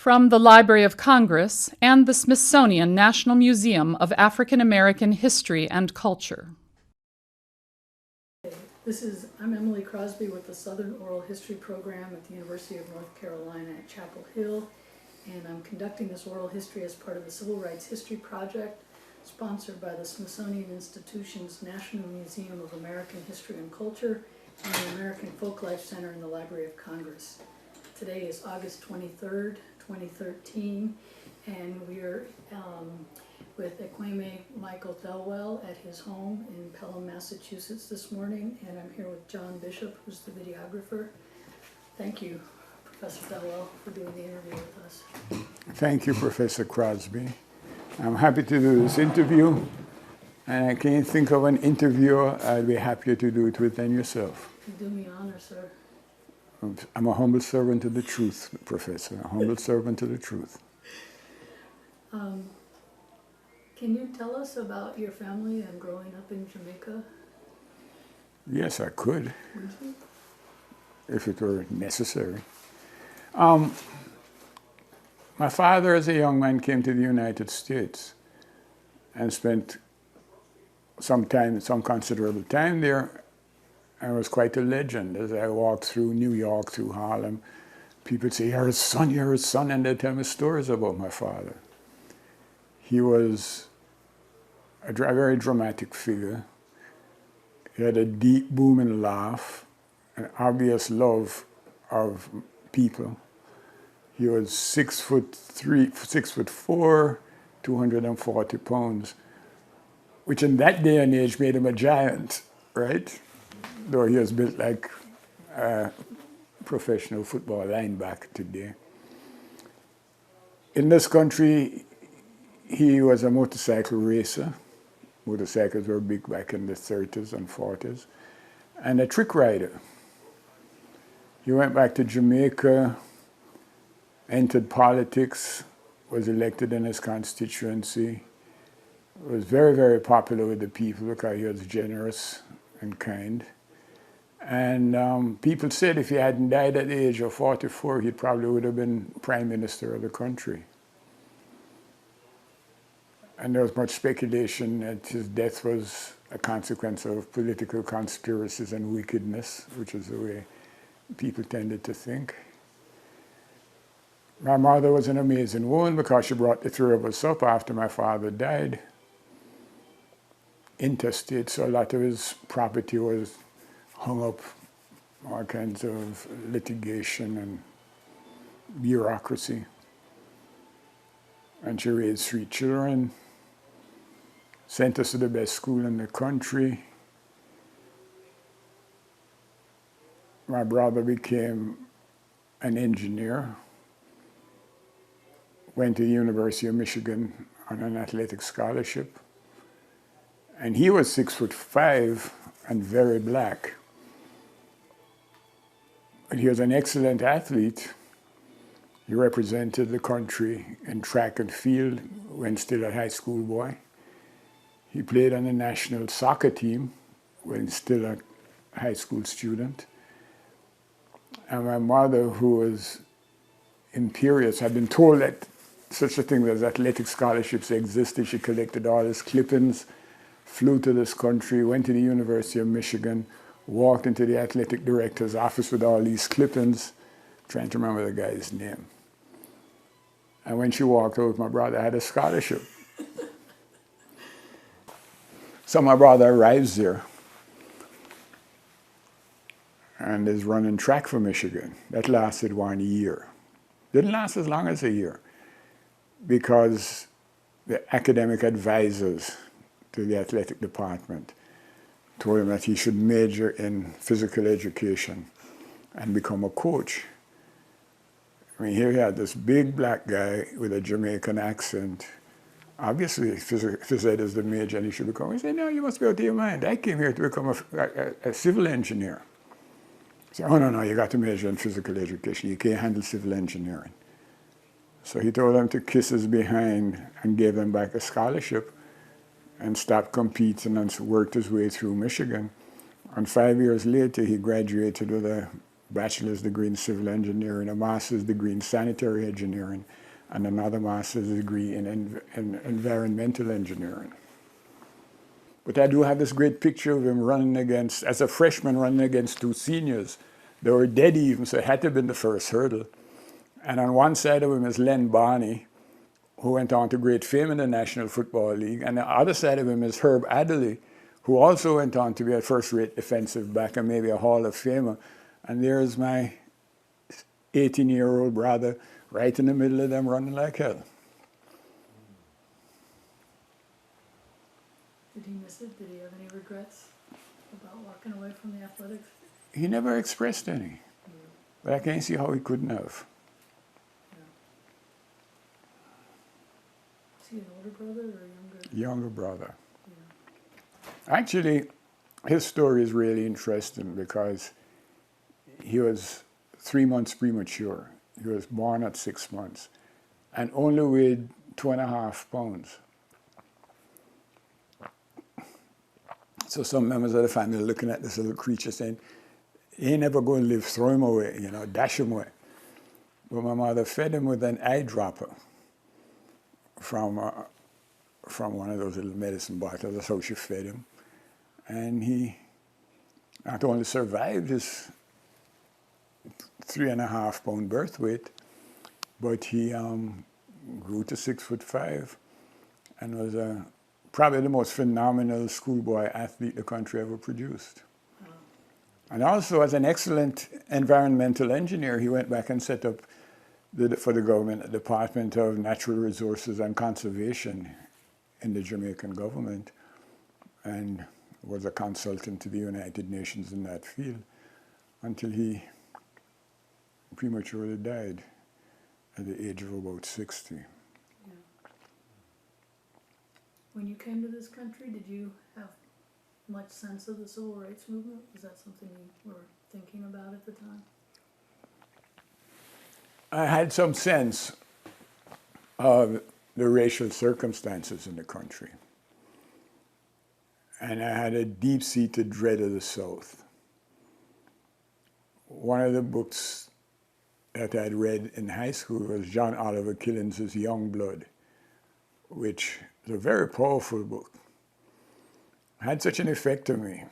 from the Library of Congress and the Smithsonian National Museum of African American History and Culture. I'm Emilye Crosby with the Southern Oral History Program at the University of North Carolina at Chapel Hill, and I'm conducting this oral history as part of the Civil Rights History Project, sponsored by the Smithsonian Institution's National Museum of American History and Culture and the American Folklife Center in the Library of Congress. Today is August 23rd, 2013, and we're with Ekwueme Michael Thelwell at his home in Pelham, Massachusetts this morning, and I'm here with John Bishop, who's the videographer. Thank you, Professor Thelwell, for doing the interview with us. Thank you, Professor Crosby. I'm happy to do this interview, and I can't think of an interviewer I'd be happier to do it with than yourself. You do me honor, sir. I'm a humble servant to the truth, Professor, a humble servant to the truth. Can you tell us about your family and growing up in Jamaica? Yes, I could, Would you? if it were necessary. My father, as a young man, came to the United States and spent some considerable time there, and was quite a legend. As I walked through New York, through Harlem, people would say, you're his son, and they'd tell me stories about my father. He was a very dramatic figure. He had a deep, booming laugh, an obvious love of people. He was 6'4", 240 pounds, which in that day and age made him a giant, right? Though he was built like a professional football linebacker today. In this country, he was a motorcycle racer. Motorcycles were big back in the 30s and 40s. And a trick rider. He went back to Jamaica, entered politics, was elected in his constituency, was very, very popular with the people because he was generous and kind. And people said if he hadn't died at the age of 44, he probably would have been prime minister of the country. And there was much speculation that his death was a consequence of political conspiracies and wickedness, which is the way people tended to think. My mother was an amazing woman because she brought the three of us up after my father died. Interstate, so a lot of his property was hung up, all kinds of litigation and bureaucracy. And she raised 3 children, sent us to the best school in the country. My brother became an engineer, went to the University of Michigan on an athletic scholarship. And he was 6'5" and very black. But he was an excellent athlete. He represented the country in track and field when still a high school boy. He played on the national soccer team when still a high school student. And my mother, who was imperious, had been told that such a thing as athletic scholarships existed. She collected all his clippings, flew to this country, went to the University of Michigan, walked into the athletic director's office with all these clippings, trying to remember the guy's name. And when she walked out, my brother had a scholarship. So my brother arrives there and is running track for Michigan. That lasted 1 year. Didn't last as long as a year because the academic advisors to the athletic department told him that he should major in physical education and become a coach. I mean, here he had this big black guy with a Jamaican accent. Obviously, phys ed is the major and he should become. He said, no, you must be out of your mind. I came here to become a civil engineer. He said, oh, no, you got to major in physical education. You can't handle civil engineering. So he told him to kiss his behind and gave him back a scholarship and stopped competing and worked his way through Michigan. And 5 years later, he graduated with a bachelor's degree in civil engineering, a master's degree in sanitary engineering, and another master's degree in environmental engineering. But I do have this great picture of him running against, as a freshman, running against two seniors. They were dead even, so it had to have been the first hurdle. And on one side of him is Len Barney, who went on to great fame in the National Football League. And the other side of him is Herb Adderley, who also went on to be a first-rate defensive back and maybe a Hall of Famer. And there's my 18-year-old brother right in the middle of them running like hell. Did he miss it? Did he have any regrets about walking away from the athletics? He never expressed any, but I can't see how he couldn't have. Is he an older brother or younger? Younger brother. Yeah. Actually, his story is really interesting because he was 3 months premature. He was born at 6 months and only weighed 2.5 pounds. So some members of the family are looking at this little creature saying, he ain't never going to live, throw him away, dash him away. But my mother fed him with an eyedropper from one of those little medicine bottles. That's how she fed him. And he not only survived his 3.5 pound birth weight, but he grew to 6'5" and was probably the most phenomenal schoolboy athlete the country ever produced. Wow. And also, as an excellent environmental engineer, he went back and set up for the government, the Department of Natural Resources and Conservation in the Jamaican government, and was a consultant to the United Nations in that field until he prematurely died at the age of about 60. Yeah. When you came to this country, did you have much sense of the civil rights movement? Was that something you were thinking about at the time? I had some sense of the racial circumstances in the country. And I had a deep-seated dread of the South. One of the books that I'd read in high school was John Oliver Killings's Young Blood, which is a very powerful book. It had such an effect on me.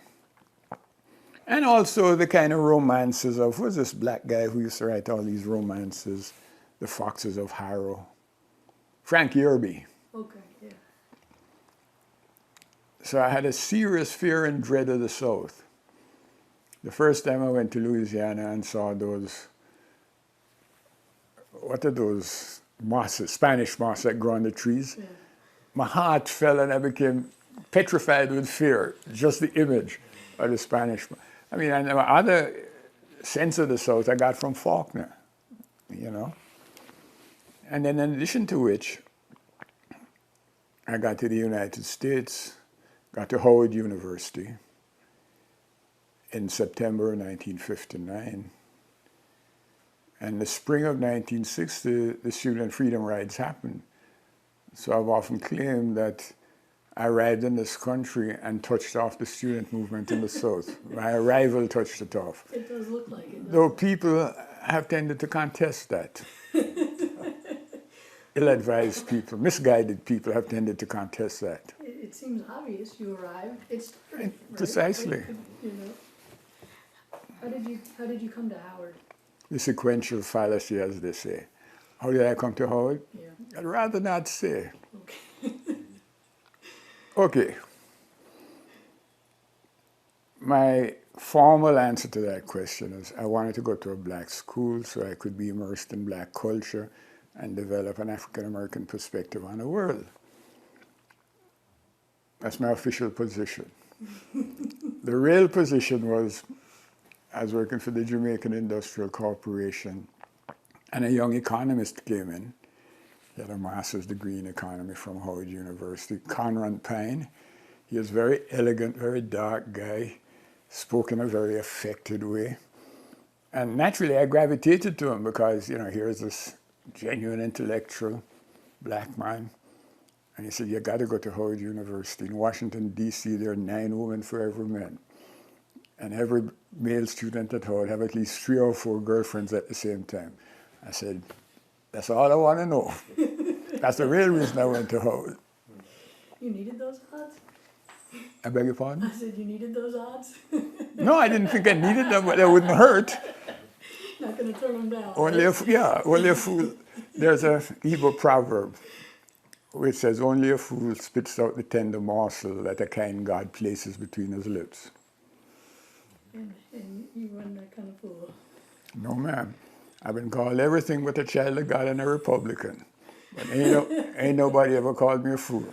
And also the kind of romances of, who was this black guy who used to write all these romances, The Foxes of Harrow? Frank Yerby. Okay, yeah. So I had a serious fear and dread of the South. The first time I went to Louisiana and saw those, what are those mosses, Spanish moss that grow on the trees? Yeah. My heart fell and I became petrified with fear, just the image of the Spanish moss. I mean, and my other sense of the South I got from Faulkner, And then in addition to which, I got to the United States, got to Howard University in September 1959. And the spring of 1960, the student freedom rides happened. So I've often claimed that I arrived in this country and touched off the student movement in the South. My arrival touched it off. It does look like it. Though people have tended to contest that. Ill-advised people, misguided people have tended to contest that. It seems obvious you arrived. It started, right? Precisely. How did you come to Howard? The sequential fallacy, as they say. How did I come to Howard? Yeah. I'd rather not say. Okay. Okay. My formal answer to that question is I wanted to go to a black school so I could be immersed in black culture and develop an African-American perspective on the world. That's my official position. The real position was I was working for the Jamaican Industrial Corporation, and a young economist came in. He had a master's degree in economy from Howard University, Conrad Pine. He was very elegant, very dark guy, spoke in a very affected way. And naturally, I gravitated to him because, here's this genuine intellectual black man. And he said, you got to go to Howard University. In Washington, D.C., there are 9 women for every man. And every male student at Howard have at least 3 or 4 girlfriends at the same time. I said, that's all I want to know. That's the real reason I went to Howard. You needed those odds? I beg your pardon? I said, you needed those odds? No, I didn't think I needed them, but they wouldn't hurt. Not going to turn them down. Only a fool. There's a Igbo proverb which says, only a fool spits out the tender morsel that a kind God places between his lips. And you weren't that kind of fool. No, ma'am. I've been called everything but a child of God and a Republican. But ain't nobody ever called me a fool.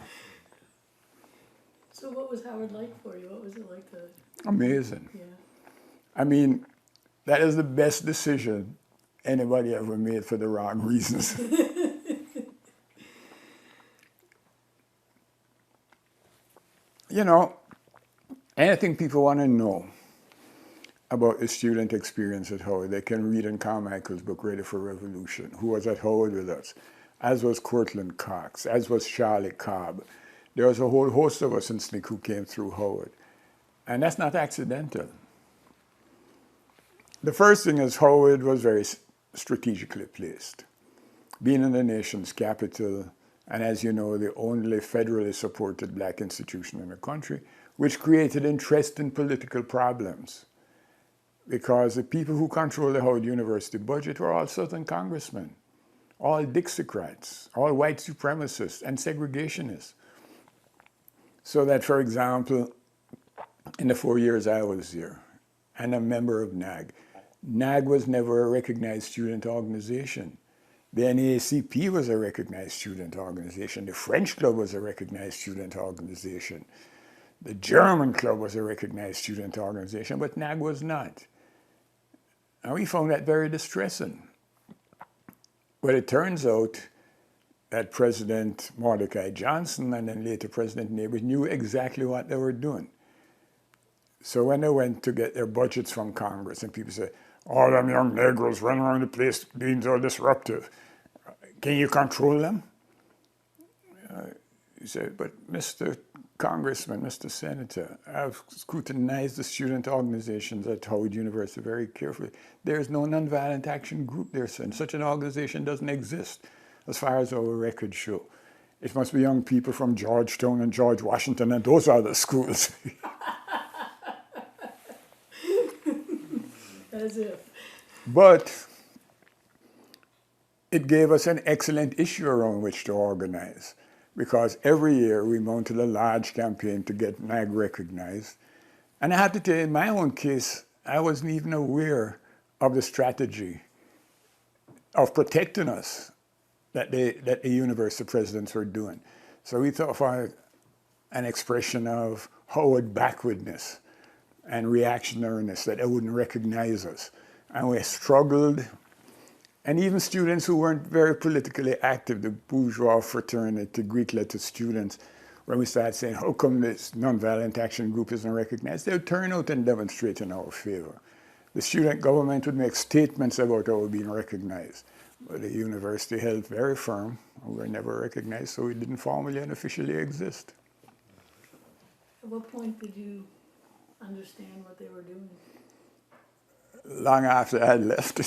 So what was Howard like for you? What was it like to... Amazing. Yeah. I mean, that is the best decision anybody ever made for the wrong reasons. You know, anything people want to know about the student experience at Howard, they can read in Carmichael's book, Ready for Revolution, who was at Howard with us, as was Cortland Cox, as was Charlie Cobb. There was a whole host of us in SNCC who came through Howard. And that's not accidental. The first thing is Howard was very strategically placed. Being in the nation's capital, and as you know, the only federally supported black institution in the country, which created interesting political problems. Because the people who control the Howard University budget were all Southern congressmen, all Dixiecrats, all white supremacists and segregationists. So that, for example, in the 4 years I was here, and a member of NAG, NAG was never a recognized student organization. The NAACP was a recognized student organization. The French Club was a recognized student organization. The German Club was a recognized student organization, but NAG was not. And we found that very distressing. But it turns out that President Mordecai Johnson and then later President Neighbors knew exactly what they were doing. So when they went to get their budgets from Congress and people said, all them young Negroes running around the place being so disruptive, can you control them? He said, but Mr. Congressman, Mr. Senator, I've scrutinized the student organizations at Howard University very carefully. There is no nonviolent action group there, sir, and such an organization doesn't exist as far as our records show. It must be young people from Georgetown and George Washington and those other schools. As if. But it gave us an excellent issue around which to organize, because every year we mounted a large campaign to get NAG recognized. And I have to tell you, in my own case, I wasn't even aware of the strategy of protecting us that the university presidents were doing. So we thought for an expression of Howard backwardness and reactionariness, that they wouldn't recognize us. And we struggled. And even students who weren't very politically active, the bourgeois fraternity, Greek letter students, when we started saying, how come this nonviolent action group isn't recognized, they would turn out and demonstrate in our favor. The student government would make statements about our being recognized. But the university held very firm. We were never recognized, so we didn't formally and officially exist. At what point did you understand what they were doing? Long after I had left.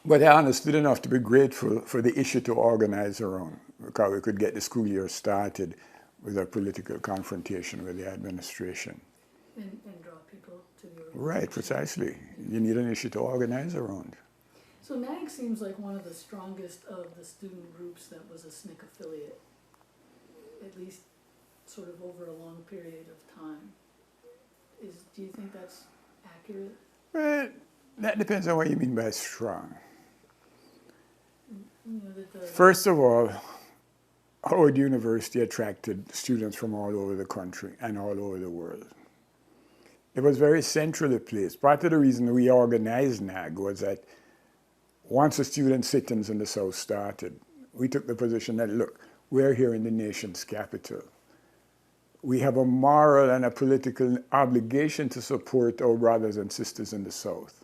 But I understood enough to be grateful for the issue to organize around, because we could get the school year started with a political confrontation with the administration. And draw people to the organization. Right, precisely. You need an issue to organize around. So NAG seems like one of the strongest of the student groups that was a SNCC affiliate, at least sort of over a long period of time. Do you think that's accurate? Well, that depends on what you mean by strong. You know, First of all, Howard University attracted students from all over the country and all over the world. It was very centrally placed. Part of the reason we organized NAG was that once the student sit-ins in the South started, we took the position that, look, we're here in the nation's capital. We have a moral and a political obligation to support our brothers and sisters in the South.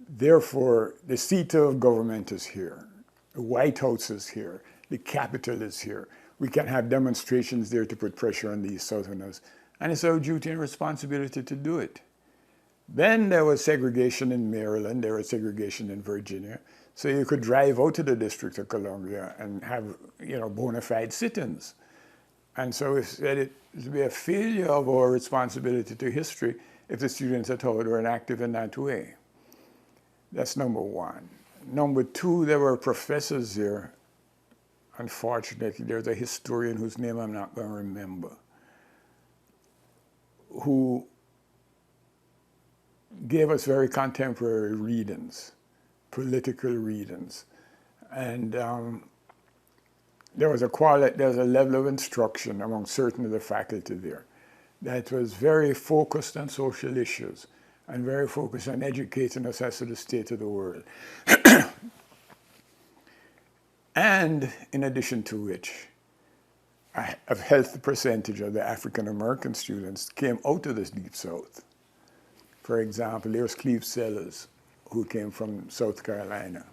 Therefore, the seat of government is here. The White House is here. The Capitol is here. We can have demonstrations there to put pressure on these Southerners And it's our duty and responsibility to do it. Then there was segregation in Maryland, there was segregation in Virginia. So you could drive out to the District of Columbia and have, bona fide sit-ins. And so we said it would be a failure of our responsibility to history if the students at Howard were active in that way. That's number one. Number two, there were professors there. Unfortunately, there's a historian whose name I'm not going to remember, who gave us very contemporary readings, political readings. And there was a level of instruction among certain of the faculty there that was very focused on social issues and very focused on educating us as to the state of the world. And in addition to which, a healthy percentage of the African American students came out of the Deep South. For example, there's Cleve Sellers, who came from South Carolina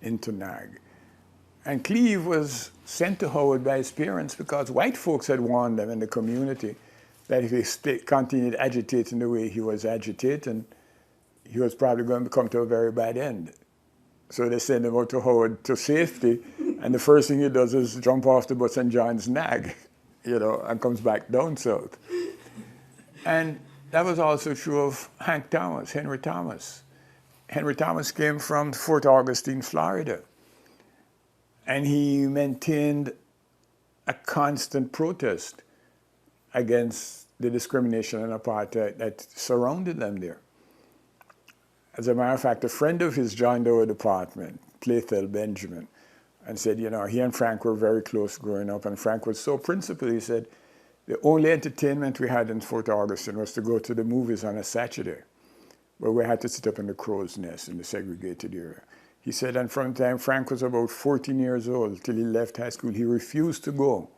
into NAG. And Cleve was sent to Howard by his parents because white folks had warned them in the community that if he continued agitating the way he was agitating, he was probably going to come to a very bad end. So they send him out to Howard to safety, and the first thing he does is jump off the bus and joins NAG, and comes back down south. And that was also true of Henry Thomas. Henry Thomas came from Fort Augustine, Florida. And he maintained a constant protest against the discrimination and apartheid that surrounded them there. As a matter of fact, a friend of his joined our department, Playthel Benjamin, and said, he and Frank were very close growing up, and Frank was so principled, he said, the only entertainment we had in Fort Augustine was to go to the movies on a Saturday, where we had to sit up in the crow's nest in the segregated area. He said, and from the time Frank was about 14 years old till he left high school, he refused to go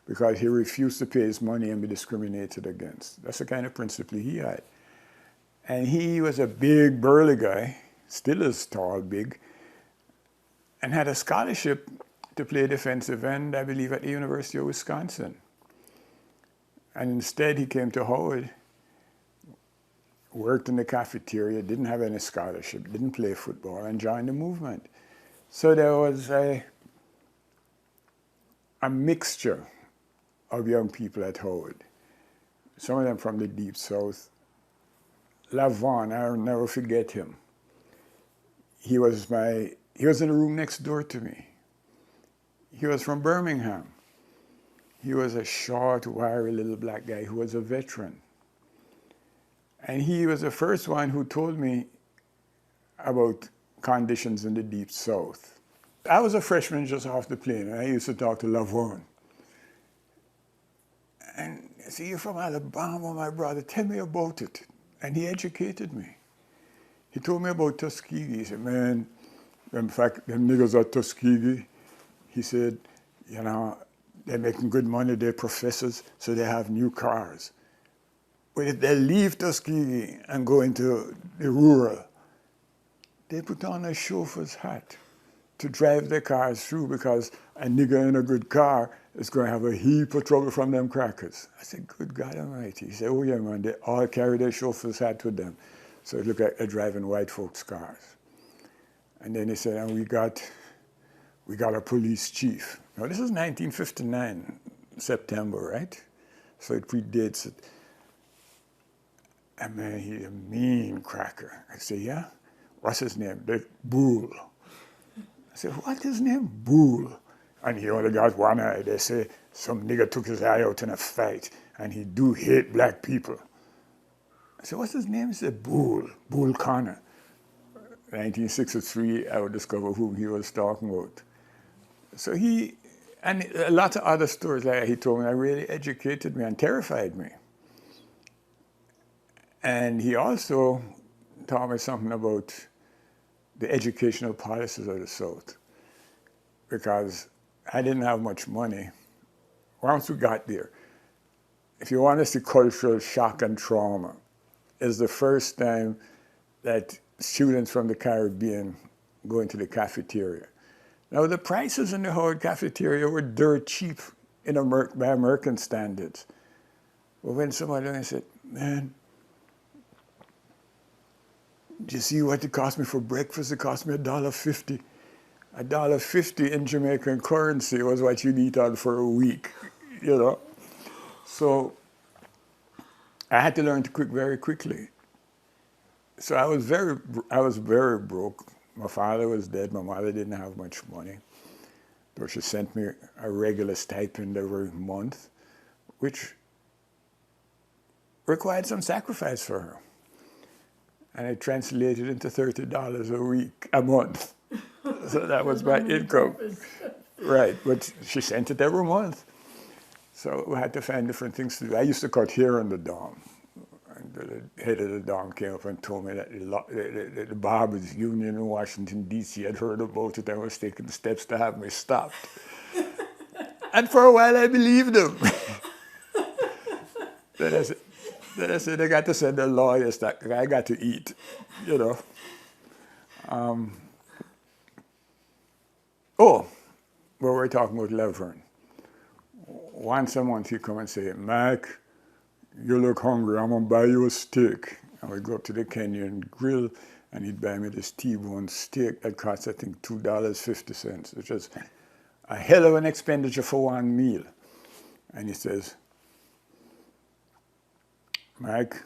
because he refused to pay his money and be discriminated against. That's the kind of principle he had. And he was a big, burly guy, still is tall, big, and had a scholarship to play defensive end, I believe, at the University of Wisconsin. And instead, he came to Howard, worked in the cafeteria, didn't have any scholarship, didn't play football, and joined the movement. So there was a mixture of young people at Howard, some of them from the Deep South. Lavon, I'll never forget him. He was in the room next door to me. He was from Birmingham. He was a short, wiry little black guy who was a veteran. And he was the first one who told me about conditions in the Deep South. I was a freshman just off the plane, and I used to talk to Lavon. And I said, you're from Alabama, my brother, tell me about it. And he educated me. He told me about Tuskegee. He said, man, in fact, them niggas at Tuskegee, he said, they're making good money, they're professors, so they have new cars. But if they leave Tuskegee and go into the rural, they put on a chauffeur's hat to drive their cars through because a nigger in a good car is going to have a heap of trouble from them crackers. I said, good God Almighty. He said, oh yeah, man, they all carry their chauffeur's hat with them. So it looked like they're driving white folks' cars. And then he said, and we got a police chief. Now this is 1959, September, right? So it predates it. And man, he's a mean cracker. I said, yeah? What's his name? Bull. I said, what's his name? Bull. And he only got one eye. They say some nigger took his eye out in a fight, and he do hate black people. I said, what's his name? He said, Bull Connor. 1963, I would discover whom he was talking about. So and a lot of other stories like he told me that really educated me and terrified me. And he also taught me something about the educational policies of the South, because I didn't have much money. Once we got there, if you want to see cultural shock and trauma, it's the first time that students from the Caribbean go into the cafeteria. Now, the prices in the Howard cafeteria were dirt cheap by American standards. But when somebody said, man, do you see what it cost me for breakfast? It cost me $1.50. $1.50 in Jamaican currency was what you'd eat on for a week, you know. So I had to learn to cook very quickly. So I was very broke. My father was dead. My mother didn't have much money. Though she sent me a regular stipend every month, which required some sacrifice for her. And it translated into $30 a month. So that was my income. Right, but she sent it every month. So we had to find different things to do. I used to cut hair in the dorm. And the head of the dorm came up and told me that the Barbers Union in Washington, D.C. had heard about it and was taking steps to have me stopped. And for a while I believed them. Then I said, they got to send the lawyers that I got to eat, you know. Well, we're talking about Laverne. Once a month he'd come and say, Mike, you look hungry, I'm gonna buy you a steak. And we'd go up to the Kenyan grill and he'd buy me this T-bone steak that cost, I think, $2.50, which was a hell of an expenditure for one meal. And he says, Mike,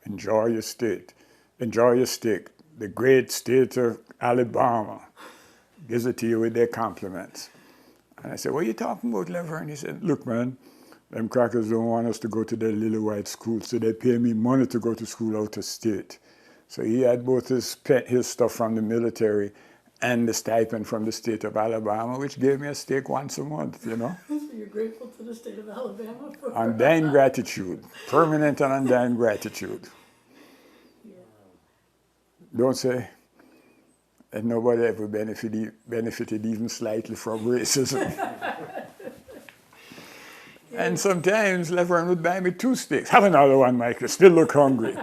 enjoy your steak. Enjoy your steak. The great state of Alabama gives it to you with their compliments. And I said, what are you talking about, Laverne? He said, look, man, them crackers don't want us to go to their little white school, so they pay me money to go to school out of state. So he had both his stuff from the military and the stipend from the state of Alabama, which gave me a steak once a month, you know. So you're grateful to the state of Alabama for Undying gratitude, permanent and undying gratitude. Yeah. Don't say that nobody ever benefited even slightly from racism. And sometimes Laverne would buy me 2 steaks. Have another one, Michael. Still look hungry.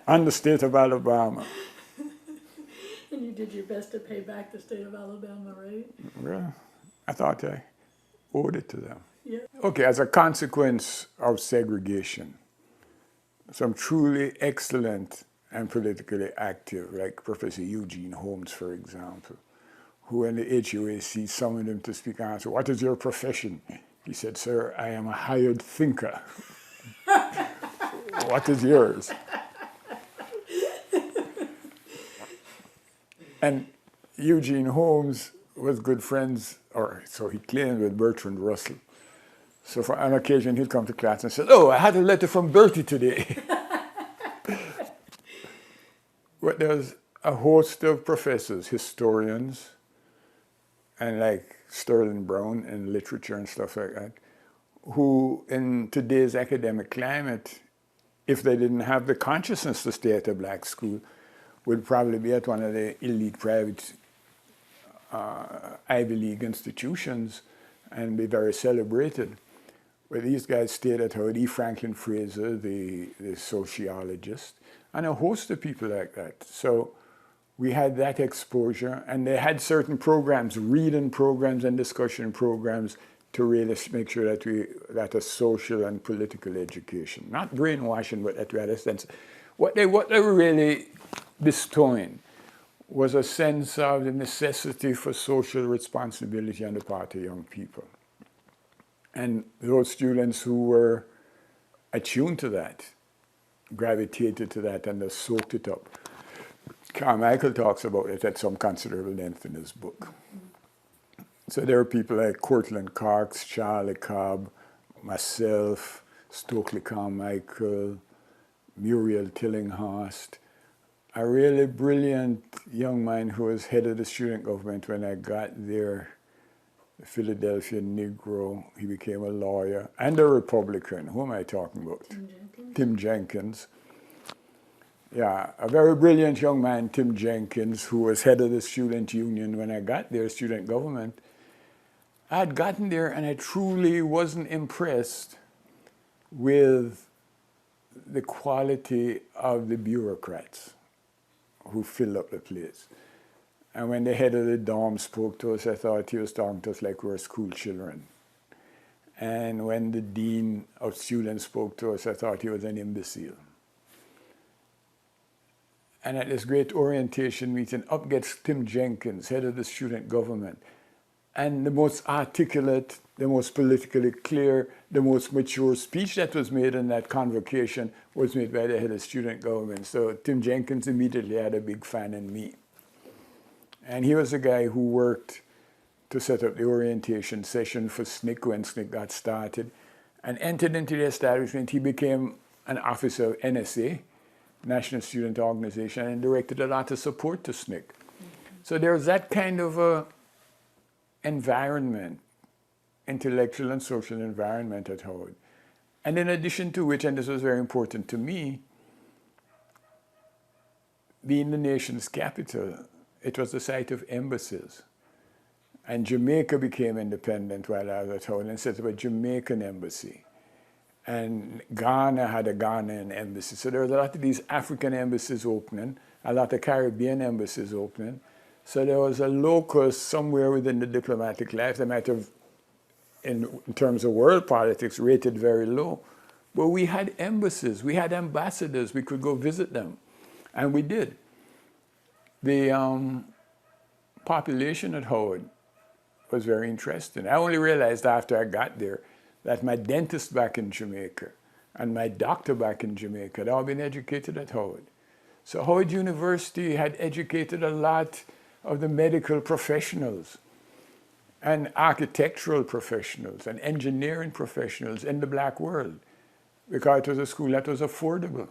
On the state of Alabama. And you did your best to pay back the state of Alabama, right? Well, I thought I owed it to them. Yeah. Okay, as a consequence of segregation, some truly excellent and politically active, like Professor Eugene Holmes, for example, who in the HUAC summoned him to speak and asked, what is your profession? He said, sir, I am a hired thinker. What is yours? And Eugene Holmes was good friends, or so he claimed, with Bertrand Russell. So for an occasion, he'd come to class and said, oh, I had a letter from Bertie today. But there was a host of professors, historians, and like Sterling Brown in literature and stuff like that, who in today's academic climate, if they didn't have the consciousness to stay at a black school, would probably be at one of the elite private Ivy League institutions and be very celebrated. But these guys stayed at Howard E. Franklin Fraser, the sociologist, and a host of people like that. So we had that exposure, and they had certain programs, reading programs and discussion programs, to really make sure that we got a social and political education. Not brainwashing, but that we had a sense. What they were really bestowing was a sense of the necessity for social responsibility on the part of young people. And those students who were attuned to that, gravitated to that, and they soaked it up. Carmichael talks about it at some considerable length in his book. So there are people like Cortland Cox, Charlie Cobb, myself, Stokely Carmichael, Muriel Tillinghast, a really brilliant young man who was head of the student government when I got there, a Philadelphia Negro. He became a lawyer and a Republican. Who am I talking about? Tim Jenkins. Tim Jenkins. Yeah, a very brilliant young man, Tim Jenkins, who was head of the student union when I got there, student government. I had gotten there and I truly wasn't impressed with the quality of the bureaucrats who filled up the place. And when the head of the dorm spoke to us, I thought he was talking to us like we were school children. And when the dean of students spoke to us, I thought he was an imbecile. And at this great orientation meeting, up gets Tim Jenkins, head of the student government. And the most articulate, the most politically clear, the most mature speech that was made in that convocation was made by the head of student government. So Tim Jenkins immediately had a big fan in me. And he was the guy who worked to set up the orientation session for SNCC when SNCC got started, and entered into the establishment. He became an officer of NSA, National Student Organization, and directed a lot of support to SNCC. So there was that kind of a environment, intellectual and social environment at Howard. And in addition to which, and this was very important to me, being the nation's capital, it was the site of embassies. And Jamaica became independent while I was at Howard and set up a Jamaican embassy. And Ghana had a Ghanaian embassy. So there was a lot of these African embassies opening, a lot of Caribbean embassies opening. So there was a locus somewhere within the diplomatic life that might have, in terms of world politics, rated very low. But we had embassies, we had ambassadors, we could go visit them. And we did. The population at Howard was very interesting. I only realized after I got there that my dentist back in Jamaica and my doctor back in Jamaica had all been educated at Howard. So Howard University had educated a lot of the medical professionals and architectural professionals and engineering professionals in the black world, because it was a school that was affordable.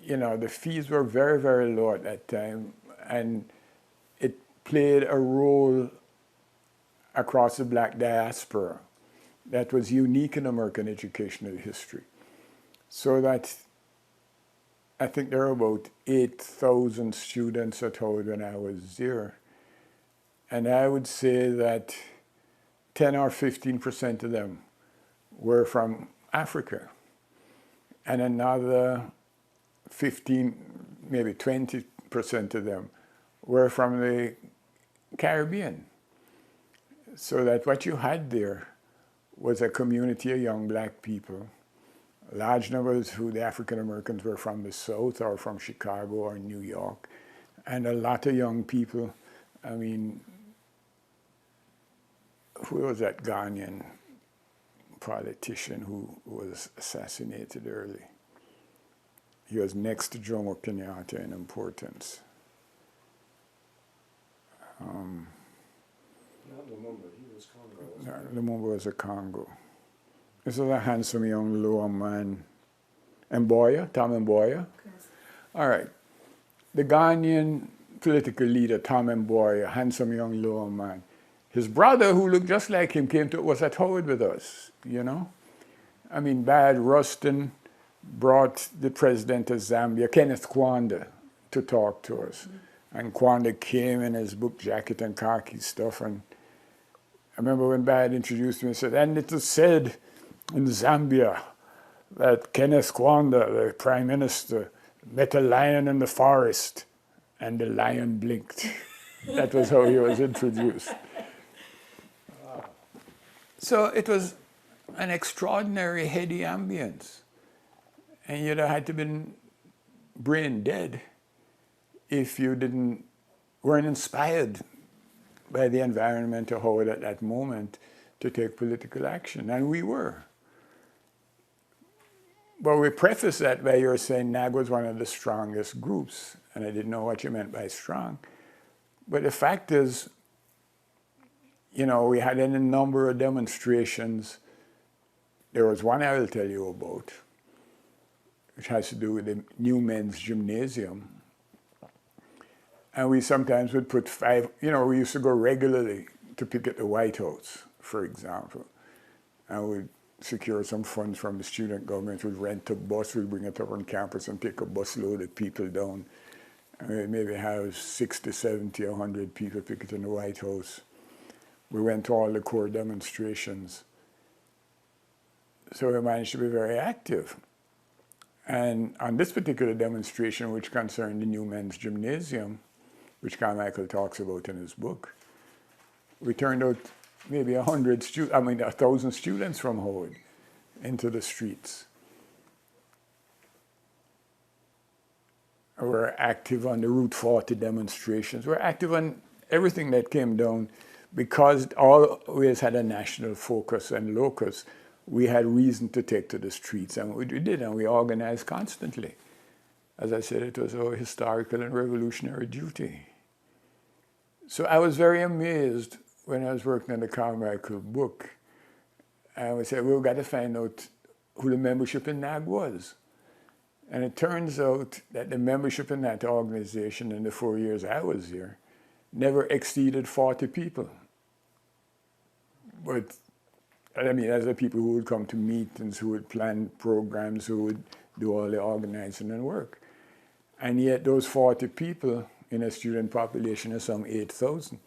You know, the fees were very, very low at that time, and it played a role across the black diaspora that was unique in American educational history. So that I think there were about 8,000 students at Howard when I was there. And I would say that 10 or 15% of them were from Africa. And another 15, maybe 20% of them were from the Caribbean. So that what you had there was a community of young black people. Large numbers who the African Americans were from the South or from Chicago or New York. And a lot of young people. I mean, who was that Ghanaian politician who was assassinated early? He was next to Jomo Kenyatta in importance. Not Lumumba, he was Congo. No, Lumumba was a Congo. This was a handsome young lower man. Mboya, Tom Mboya. Okay. All right. The Ghanaian political leader, Tom Mboya, handsome young lower man. His brother, who looked just like him, was at Howard with us, you know? I mean, Bad Rustin brought the president of Zambia, Kenneth Kwanda, to talk to us. Mm-hmm. And Kwanda came in his book jacket and khaki stuff. And I remember when Bad introduced me and said, and it was said in Zambia that Kenneth Kwanda, the prime minister, met a lion in the forest and the lion blinked. That was how he was introduced. So it was an extraordinary heady ambience. And you'd have had to have been brain dead if you weren't inspired by the environment of Howard at that moment to take political action. And we were. But we preface that by your saying NAG was one of the strongest groups. And I didn't know what you meant by strong. But the fact is, you know, we had a number of demonstrations. There was one I will tell you about, which has to do with the new men's gymnasium. And we sometimes would put we used to go regularly to picket the White House, for example. And we'd secure some funds from the student government. We'd rent a bus, we'd bring it up on campus and take a busload of people down. And we'd maybe have 60, 70, 100 people picketing the White House. We went to all the core demonstrations. So we managed to be very active. And on this particular demonstration, which concerned the new men's gymnasium, which Carmichael talks about in his book, We turned out maybe 1,000 students from Howard into the streets. We're active on the Route 40 demonstrations. We're active on everything that came down because it always had a national focus and locus. We had reason to take to the streets, and we did, and we organized constantly. As I said, it was our historical and revolutionary duty. So I was very amazed when I was working on the Carmichael book, and we said, we've got to find out who the membership in NAG was. And it turns out that the membership in that organization in the 4 years I was here never exceeded 40 people. But, I mean, as the people who would come to meetings, who would plan programs, who would do all the organizing and work. And yet those 40 people in a student population of some 8,000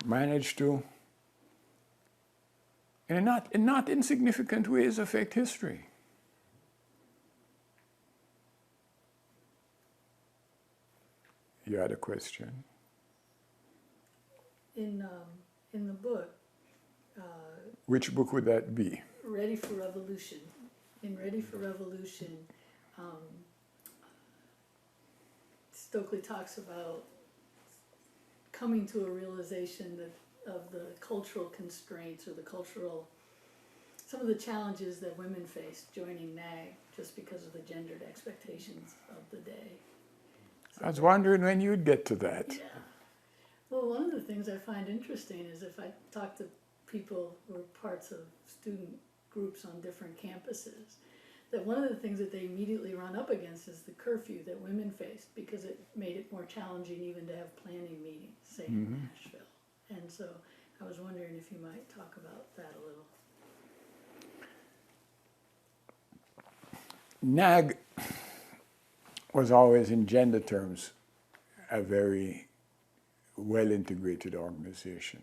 managed to, in not insignificant ways, affect history. You had a question? In the book, Which book would that be? Ready for Revolution. In Ready for Revolution, Stokely talks about coming to a realization that of the cultural constraints or some of the challenges that women faced joining NAG just because of the gendered expectations of the day. I was wondering when you'd get to that. Yeah. Well, one of the things I find interesting is if I talk to people who are parts of student groups on different campuses, that one of the things that they immediately run up against is the curfew that women faced because it made it more challenging even to have planning meetings, say in Nashville. And so I was wondering if you might talk about that a little. NAG was always, in gender terms, a very well-integrated organization.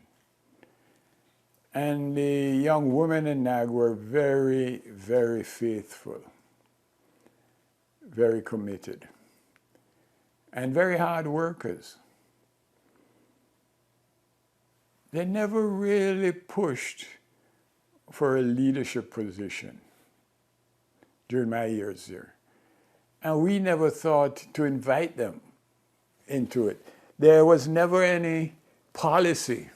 And the young women in NAG were very, very faithful, very committed, and very hard workers. They never really pushed for a leadership position during my years there. And we never thought to invite them into it. There was never any policy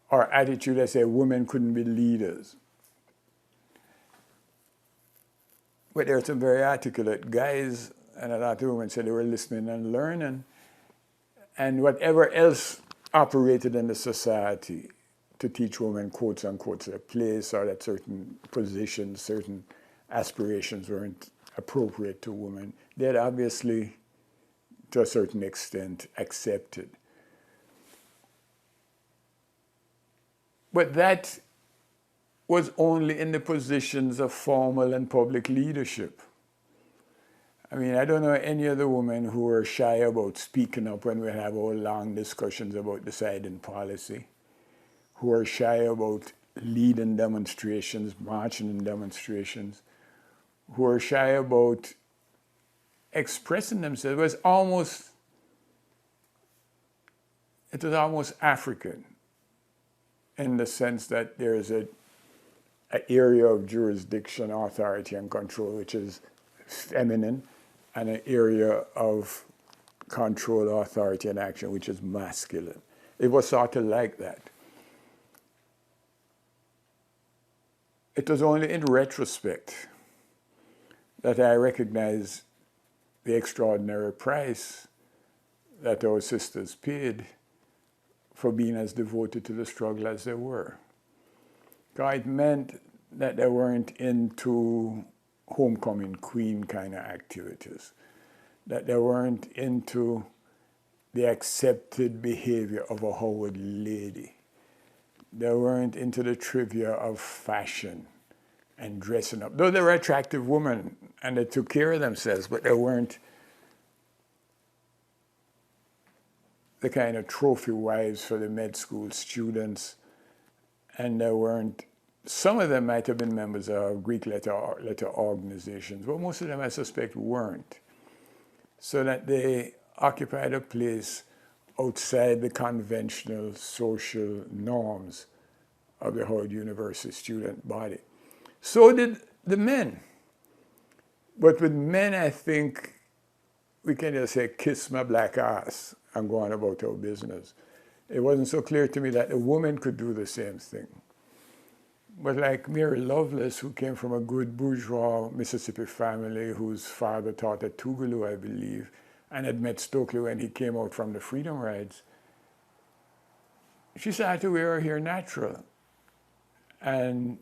or attitude that said women couldn't be leaders. But there were some very articulate guys, and a lot of women said they were listening and learning. And whatever else operated in the society to teach women, quotes unquote, their place, or that certain positions, certain aspirations weren't appropriate to women, they had obviously, to a certain extent, accepted. But that was only in the positions of formal and public leadership. I mean, I don't know any other women who were shy about speaking up when we have our long discussions about deciding policy, who are shy about leading demonstrations, marching in demonstrations, who are shy about expressing themselves. It was almost African in the sense that there's an area of jurisdiction, authority, and control which is feminine, and an area of control, authority, and action which is masculine. It was sort of like that. It was only in retrospect that I recognized the extraordinary price that our sisters paid for being as devoted to the struggle as they were. God, it meant that they weren't into homecoming queen kind of activities, that they weren't into the accepted behavior of a Howard lady. They weren't into the trivia of fashion and dressing up. Though they were attractive women and they took care of themselves, but they weren't the kind of trophy wives for the med school students, and they weren't, some of them might have been members of Greek letter organizations, but most of them I suspect weren't. So that they occupied a place outside the conventional social norms of the Howard University student body. So did the men. But with men, I think we can just say, kiss my black ass and go on about our business. It wasn't so clear to me that a woman could do the same thing. But like Mary Lovelace, who came from a good bourgeois Mississippi family, whose father taught at Tougaloo, I believe, and had met Stokely when he came out from the Freedom Rides, she started to wear her hair natural and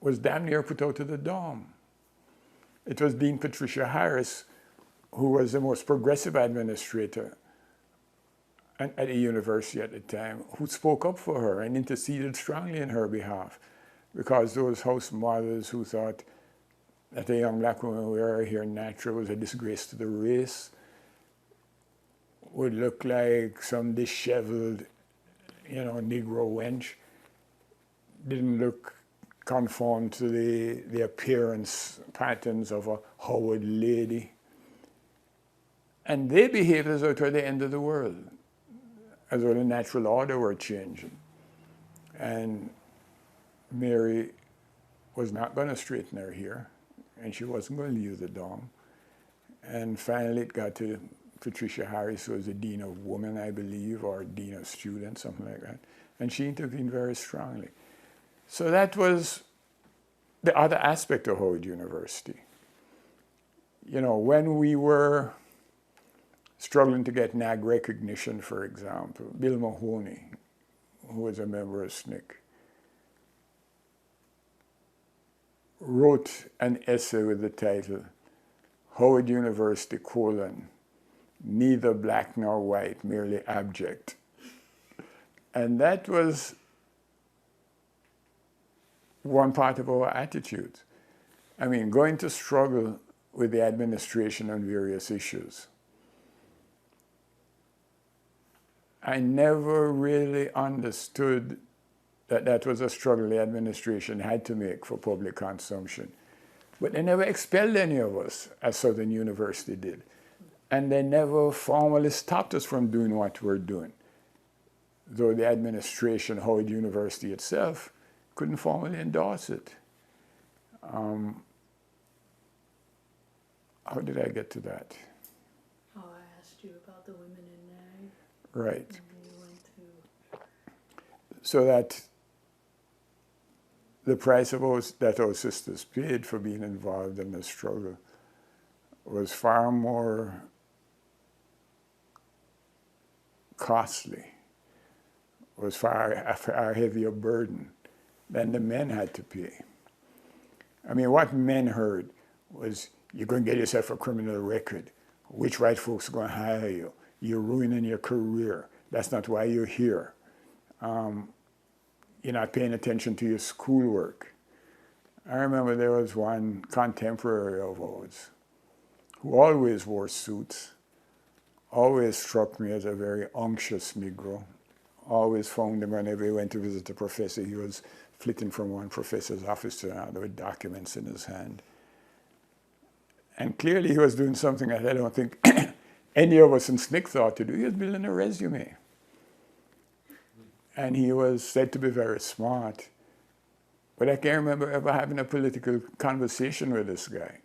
was damn near put out of the dorm. It was Dean Patricia Harris, who was the most progressive administrator at the university at the time, who spoke up for her and interceded strongly in her behalf, because those house mothers who thought that a young black woman wear her hair natural was a disgrace to the race, would look like some disheveled, Negro wench, didn't look conform to the appearance patterns of a Howard lady. And they behaved as though it were the end of the world, as though the natural order were changing. And Mary was not going to straighten her hair, and she wasn't going to leave the dorm. And finally it got to Patricia Harris, who was the Dean of Women, I believe, or Dean of Students, something like that. And she intervened very strongly. So that was the other aspect of Howard University. When we were struggling to get NAG recognition, for example, Bill Mahoney, who was a member of SNCC, wrote an essay with the title, Howard University, neither black nor white, merely abject. And that was one part of our attitude. I mean, going to struggle with the administration on various issues. I never really understood that that was a struggle the administration had to make for public consumption. But they never expelled any of us, as Southern University did. And they never formally stopped us from doing what we're doing. Though the administration, Howard University itself, couldn't formally endorse it. How did I get to that? Oh, I asked you about the women in NAG. Right. And then you went to... So that the price that our sisters paid for being involved in the struggle was far more costly, was far a heavier burden than the men had to pay. I mean, what men heard was, you're going to get yourself a criminal record. Which white folks are going to hire you? You're ruining your career. That's not why you're here. You're not paying attention to your schoolwork. I remember there was one contemporary of ours who always wore suits, always struck me as a very unctuous Negro, always found him whenever he went to visit a professor, he was flitting from one professor's office to another with documents in his hand. And clearly he was doing something that I don't think any of us in SNCC thought to do. He was building a resume. And he was said to be very smart. But I can't remember ever having a political conversation with this guy.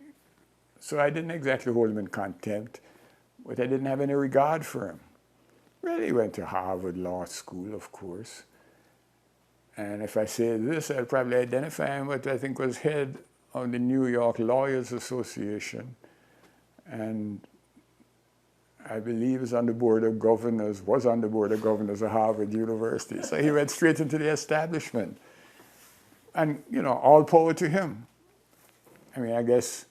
So I didn't exactly hold him in contempt, but I didn't have any regard for him. Well, he went to Harvard Law School, of course. And if I say this, I'll probably identify him, but I think was head of the New York Lawyers Association. And I believe was on the board of governors of Harvard University. So he went straight into the establishment. And, all power to him. I mean, I guess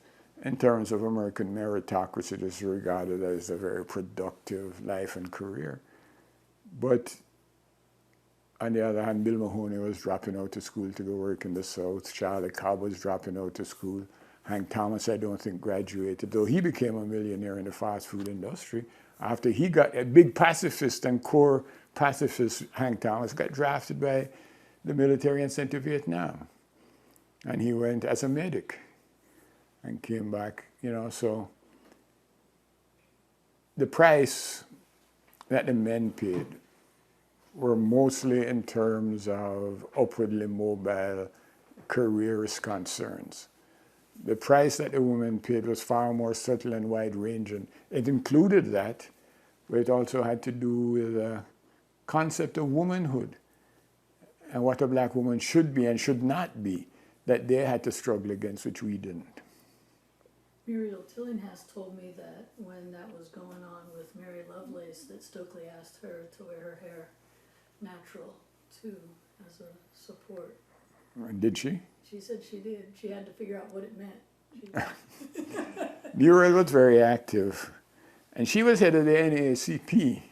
in terms of American meritocracy, it is regarded as a very productive life and career. But on the other hand, Bill Mahoney was dropping out of school to go work in the South. Charlie Cobb was dropping out of school. Hank Thomas, I don't think, graduated, though he became a millionaire in the fast food industry. After he got a big pacifist and core pacifist, Hank Thomas, got drafted by the military and sent to Vietnam. And he went as a medic and came back, so the price that the men paid were mostly in terms of upwardly mobile careerist concerns. The price that the women paid was far more subtle and wide-ranging. It included that, but it also had to do with the concept of womanhood and what a black woman should be and should not be, that they had to struggle against, which we didn't. Muriel Tillinghast told me that when that was going on with Mary Lovelace, that Stokely asked her to wear her hair natural too, as a support. Did she? She said she did. She had to figure out what it meant. Muriel was very active, and she was head of the NAACP.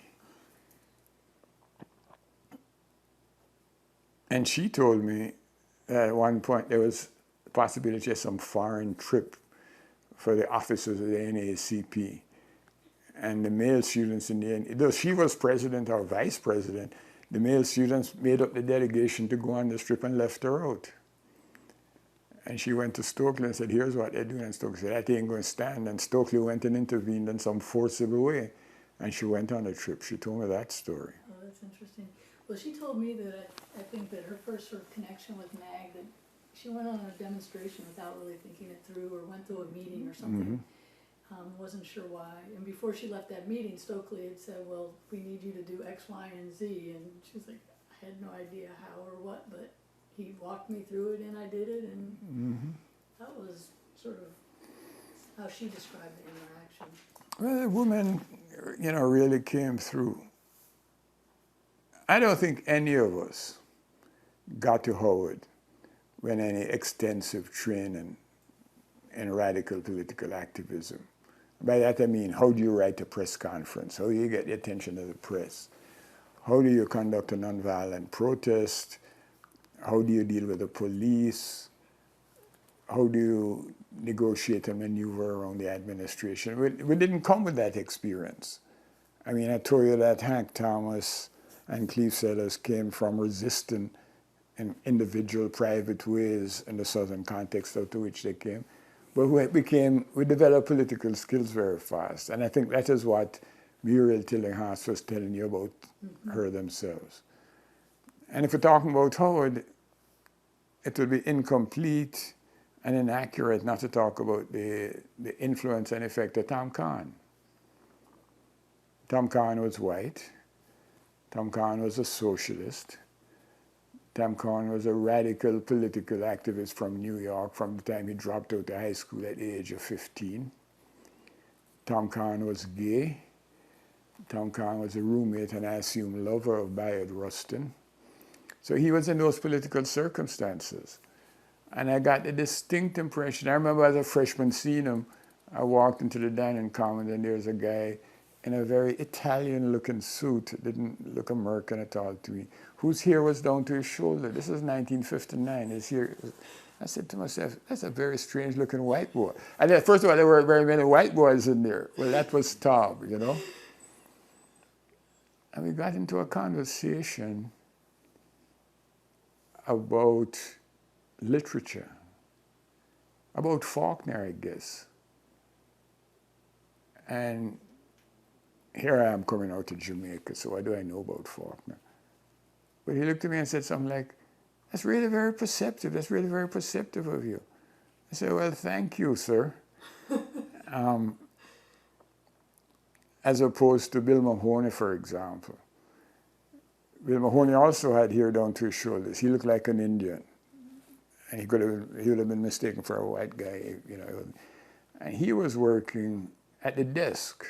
And she told me that at one point there was the possibility of some foreign trip for the officers of the NAACP. And the male students in the though she was president or vice president, the male students made up the delegation to go on this trip and left her out. And she went to Stokely and said, here's what they're doing. And Stokely said, that ain't going to stand. And Stokely went and intervened in some forcible way. And she went on the trip. She told me that story. Oh, that's interesting. Well, she told me that I think that her first sort of connection with MAG, that she went on a demonstration without really thinking it through, or went to a meeting or something. Wasn't sure why. And before she left that meeting, Stokely had said, well, we need you to do X, Y, and Z. And she was like, I had no idea how or what, but he walked me through it and I did it. And that was sort of how she described the interaction. Well, the woman, really came through. I don't think any of us got to Howard with any extensive training in radical political activism. By that I mean, how do you write a press conference? How do you get the attention of the press? How do you conduct a nonviolent protest? How do you deal with the police? How do you negotiate and maneuver around the administration? We didn't come with that experience. I mean, I told you that Hank Thomas and Cleve Sellers came from resisting in individual, private ways in the Southern context out to which they came. But we developed political skills very fast. And I think that is what Muriel Tillinghast was telling you about her themselves. And if we're talking about Howard, it would be incomplete and inaccurate not to talk about the influence and effect of Tom Kahn. Tom Kahn was white. Tom Kahn was a socialist. Tom Kahn was a radical political activist from New York from the time he dropped out of high school at the age of 15. Tom Kahn was gay. Tom Kahn was a roommate and I assume lover of Bayard Rustin. So he was in those political circumstances. And I got a distinct impression. I remember as a freshman seeing him, I walked into the dining commons and there's a guy in a very Italian-looking suit, didn't look American at all to me, whose hair was down to his shoulder. This is 1959. His hair, I said to myself, that's a very strange-looking white boy. And then, first of all, there were very many white boys in there. Well, that was Tom, And we got into a conversation about literature, about Faulkner, I guess. And here I am coming out to Jamaica, so what do I know about Faulkner? But he looked at me and said something like, that's really very perceptive. That's really very perceptive of you. I said, well, thank you, sir. As opposed to Bill Mahoney, for example. Bill Mahoney also had hair down to his shoulders. He looked like an Indian. And he would have been mistaken for a white guy, And he was working at the desk,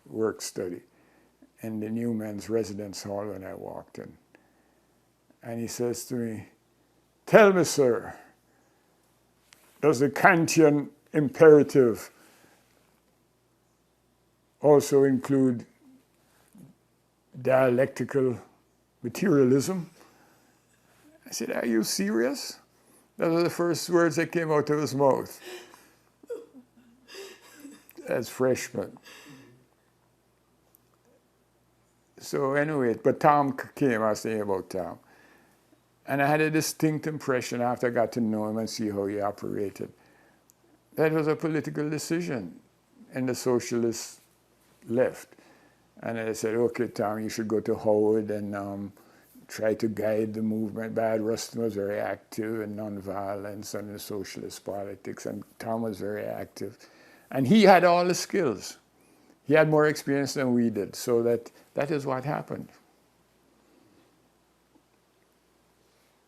work study, in the Newman's residence hall when I walked in. And he says to me, tell me, sir, does the Kantian imperative also include dialectical materialism? I said, are you serious? Those were the first words that came out of his mouth as freshman. So anyway, but Tom came, I was saying about Tom. And I had a distinct impression after I got to know him and see how he operated. That was a political decision in the socialist left. And I said, okay, Tom, you should go to Howard and try to guide the movement. Bad Rustin was very active in nonviolence and in socialist politics, and Tom was very active. And he had all the skills. He had more experience than we did, so that is what happened.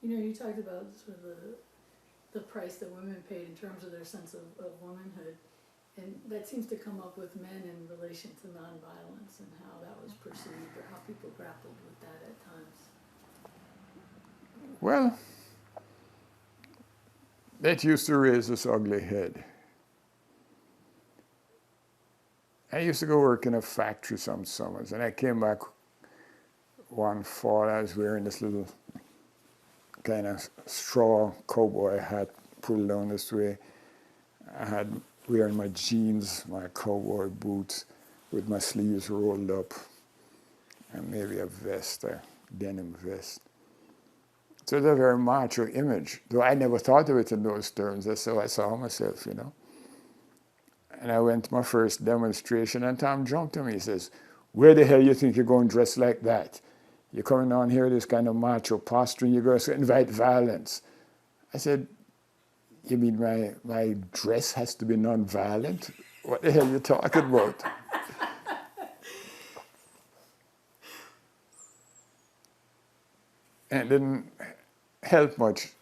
You know, you talked about sort of the price that women paid in terms of their sense of womanhood, and that seems to come up with men in relation to nonviolence and how that was perceived or how people grappled with that at times. Well, that used to raise this ugly head. I used to go work in a factory some summers, and I came back one fall. I was wearing this little kind of straw cowboy hat pulled down this way. I had wearing my jeans, my cowboy boots, with my sleeves rolled up, and maybe a vest, a denim vest. So it's a very macho image, though I never thought of it in those terms. That's how I saw myself, you know. And I went to my first demonstration, and Tom jumped on me. He says, "Where the hell you think you're going dressed like that? You're coming on here, this kind of macho posturing, you're going to invite violence." I said, "You mean my dress has to be non-violent? What the hell are you talking about?" And it didn't help much.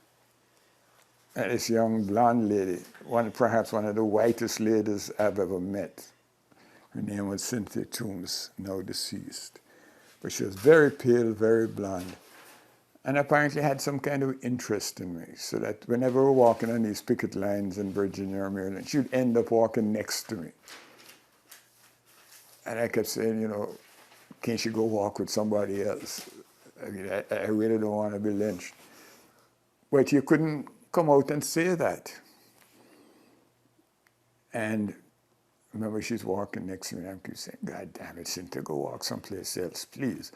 And this young blonde lady, perhaps one of the whitest ladies I've ever met. Her name was Cynthia Toombs, now deceased. But she was very pale, very blonde, and apparently had some kind of interest in me, so that whenever we were walking on these picket lines in Virginia or Maryland, she'd end up walking next to me. And I kept saying, you know, can't you go walk with somebody else? I mean, I really don't want to be lynched. But you couldn't come out and say that. And remember, she's walking next to me, and I keep saying, "God damn it, Cynthia, go walk someplace else, please."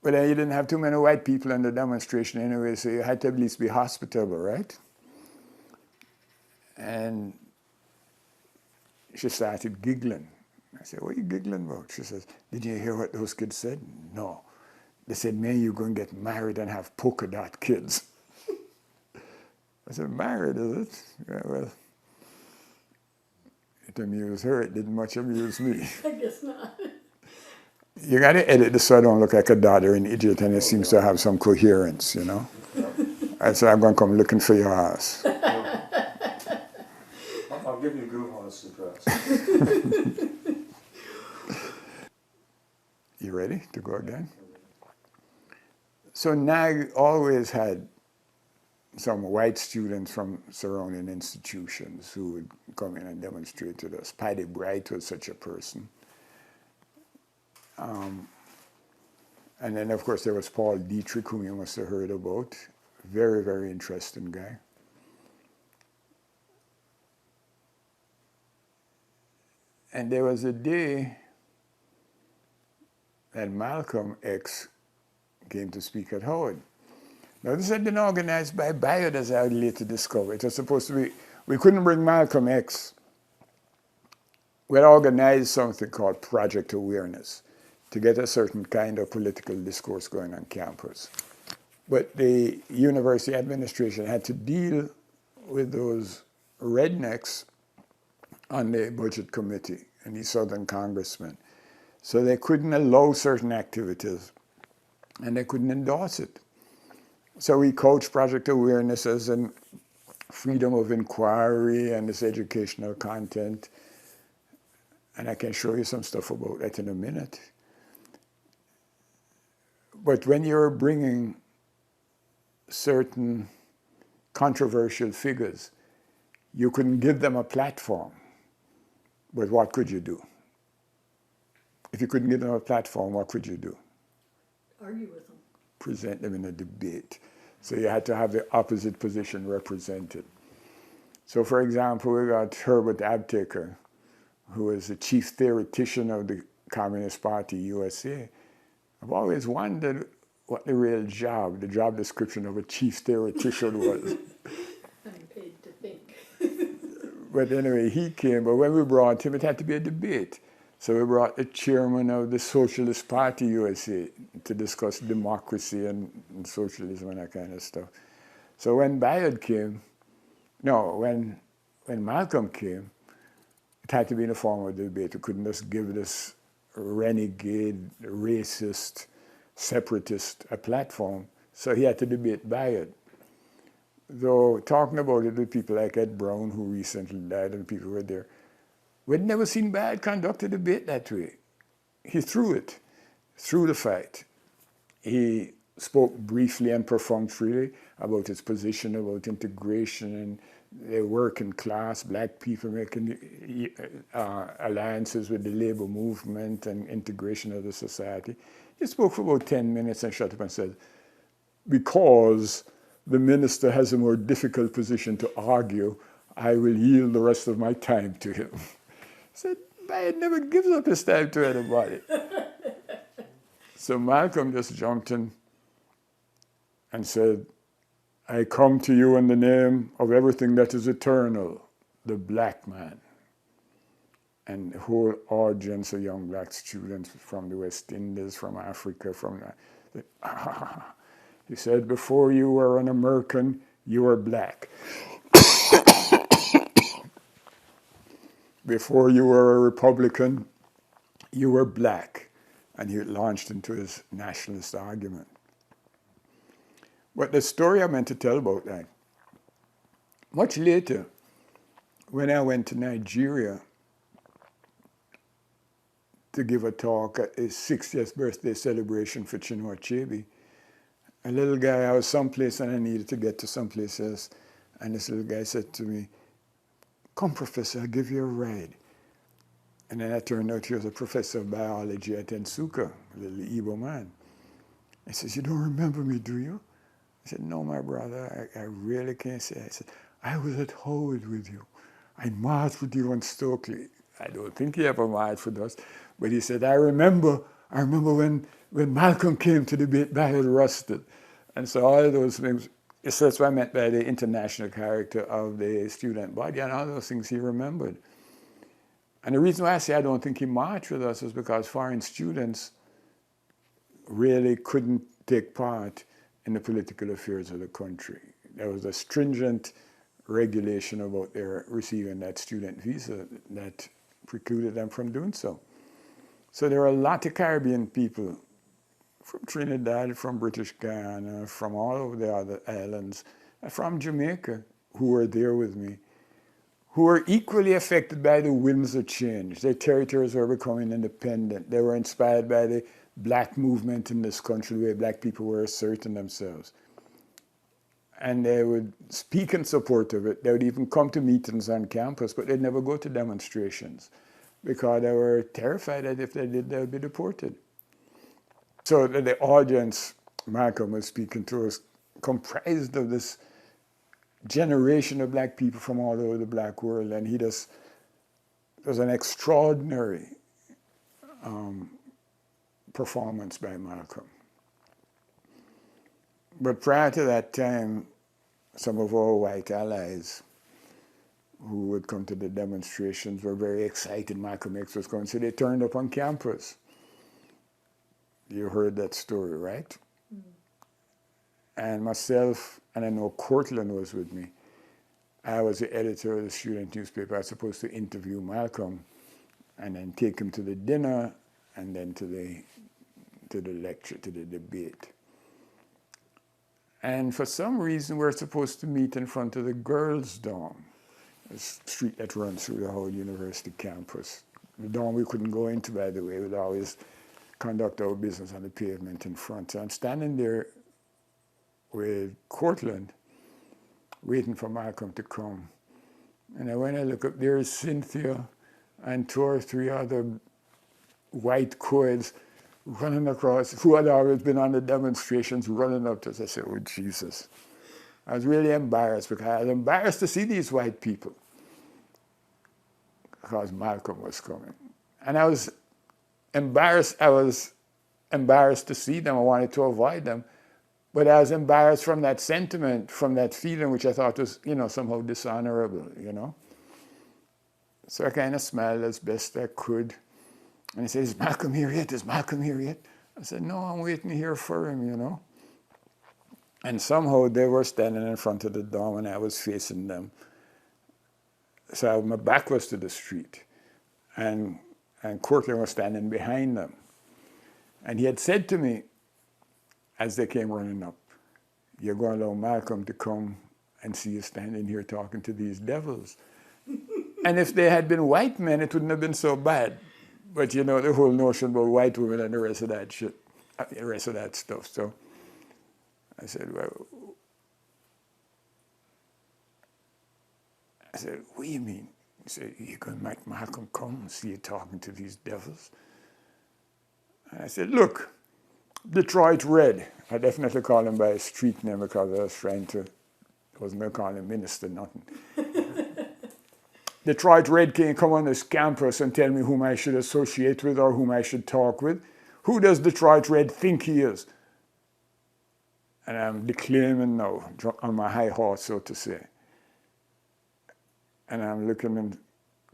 But then you didn't have too many white people in the demonstration anyway, so you had to at least be hospitable, right? And she started giggling. I said, "What are you giggling about?" She says, "Did you hear what those kids said?" "No. They said, man, you're going to get married and have polka dot kids." I said, "Married, is it?" "Yeah, well, it amused her. It didn't much amuse me." I guess not. You got to edit this so I don't look like a doddering idiot, and it seems to have some coherence, you know. I said, "I'm going to come looking for your ass." I'll give you a good one surprise. You ready to go again? So NAG always had some white students from surrounding institutions who would come in and demonstrate with us. Patty Bright was such a person. And then, of course, there was Paul Dietrich, whom you must have heard about. Very, very interesting guy. And there was a day that Malcolm X came to speak at Howard. Now, this had been organized by Bayard, as I later discovered. It was supposed to be, we couldn't bring Malcolm X. We had organized something called Project Awareness to get a certain kind of political discourse going on campus. But the university administration had to deal with those rednecks on the budget committee and these southern congressmen. So they couldn't allow certain activities, and they couldn't endorse it. So we couched Project Awareness as in freedom of inquiry and this educational content. And I can show you some stuff about that in a minute. But when you're bringing certain controversial figures, you couldn't give them a platform. But what could you do? If you couldn't give them a platform, what could you do? Argue with them. Present them in a debate. So you had to have the opposite position represented. So for example, we got Herbert Abtaker, who was the chief theoretician of the Communist Party USA. I've always wondered what the real job, the job description of a chief theoretician was. I'm paid to think. But anyway, he came, but when we brought him, it had to be a debate. So we brought the chairman of the Socialist Party USA to discuss democracy and socialism and that kind of stuff. So when Bayard came, no, when Malcolm came, it had to be in a form of debate. We couldn't just give this renegade, racist, separatist a platform. So he had to debate Bayard. Though talking about it with people like Ed Brown, who recently died, and people who were there, we'd never seen Bayard conduct a debate that way. He threw it, threw the fight. He spoke briefly and perfunctorily about his position, about integration and the working class, black people making alliances with the labor movement and integration of the society. He spoke for about 10 minutes and shut up and said, because the minister has a more difficult position to argue, I will yield the rest of my time to him. I said, Bayard never gives up his time to anybody. So Malcolm just jumped in and said, I come to you in the name of everything that is eternal, the black man. And the whole audience of young black students from the West Indies, from Africa, he said, before you were an American, you were black. Before you were a Republican, you were black. And he launched into his nationalist argument. But the story I meant to tell about that, much later, when I went to Nigeria to give a talk at his 60th birthday celebration for Chinua Achebe, a little guy, I was someplace and I needed to get to someplace else, and this little guy said to me, come, Professor, I'll give you a ride. And then it turned out he was a professor of biology at Nsukka, a little Igbo man. He says, you don't remember me, do you? I said, no, my brother, I really can't say. I said, I was at Howard with you. I marched with you on Stokely. I don't think he ever marched with us, but he said, I remember when Malcolm came to debate Bayard Rustin. And so all of those things, so that's what I meant by the international character of the student body, and all those things he remembered. And the reason why I say I don't think he marched with us is because foreign students really couldn't take part in the political affairs of the country. There was a stringent regulation about their receiving that student visa that precluded them from doing so. So there were a lot of Caribbean people from Trinidad, from British Guyana, from all over the other islands, from Jamaica, who were there with me, who were equally affected by the winds of change. Their territories were becoming independent. They were inspired by the black movement in this country, where black people were asserting themselves. And they would speak in support of it. They would even come to meetings on campus, but they'd never go to demonstrations because they were terrified that if they did, they would be deported. So the audience Malcolm was speaking to was comprised of this generation of black people from all over the black world, and it was an extraordinary performance by Malcolm. But prior to that time, some of our white allies who would come to the demonstrations were very excited Malcolm X was coming, so they turned up on campus. You heard that story, right? Mm-hmm. And myself, and I know Cortland was with me, I was the editor of the student newspaper. I was supposed to interview Malcolm and then take him to the dinner and then to the lecture, to the debate. And for some reason, we're supposed to meet in front of the girls' dorm, a street that runs through the whole university campus. The dorm we couldn't go into, by the way. We'd always conduct our business on the pavement in front. So I'm standing there with Cortland, waiting for Malcolm to come. And when I look up, there's Cynthia and 2 or 3 other white co-eds running across, who had always been on the demonstrations, running up to us. I said, oh, Jesus. I was really embarrassed because I was embarrassed to see these white people because Malcolm was coming. And I was embarrassed to see them. I wanted to avoid them. But I was embarrassed from that sentiment, from that feeling, which I thought was, somehow dishonorable, So I kind of smiled as best I could. And he said, is Malcolm here yet? Is Malcolm here yet? I said, no, I'm waiting here for him, you know. And somehow they were standing in front of the door and I was facing them. So my back was to the street. And Courtland was standing behind them. And he had said to me, as they came running up, you're going to allow Malcolm to come and see you standing here talking to these devils. And if they had been white men, it wouldn't have been so bad. But you know, the whole notion about white women and the rest of that shit, the rest of that stuff. So I said, well, what do you mean? He said, you're going to make Malcolm come and see you talking to these devils? And I said, look, Detroit Red. I definitely call him by his street name because I was trying to, I wasn't going to call him minister, nothing. Detroit Red can't come on this campus and tell me whom I should associate with or whom I should talk with. Who does Detroit Red think he is? And I'm declaiming now, on my high horse, so to say. And I'm looking in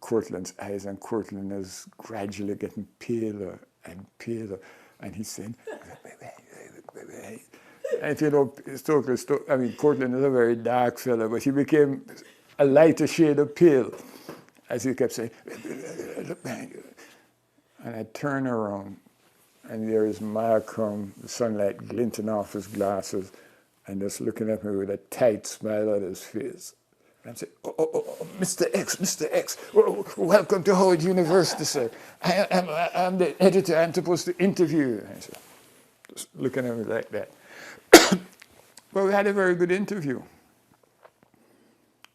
Courtland's eyes, and Courtland is gradually getting paler and paler. And he said, and if you know, I mean, Courtland is a very dark fellow, but he became a lighter shade of pale as he kept saying, look behind you. And I turn around, and there is Malcolm, the sunlight glinting off his glasses, and just looking at me with a tight smile on his face. And I'm saying, oh, Mr. X, Mr. X, welcome to Howard University, sir. I'm the editor, I'm supposed to interview you. And so, just looking at me like that. But we had a very good interview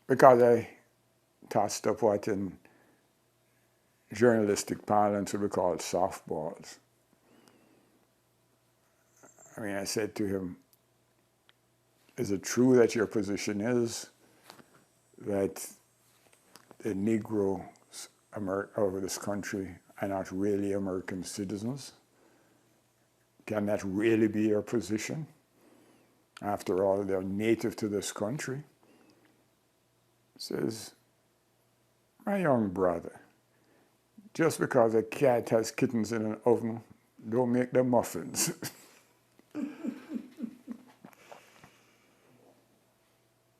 because I tossed up what in journalistic parlance would be called softballs. I mean, I said to him, is it true that your position is that the Negroes over this country are not really American citizens? Can that really be your position? After all, they're native to this country. He says, my young brother, just because a cat has kittens in an oven, don't make them muffins.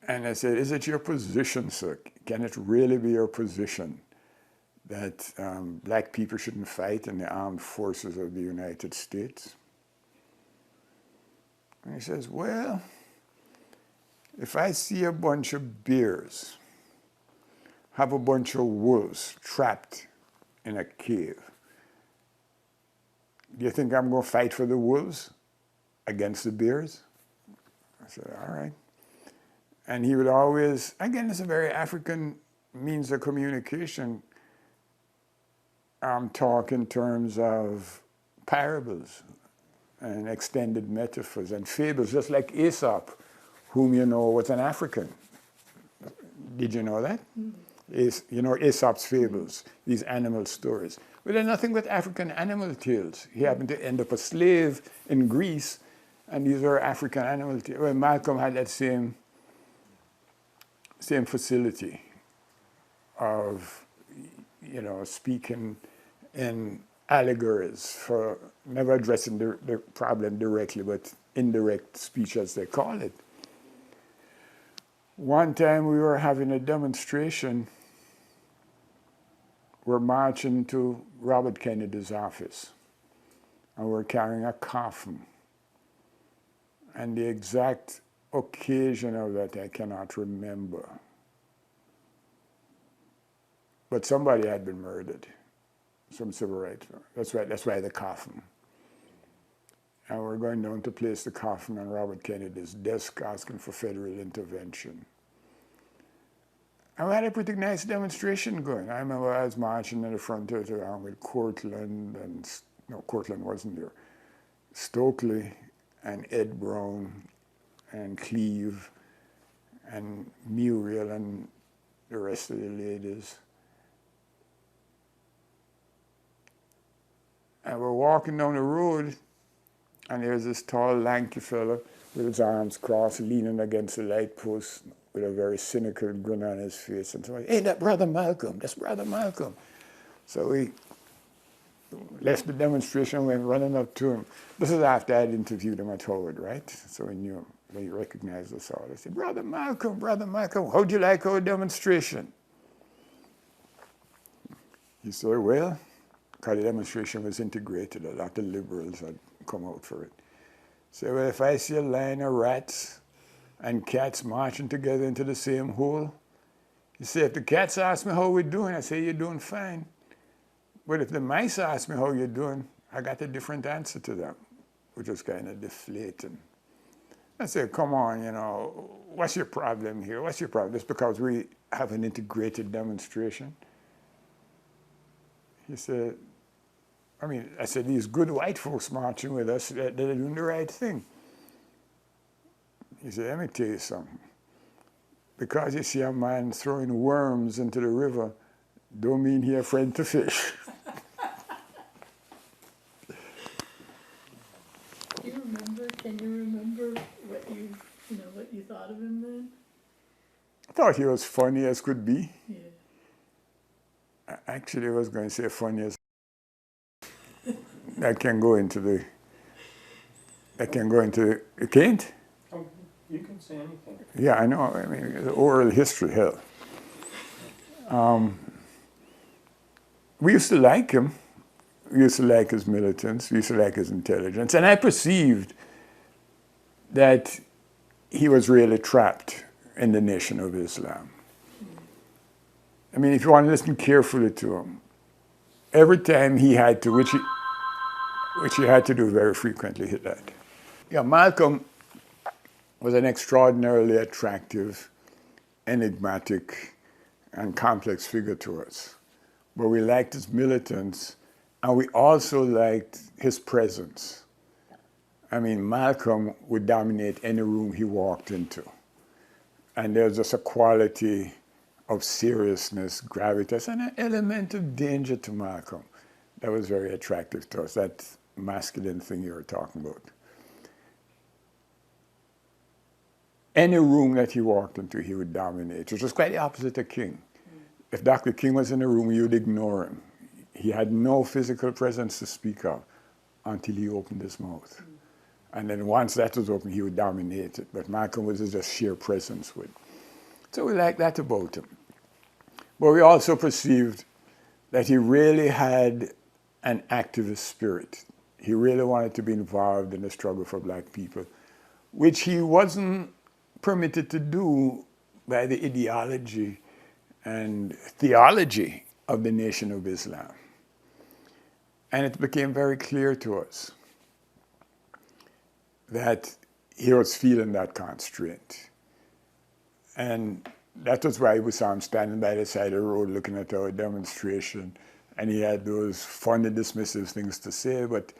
And I said, is it your position, sir? Can it really be your position that black people shouldn't fight in the armed forces of the United States? And he says, well, if I see a bunch of bears have a bunch of wolves trapped in a cave, do you think I'm going to fight for the wolves against the bears? I said, all right. And he would always, again, it's a very African means of communication, talk in terms of parables and extended metaphors and fables, just like Aesop, whom you know was an African. Did you know that? Mm-hmm. You know Aesop's fables, these animal stories. But they're nothing but African animal tales. He happened to end up a slave in Greece, and these are African animal tales. Well, Malcolm had that same facility of, you know, speaking in allegories for never addressing the problem directly, but indirect speech, as they call it. One time we were having a demonstration. We're marching to Robert Kennedy's office, and we're carrying a coffin. And the exact occasion of that I cannot remember. But somebody had been murdered, some civil rights. That's why the coffin. And we're going down to place the coffin on Robert Kennedy's desk, asking for federal intervention. And we had a pretty nice demonstration going. I remember I was marching in the front of it around with Courtland, and no, Courtland wasn't there. Stokely and Ed Brown and Cleve and Muriel and the rest of the ladies. And we're walking down the road, and there's this tall, lanky fella with his arms crossed, leaning against the light post with a very cynical grin on his face. And so, hey, that's Brother Malcolm. So we left the demonstration, went running up to him. This is after I had interviewed him at Howard, right? So he knew him. He recognized us all. I said, Brother Malcolm, how'd you like our demonstration? He said, well, because the demonstration was integrated, a lot of liberals had come out for it. He said, well, if I see a line of rats and cats marching together into the same hole, he said, if the cats ask me how we're doing, I say, you're doing fine. But if the mice ask me how you're doing, I got a different answer to them, which was kind of deflating. I said, come on, what's your problem here? What's your problem? Just because we have an integrated demonstration? He said, I said, these good white folks marching with us, they're doing the right thing. He said, let me tell you something. Because you see a man throwing worms into the river, don't mean he a friend to fish. Can you remember what you thought of him then? I thought he was funny as could be. Yeah. Actually, I was going to say funny as I can go into the, you can't? Oh, you can say anything. Yeah, I know, the oral history, hell. We used to like him. We used to like his militants. We used to like his intelligence. And I perceived that he was really trapped in the Nation of Islam. If you want to listen carefully to him, every time he had to, which he had to do very frequently, hit that. Yeah, Malcolm was an extraordinarily attractive, enigmatic, and complex figure to us. But we liked his militants, and we also liked his presence. Malcolm would dominate any room he walked into. And there's just a quality of seriousness, gravitas, and an element of danger to Malcolm that was very attractive to us, that masculine thing you were talking about. Any room that he walked into, he would dominate, which was quite the opposite of King. If Dr. King was in a room, you would ignore him. He had no physical presence to speak of until he opened his mouth. And then once that was open, he would dominate it. But Malcolm was just sheer presence with. So we liked that about him. But we also perceived that he really had an activist spirit. He really wanted to be involved in the struggle for black people, which he wasn't permitted to do by the ideology and theology of the Nation of Islam. And it became very clear to us that he was feeling that constraint. And that was why we saw him standing by the side of the road looking at our demonstration. And he had those funny, dismissive things to say. But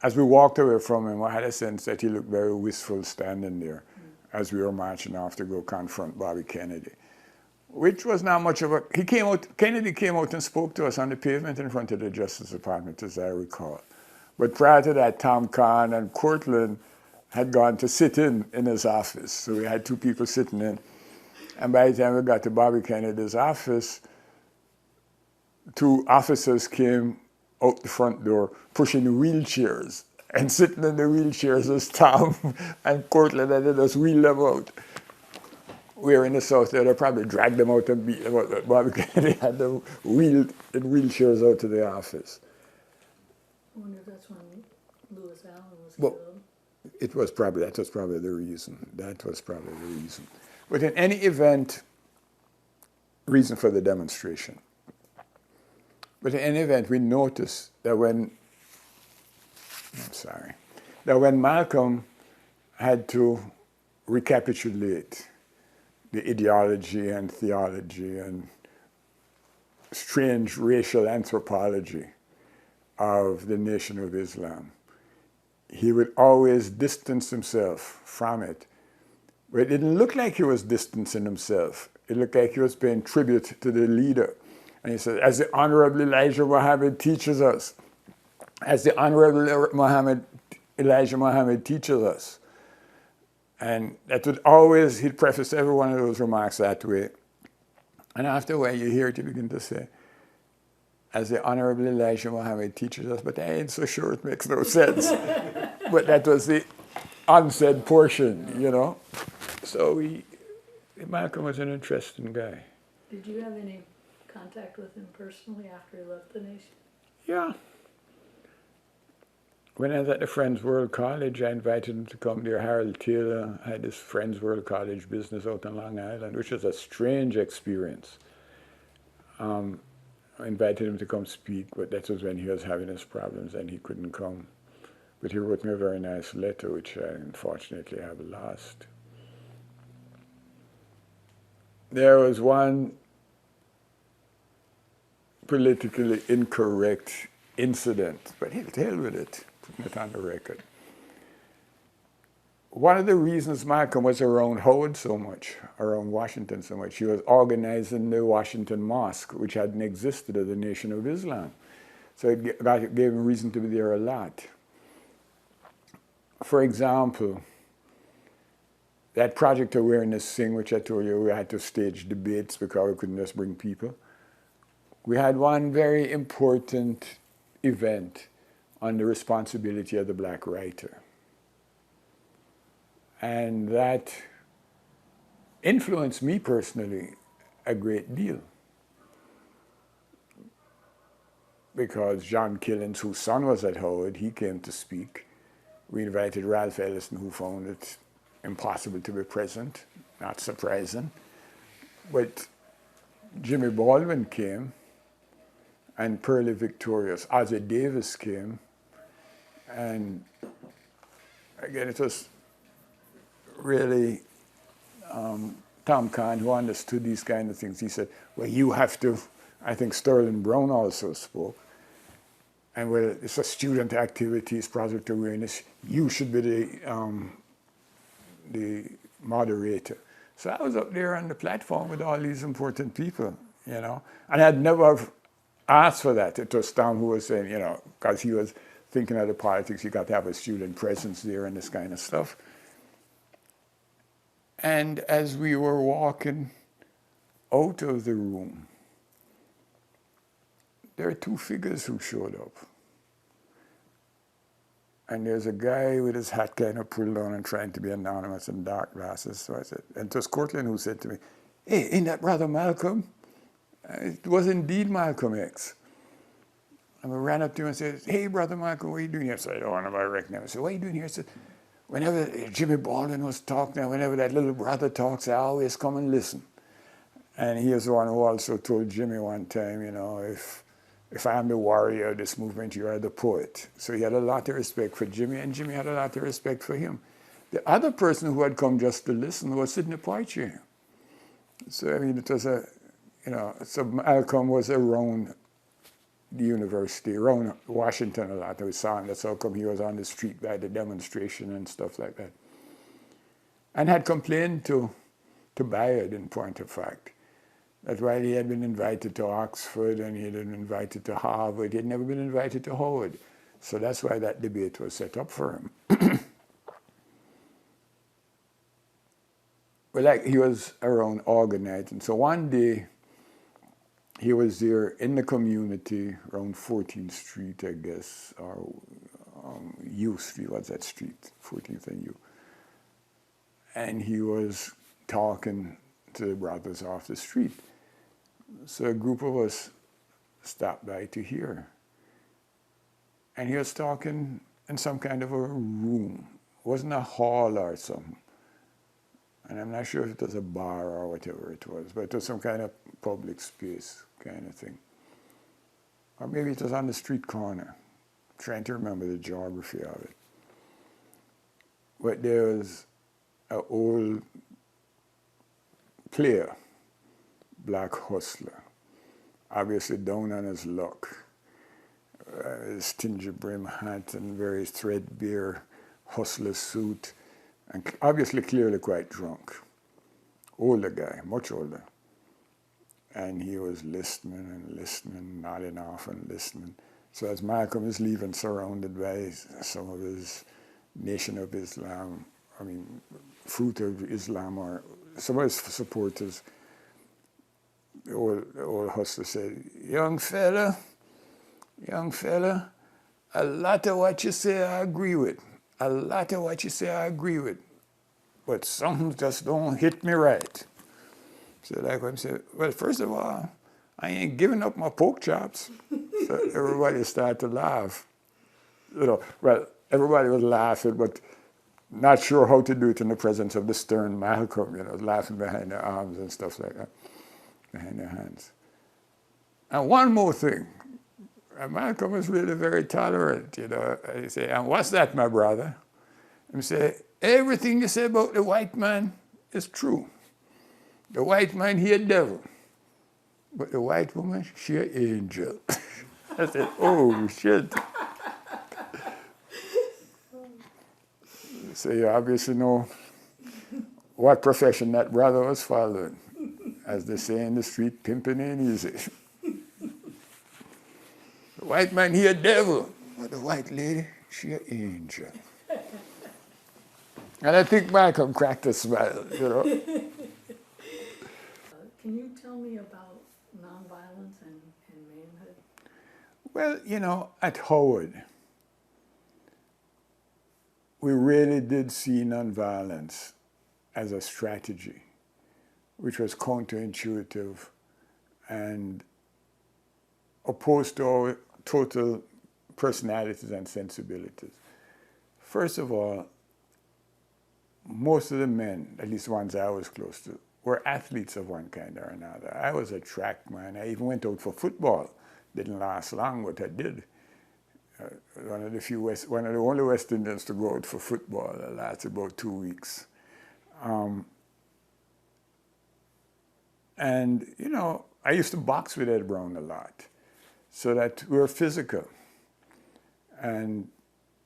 as we walked away from him, I had a sense that he looked very wistful standing there as we were marching off to go confront Bobby Kennedy, which was not much of a... Kennedy came out and spoke to us on the pavement in front of the Justice Department, as I recall. But prior to that, Tom Kahn and Cortland had gone to sit in his office. So we had two people sitting in. And by the time we got to Bobby Kennedy's office, two officers came out the front door pushing wheelchairs. And sitting in the wheelchairs was Tom and Cortland, and they just wheeled them out. We were in the South, they'd probably dragged them out and beat them out. But Bobby Kennedy had them wheeled in wheelchairs out to the office. I wonder if that's when Lewis Allen was Well, killed. that was probably the reason. But in any event, reason for the demonstration. But in any event, we noticed that when Malcolm had to recapitulate the ideology and theology and strange racial anthropology of the Nation of Islam, he would always distance himself from it. But it didn't look like he was distancing himself. It looked like he was paying tribute to the leader. And he said, as the Honorable Elijah Muhammad teaches us, Elijah Muhammad teaches us. And that would always, he'd preface every one of those remarks that way. And after a while, you hear it, you begin to say, as the Honorable Elijah Muhammad teaches us, but I ain't so sure it makes no sense. But that was the unsaid portion, you know. So Malcolm was an interesting guy. Did you have any contact with him personally after he left the nation? Yeah. When I was at the Friends World College, I invited him to come there. Harold Taylor had this Friends World College business out on Long Island, which was a strange experience. I invited him to come speak, but that was when he was having his problems and he couldn't come. But he wrote me a very nice letter, which I unfortunately have lost. There was one politically incorrect incident, but he'll tell with it, putting it on the record. One of the reasons Malcolm was around Howard so much, around Washington so much, he was organizing the Washington Mosque, which hadn't existed as a Nation of Islam. So it gave him reason to be there a lot. For example, that Project Awareness thing, which I told you we had to stage debates because we couldn't just bring people. We had one very important event on the responsibility of the black writer. And that influenced me personally a great deal. Because John Killens, whose son was at Howard, he came to speak. We invited Ralph Ellison, who found it impossible to be present, not surprising. But Jimmy Baldwin came, and Pearlie Victorious. Ozzie Davis came, and again, it was really Tom Kahn who understood these kind of things. He said, well, you have to, I think Sterling Brown also spoke, and well, it's a student activities, project awareness, you should be the moderator. So I was up there on the platform with all these important people, you know, and I'd never asked for that. It was Tom who was saying, you know, because he was thinking of the politics, you got to have a student presence there and this kind of stuff. And as we were walking out of the room, there are two figures who showed up. And there's a guy with his hat kind of pulled down and trying to be anonymous and dark glasses. So I said, and it was Cortland who said to me, hey, ain't that brother Malcolm? It was indeed Malcolm X. And we ran up to him and said, hey, brother Malcolm, what are you doing here? So I don't want to recognize him. I said, what are you doing here? I said, whenever Jimmy Baldwin was talking, whenever that little brother talks, I always come and listen. And he is the one who also told Jimmy one time, you know, if I am the warrior of this movement, you are the poet. So he had a lot of respect for Jimmy, and Jimmy had a lot of respect for him. The other person who had come just to listen was Sidney Poitier. So, I mean, it was a, you know, so Malcolm was around the university, around Washington a lot. We saw him. That's how come he was on the street by the demonstration and stuff like that. And had complained to Bayard, in point of fact, that while he had been invited to Oxford and he had been invited to Harvard, he had never been invited to Howard. So that's why that debate was set up for him. But like, he was around organizing. So one day, he was there in the community around 14th Street, I guess, or U Street, what's that street? 14th and U. And he was talking to the brothers off the street. So a group of us stopped by to hear. And he was talking in some kind of a room. It wasn't a hall or something. And I'm not sure if it was a bar or whatever it was, but it was some kind of public space kind of thing. Or maybe it was on the street corner. I'm trying to remember the geography of it. But there was an old player, black hustler, obviously down on his luck. His tingy brim hat and very threadbare hustler suit, and obviously clearly quite drunk. Older guy, much older. And he was listening and listening, nodding off and listening. So as Malcolm is leaving, surrounded by some of his Nation of Islam, I mean, Fruit of Islam, or some of his supporters, the old hustler said, young fella, young fella, a lot of what you say I agree with. A lot of what you say I agree with. But some just don't hit me right. So like I said, well, first of all, I ain't giving up my pork chops. So everybody started to laugh. You know, well, everybody was laughing, but not sure how to do it in the presence of the stern Malcolm, you know, laughing behind their arms and stuff like that, behind their hands. And one more thing, Malcolm was really very tolerant, you know. He say, and what's that, my brother? And say, everything you say about the white man is true. The white man, he a devil. But the white woman, she an angel. I said, oh, shit. So you obviously know what profession that brother was following. As they say in the street, pimping ain't easy. The white man, he a devil. But the white lady, she an angel. And I think Malcolm cracked a smile, you know. Can you tell me about nonviolence and manhood? Well, you know, at Howard, we really did see nonviolence as a strategy, which was counterintuitive and opposed to our total personalities and sensibilities. First of all, most of the men, at least the ones I was close to, were athletes of one kind or another. I was a track man. I even went out for football. Didn't last long, but I did. One of the only West Indians to go out for football. That lasted about 2 weeks. And, you know, I used to box with Ed Brown a lot, so that we were physical. And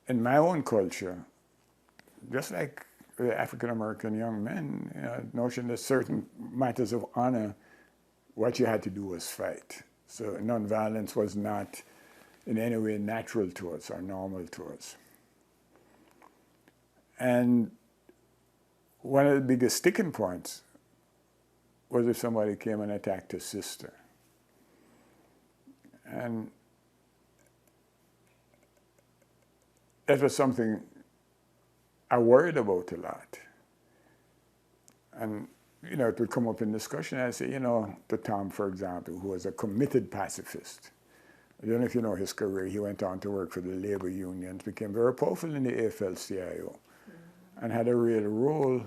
in my own culture, just like the African-American young men, you know, notion that certain matters of honor, what you had to do was fight. So nonviolence was not in any way natural to us or normal to us. And one of the biggest sticking points was if somebody came and attacked a sister. And that was something I worried about a lot. And, you know, it would come up in discussion. I'd say, you know, to Tom, for example, who was a committed pacifist. I don't know if you know his career. He went on to work for the labor unions, became very powerful in the AFL-CIO, and had a real role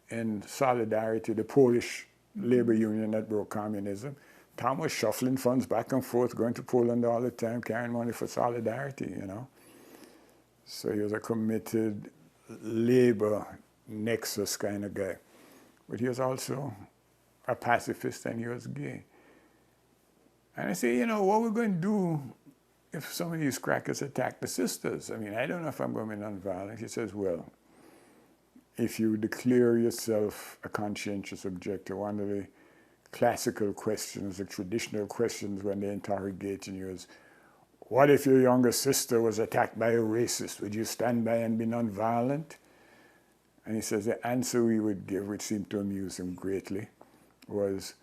in Solidarity, the Polish labor union that broke communism. Tom was shuffling funds back and forth, going to Poland all the time, carrying money for Solidarity, you know. So he was a committed labor nexus kind of guy. But he was also a pacifist, and he was gay. And I say, you know, what we're going to do if some of these crackers attack the sisters? I mean, I don't know if I'm going to be nonviolent. He says, well, if you declare yourself a conscientious objector, one of the classical questions, the traditional questions when they interrogate you is, what if your younger sister was attacked by a racist? Would you stand by and be nonviolent? And he says the answer we would give, which seemed to amuse him greatly, was,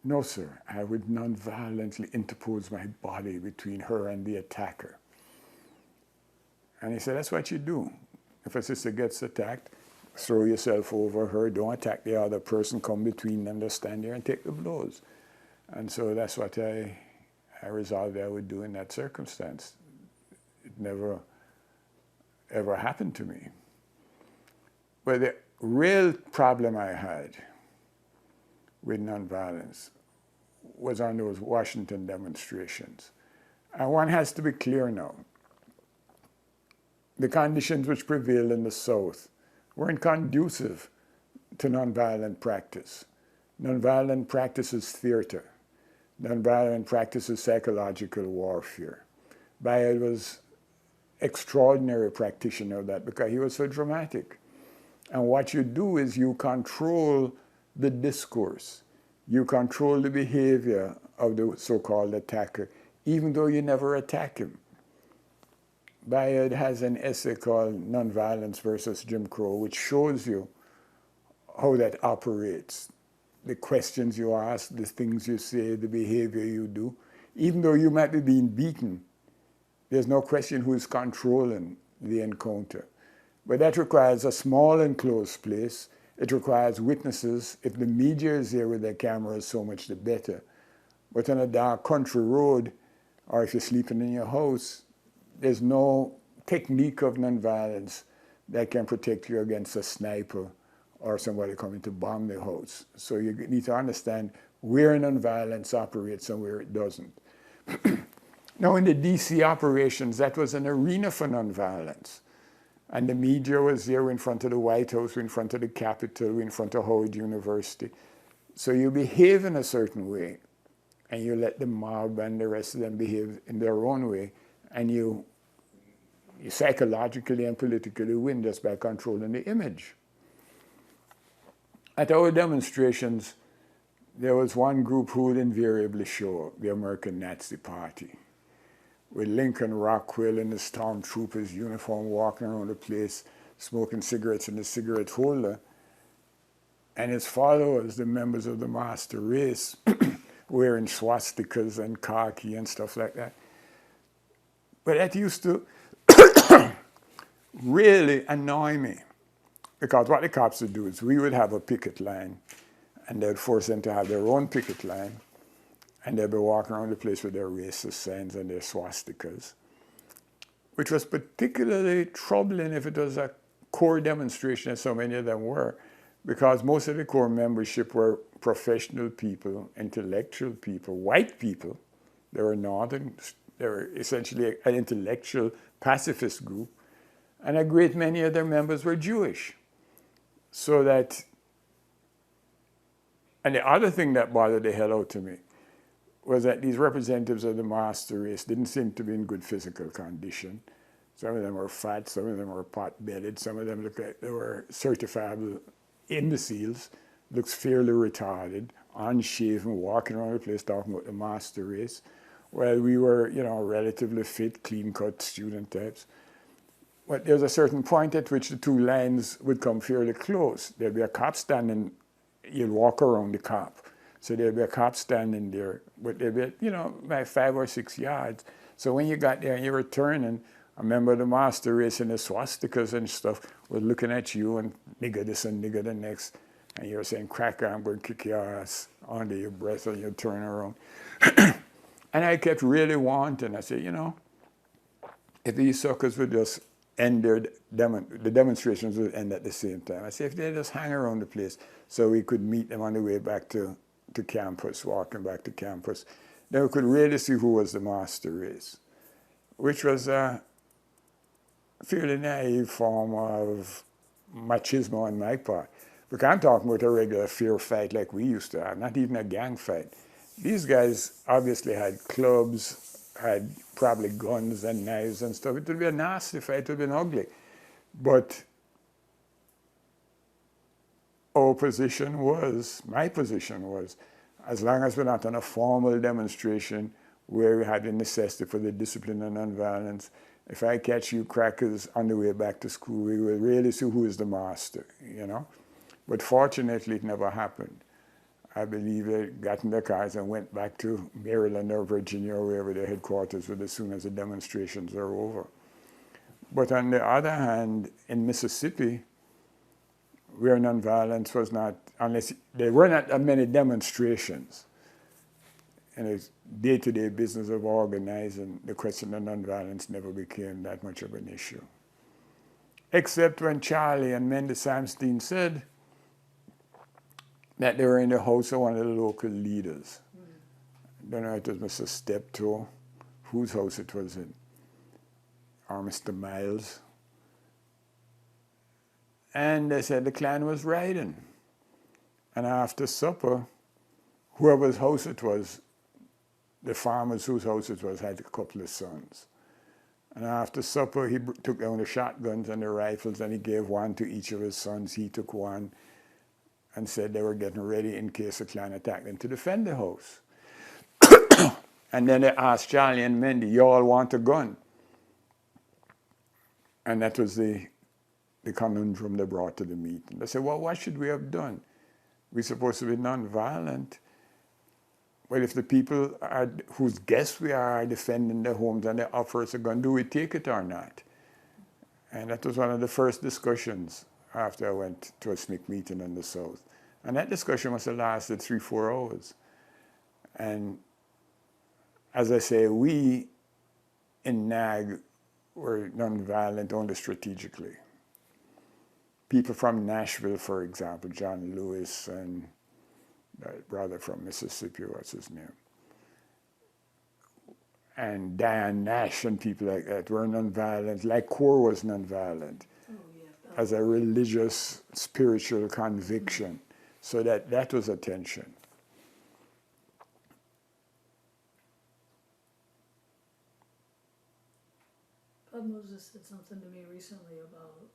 no, sir, I would nonviolently interpose my body between her and the attacker. And he said, that's what you do. If a sister gets attacked, throw yourself over her, don't attack the other person, come between them, just stand there and take the blows. And so that's what I resolved I would do in that circumstance. It never, ever happened to me. But the real problem I had with nonviolence was on those Washington demonstrations. And one has to be clear now. The conditions which prevailed in the South weren't conducive to nonviolent practice. Nonviolent practice is theater. Nonviolent practice is psychological warfare. Bayard was extraordinary practitioner of that because he was so dramatic. And what you do is you control the discourse. You control the behavior of the so-called attacker, even though you never attack him. Bayard has an essay called Nonviolence versus Jim Crow, which shows you how that operates. The questions you ask, the things you say, the behavior you do. even though you might be being beaten, there's no question who's controlling the encounter. But that requires a small enclosed place. It requires witnesses. If the media is there with their cameras, so much the better. But on a dark country road, or if you're sleeping in your house, there's no technique of nonviolence that can protect you against a sniper or somebody coming to bomb the house. So you need to understand where nonviolence operates and where it doesn't. Now, in the DC operations, that was an arena for nonviolence. And the media was there in front of the White House, in front of the Capitol, in front of Howard University. So you behave in a certain way, and you let the mob and the rest of them behave in their own way, and you psychologically and politically win just by controlling the image. At our demonstrations, there was one group who would invariably show up, the American Nazi Party, with Lincoln Rockwell in the stormtrooper's uniform walking around the place, smoking cigarettes in the cigarette holder, and his followers, the members of the master race, wearing swastikas and khaki and stuff like that. But that used to really annoy me, because what the cops would do is we would have a picket line, and they'd force them to have their own picket line, and they'd be walking around the place with their racist signs and their swastikas, which was particularly troubling if it was a core demonstration, as so many of them were, because most of the core membership were professional people, intellectual people, white people. They were northern, they were essentially an intellectual pacifist group, and a great many of their members were Jewish. So that, and the other thing that bothered the hell out of me was that these representatives of the master race didn't seem to be in good physical condition. Some of them were fat, some of them were pot-bellied, some of them looked like they were certifiable imbeciles, looks fairly retarded, unshaven, walking around the place talking about the master race, while we were, you know, relatively fit, clean-cut student types. But there's a certain point at which the two lines would come fairly close. There'd be a cop standing, you'd walk around the cop. So there'd be a cop standing there, but there'd be, you know, like 5 or 6 yards. So when you got there and you were turning, a member of the master race and the swastikas and stuff was looking at you and nigger this and nigger the next. And you were saying, cracker, I'm going to kick your ass under your breath, and you'd turn around. And I kept really wanting. I said, you know, if these suckers would just end the demonstrations would end at the same time. I said, if they just hang around the place so we could meet them on the way back to campus, walking back to campus, then we could really see who was the master race, which was a fairly naive form of machismo on my part. Because I'm talking about a regular fair fight like we used to have, not even a gang fight. These guys obviously had clubs, had probably guns and knives and stuff. It would be a nasty fight, it would have been ugly. But our position was, my position was, as long as we're not on a formal demonstration where we had the necessity for the discipline and nonviolence, if I catch you crackers on the way back to school, we will really see who is the master, you know? But fortunately, it never happened. I believe they got in their cars and went back to Maryland or Virginia or wherever their headquarters were as soon as the demonstrations are over. But on the other hand, in Mississippi, where nonviolence was not, unless there were not that many demonstrations, and it's day-to-day business of organizing, the question of nonviolence never became that much of an issue. Except when Charlie and Mendy Samstein said that they were in the house of one of the local leaders. I don't know if it was Mr. Steptoe, whose house it was in, or Mr. Miles. And they said the Klan was riding. And after supper, whoever's house it was, the farmers whose house it was, had a couple of sons. And after supper, he took down the shotguns and the rifles, and he gave one to each of his sons. He took one and said they were getting ready in case the Klan attacked them to defend the house. And then they asked Charlie and Mendy, you all want a gun? And that was the conundrum they brought to the meeting. They said, well, what should we have done? We're supposed to be nonviolent. well, if the people whose guests we are defending their homes and they offer us a gun, do we take it or not? And that was one of the first discussions after I went to a SNCC meeting in the South. And that discussion must have lasted 3-4 hours. And as I say, we in NAG were nonviolent only strategically. People from Nashville, for example, John Lewis and that brother from Mississippi, what's his name? And Diane Nash and people like that were nonviolent, like Core was nonviolent, as a religious, spiritual conviction. So that was a tension. Bob Moses said something to me recently about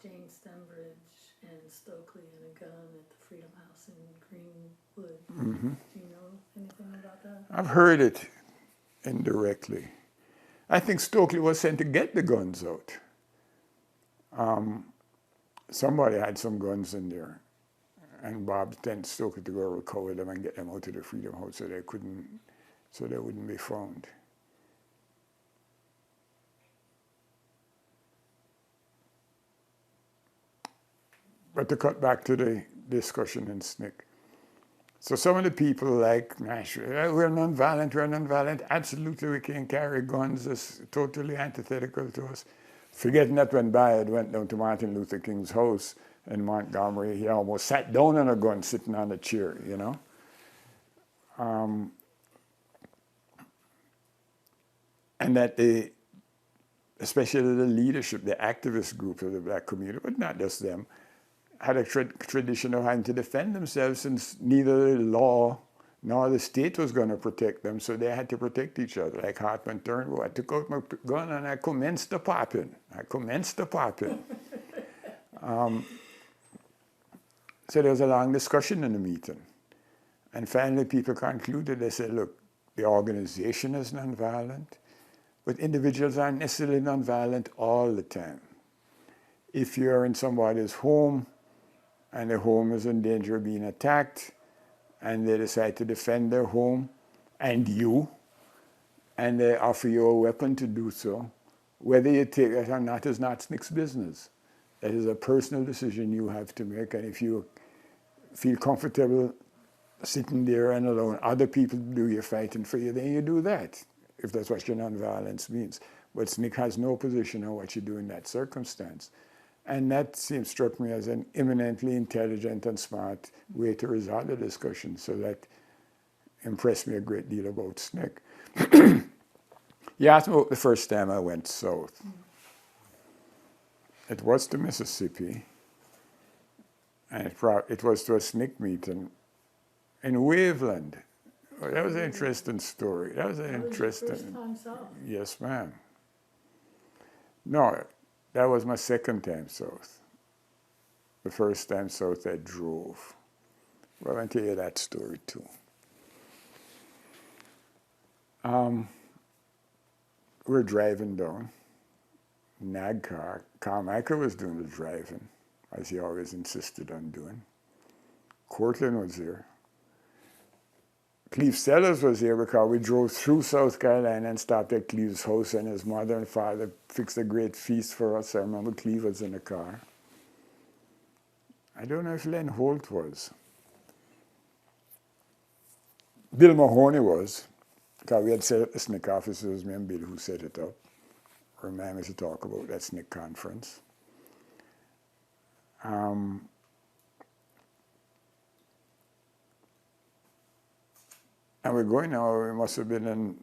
Jane Stembridge and Stokely and a gun at the Freedom House in Greenwood. Mm-hmm. Do you know anything about that? I've heard it indirectly. I think Stokely was sent to get the guns out. Somebody had some guns in there, and Bob sent Stokely to go recover them and get them out of the Freedom House so they wouldn't be found. But to cut back to the discussion in SNCC. So some of the people like Nashville, we're nonviolent. Absolutely, we can't carry guns. It's totally antithetical to us. Forgetting that when Bayard went down to Martin Luther King's house in Montgomery, he almost sat down on a gun sitting on a chair, you know. And that especially the leadership, the activist group of the black community, but not just them, had a tradition of having to defend themselves since neither the law nor the state was going to protect them, so they had to protect each other. Like Hartman Turnbull, I took out my gun and I commenced the popping. So there was a long discussion in the meeting. And finally people concluded, they said, look, the organization is nonviolent, but individuals aren't necessarily nonviolent all the time. If you're in somebody's home, and the home is in danger of being attacked, and they decide to defend their home and they offer you a weapon to do so, whether you take it or not is not SNCC's business. That is a personal decision you have to make, and if you feel comfortable sitting there and allowing other people to do your fighting for you, then you do that, if that's what your nonviolence means. But SNCC has no position on what you do in that circumstance. And that struck me as an eminently intelligent and smart way to resolve the discussion. So that impressed me a great deal about SNCC. You asked me about the first time I went south. It was to Mississippi, and it was to a SNCC meeting in Waveland. Oh, that was an interesting story. That was your first time south? Yes, ma'am. No. That was my second time south. The first time south I drove. Well, I'll tell you that story too. We're driving down. NAG car. Carmichael was doing the driving, as he always insisted on doing. Cortland was there. Cleve Sellers was here because we drove through South Carolina and stopped at Cleve's house, and his mother and father fixed a great feast for us. I remember Cleve was in the car. I don't know if Len Holt was. Bill Mahoney was, because we had set up the SNCC office. It was me and Bill who set it up. Remind me to talk about that SNCC conference. And we're going now, we must have been in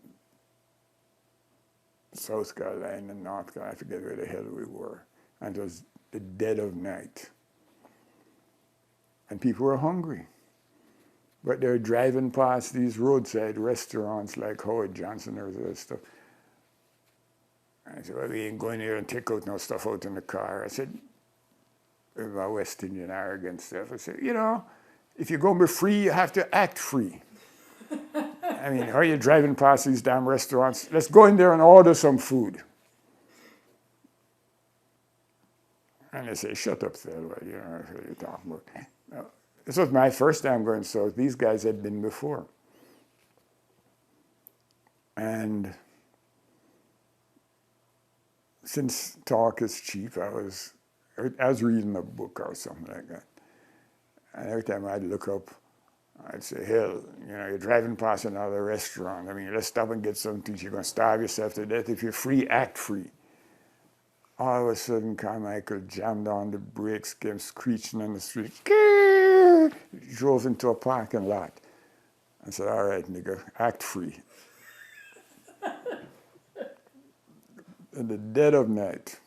South Carolina, North Carolina, I forget where the hell we were. And it was the dead of night. And people were hungry. But they were driving past these roadside restaurants like Howard Johnson or that stuff. And I said, well, we ain't going here and take out no stuff out in the car. I said, with my West Indian arrogant stuff, I said, you know, if you're going to be free, you have to act free. I mean, are you driving past these damn restaurants? Let's go in there and order some food. And they say, shut up, Thelwell, you know what you're talking about. No, this was my first time going south. These guys had been before. And since talk is cheap, I was reading a book or something like that. And every time I'd look up, I'd say, hell, you're driving past another restaurant. I mean, let's stop and get something. You're going to starve yourself to death. If you're free, act free. All of a sudden, Carmichael jammed on the brakes, came screeching on the street, drove into a parking lot. I said, all right, nigga, act free. In the dead of night.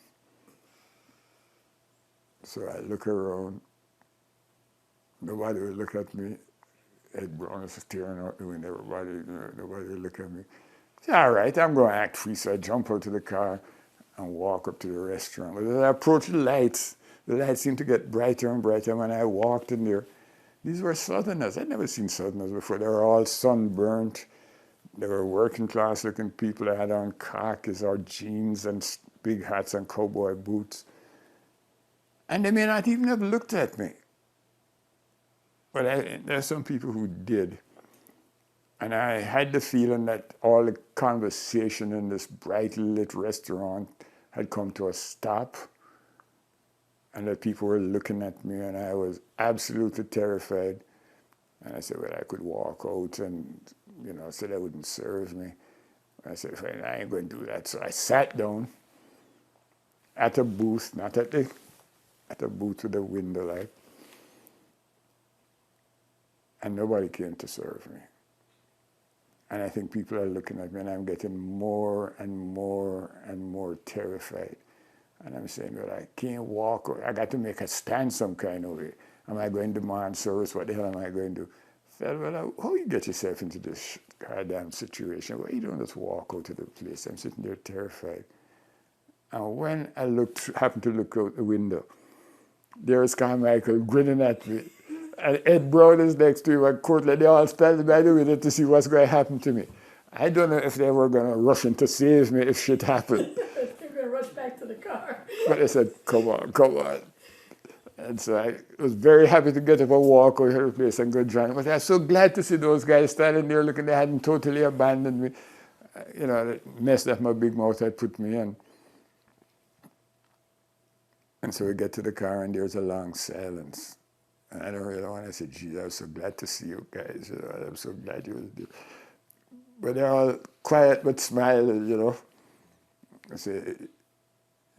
So I look around. Nobody would look at me. Ed Brown is staring out the window. Nobody would look at me. I said, all right, I'm going to act free. So I jump out to the car and walk up to the restaurant. But as I approached the lights seemed to get brighter and brighter. When I walked in there, these were Southerners. I'd never seen Southerners before. They were all sunburnt. They were working class looking people. They had on khakis or jeans and big hats and cowboy boots. And they may not even have looked at me. But there are some people who did. And I had the feeling that all the conversation in this brightly lit restaurant had come to a stop. And that people were looking at me, and I was absolutely terrified. And I said, well, I could walk out and, so they wouldn't serve me. I said, fine, I ain't going to do that. So I sat down at a booth, not at a booth with a window light. And nobody came to serve me. And I think people are looking at me, and I'm getting more and more and more terrified. And I'm saying, well, I can't walk. I got to make a stand some kind of way. Am I going to demand service? What the hell am I going to do? I said, well, how you get yourself into this goddamn situation? Well, you don't just walk out of the place. I'm sitting there terrified. And when I happened to look out the window, there's Carmichael grinning at me. And Ed Brown is next to him, and Courtland, they all standing by the window to see what's going to happen to me. I don't know if they were going to rush in to save me if shit happened. They're going to rush back to the car. But I said, come on. And so I was very happy to get up and walk over to the place and go join. But I was so glad to see those guys standing there looking. They hadn't totally abandoned me. The mess that my big mouth had put me in. And so we get to the car, and there's a long silence. And I don't really want to say, geez, I was so glad to see you guys. I'm so glad you were there. But they're all quiet but smiling, I say,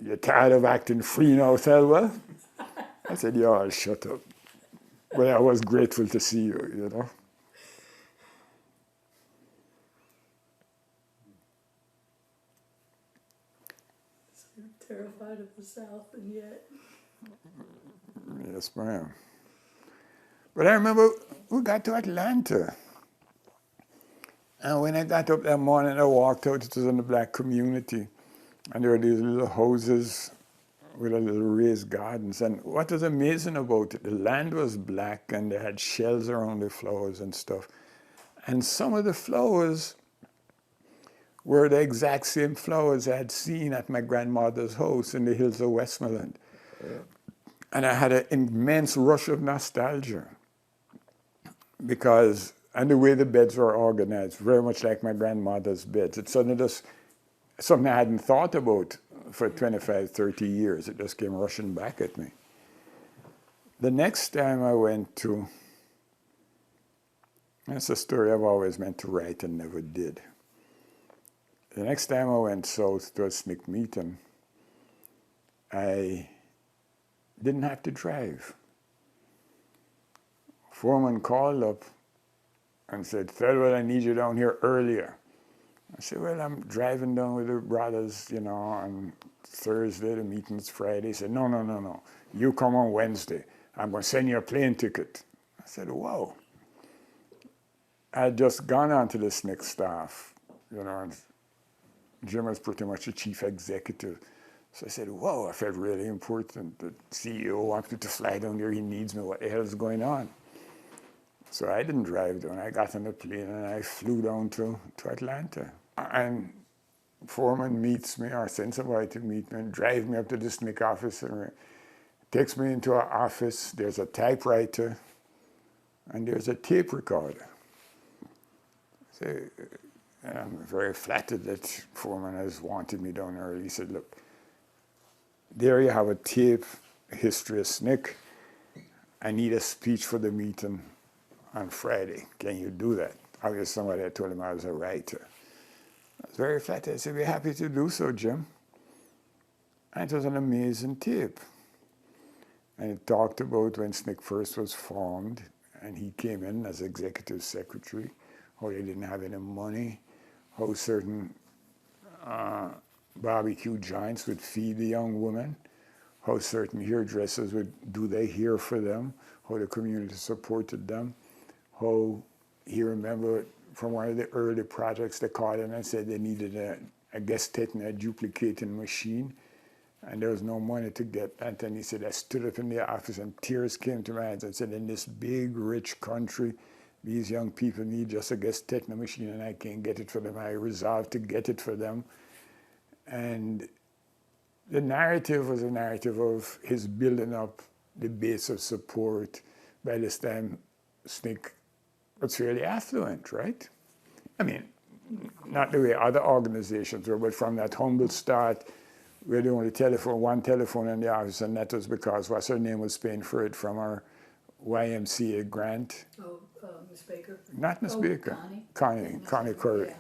you're tired of acting free now, Thelwell? I said, you all shut up. But I was grateful to see you, So you're terrified of the South, and yet... Yes, ma'am. But I remember we got to Atlanta. And when I got up that morning, I walked out. It was in the black community. And there were these little houses with a little raised gardens. And what was amazing about it, the land was black, and they had shells around the flowers and stuff. And some of the flowers were the exact same flowers I had seen at my grandmother's house in the hills of Westmoreland. And I had an immense rush of nostalgia. And the way the beds were organized, very much like my grandmother's beds. It suddenly just, something I hadn't thought about for 25, 30 years. It just came rushing back at me. The next time I went to, that's a story I've always meant to write and never did. The next time I went south to a SNCC meeting, I didn't have to drive. Foreman called up and said, Thelwell, I need you down here earlier. I said, well, I'm driving down with the brothers, on Thursday, the meeting's Friday. He said, no. You come on Wednesday. I'm going to send you a plane ticket. I said, wow. I had just gone on to the SNCC staff, and Jim was pretty much the chief executive. So I said, whoa, I felt really important. The CEO wants me to fly down there. He needs me. What the hell is going on? So I didn't drive down. I got on the plane and I flew down to Atlanta. And Foreman meets me, or sends somebody to meet me, and drives me up to the SNCC office and takes me into our office. There's a typewriter and there's a tape recorder. So And I'm very flattered that Foreman has wanted me down early. He said, look, there you have a tape, history of SNCC. I need a speech for the meeting on Friday. Can you do that? Obviously, somebody had told him I was a writer. I was very flattered. I said, we're happy to do so, Jim. And it was an amazing tape. And it talked about when SNCC first was formed, and he came in as executive secretary, how they didn't have any money, how certain barbecue joints would feed the young women, how certain hairdressers would do their hair for them, how the community supported them, how he remembered from one of the early projects they called him and said they needed a gestating, a duplicating machine, and there was no money to get that. And he said, I stood up in the office and tears came to my eyes and said, in this big, rich country, these young people need just a gestating machine and I can't get it for them. I resolved to get it for them. And the narrative was a narrative of his building up the base of support. By this time, SNCC was fairly affluent, right? I mean, not the way other organizations were, but from that humble start, we had only one telephone in the office, and that was because what's her name was paying for it from our YMCA grant. Oh, Miss Baker? Not Miss Baker. Connie Curry. Yeah.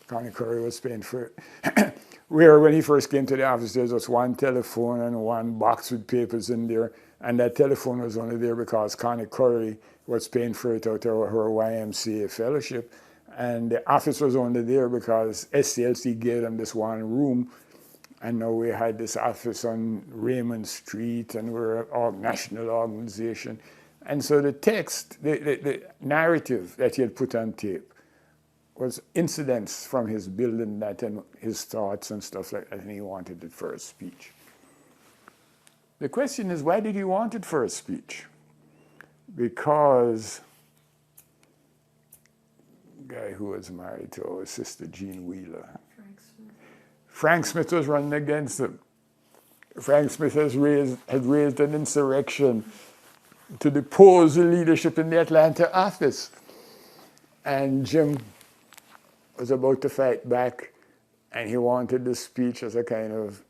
Connie Curry was paying for it. Where when he first came to the office, there was one telephone and one box with papers in there, and that telephone was only there because Connie Curry was paying for it out of her YMCA fellowship, and the office was only there because SCLC gave them this one room. And now we had this office on Raymond Street, and we're a national organization. And so the text, the narrative that he had put on tape was incidents from his building that and his thoughts and stuff like that, and he wanted it for a speech. The question is, why did he want it for a speech? Because the guy who was married to our sister Jean Wheeler, Frank Smith was running against him. Frank Smith had raised an insurrection to depose the leadership in the Atlanta office. And Jim was about to fight back, and he wanted this speech as a kind of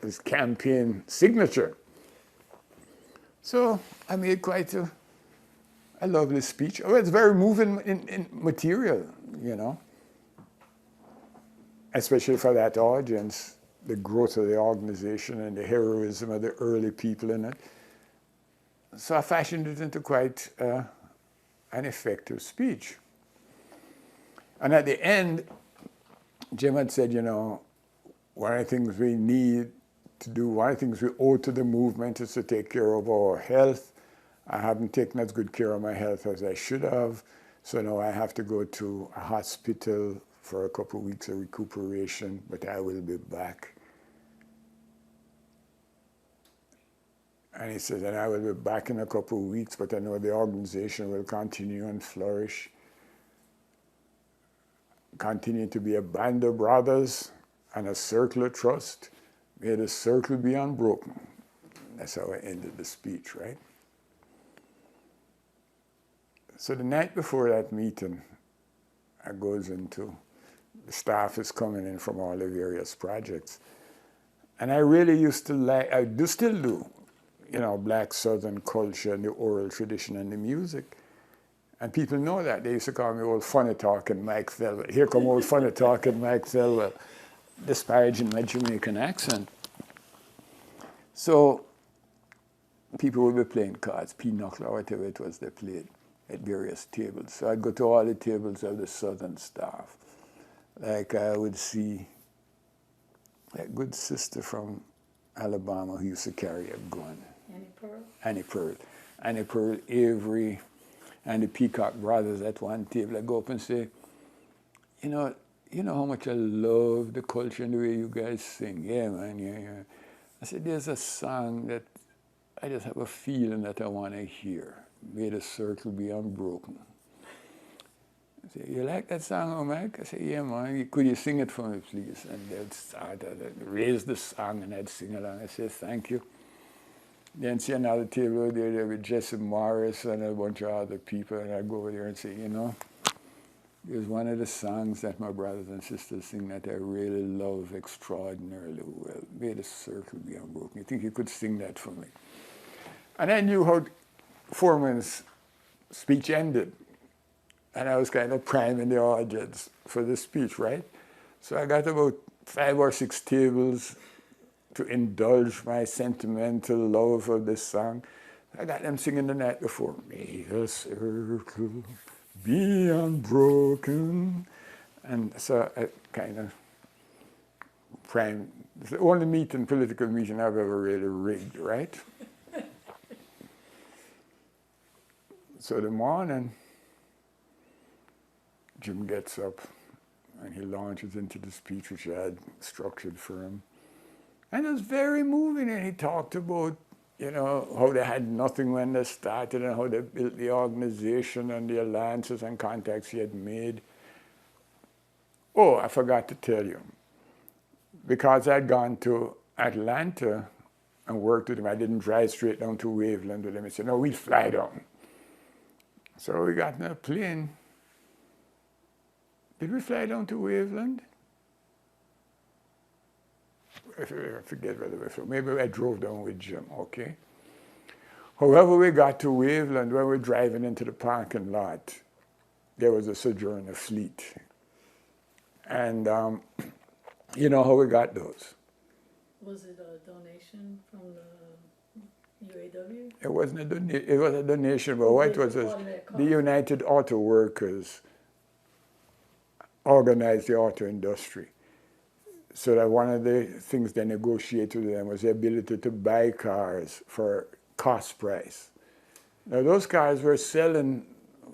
his campaign signature. So I made quite a lovely speech. Oh, it's very moving in material, you know. Especially for that audience, the growth of the organization and the heroism of the early people in it. So I fashioned it into quite an effective speech. And at the end, Jim had said, you know, one of the things we need to do, one of the things we owe to the movement is to take care of our health. I haven't taken as good care of my health as I should have, so now I have to go to a hospital for a couple of weeks of recuperation, but I will be back. And he said, and I will be back in a couple of weeks, but I know the organization will continue and flourish. Continue to be a band of brothers and a circle of trust. May the circle be unbroken. That's how I ended the speech, right? So the night before that meeting, I goes into, the staff is coming in from all the various projects. And I really used to like, I do still do, you know, Black Southern culture and the oral tradition and the music. And people know that. They used to call me old funny talking Mike Thelwell. Here come old funny talking Mike Thelwell, disparaging my Jamaican accent. So people would be playing cards, pinochle or whatever it was they played at various tables. So I'd go to all the tables of the Southern staff. Like I would see that good sister from Alabama who used to carry a gun. Annie Pearl. Annie Pearl, Avery, and the Peacock brothers at one table. I go up and say, you know how much I love the culture and the way you guys sing. Yeah, man, yeah. I said, there's a song that I just have a feeling that I want to hear. May the circle be unbroken. I said, you like that song, oh, Mike? I said, yeah, man. Could you sing it for me, please? And they'd start, I'd raise the song and I'd sing along. I said, thank you. Then see another table there with Jesse Morris and a bunch of other people, and I'd go over there and say, you know, There's one of the songs that my brothers and sisters sing that I really love extraordinarily well. May the circle be unbroken. You think you could sing that for me? And I knew how Foreman's speech ended. And I was kind of priming the audience for the speech, right? So I got about 5 or 6 tables to indulge my sentimental love of this song. I got them singing the night before. May the circle be unbroken. And so I kind of primed. It's the only political meeting I've ever really rigged, right? So the morning, Jim gets up and he launches into the speech which I had structured for him. And it was very moving, and he talked about, how they had nothing when they started and how they built the organization and the alliances and contacts he had made. Oh, I forgot to tell you. Because I'd gone to Atlanta and worked with him, I didn't drive straight down to Waveland with him. He said, no, we'll fly down. So we got in a plane. Did we fly down to Waveland? I forget whether we flew. Maybe I drove down with Jim, okay? However, we got to Waveland, when we were driving into the parking lot, there was a Sojourner fleet. And you know how we got those? Was it a donation from the UAW? It wasn't a donation. It was a donation, but what it was the United Auto Workers organized the auto industry. So that one of the things they negotiated with them was the ability to buy cars for cost price. Now those cars were selling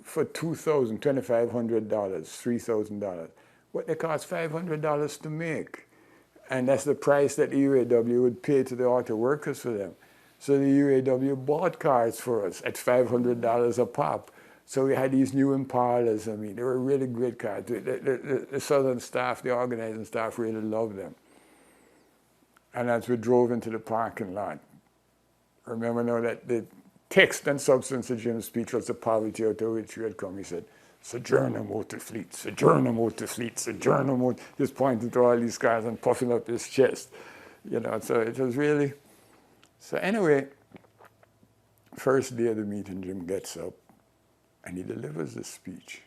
for $2,000, $2,500, $3,000. What they cost $500 to make. And that's the price that the UAW would pay to the auto workers for them. So the UAW bought cars for us at $500 a pop. So we had these new Impalas. I mean, they were really great cars. The Southern staff, the organizing staff really loved them. And as we drove into the parking lot, remember now that the text and substance of Jim's speech was the poverty out of which we had come. He said, Sojourner Motor Fleet, Sojourner Motor Fleet, Sojourner Motor, just pointing to all these cars and puffing up his chest. So it was really, so anyway, first day of the meeting, Jim gets up and he delivers the speech.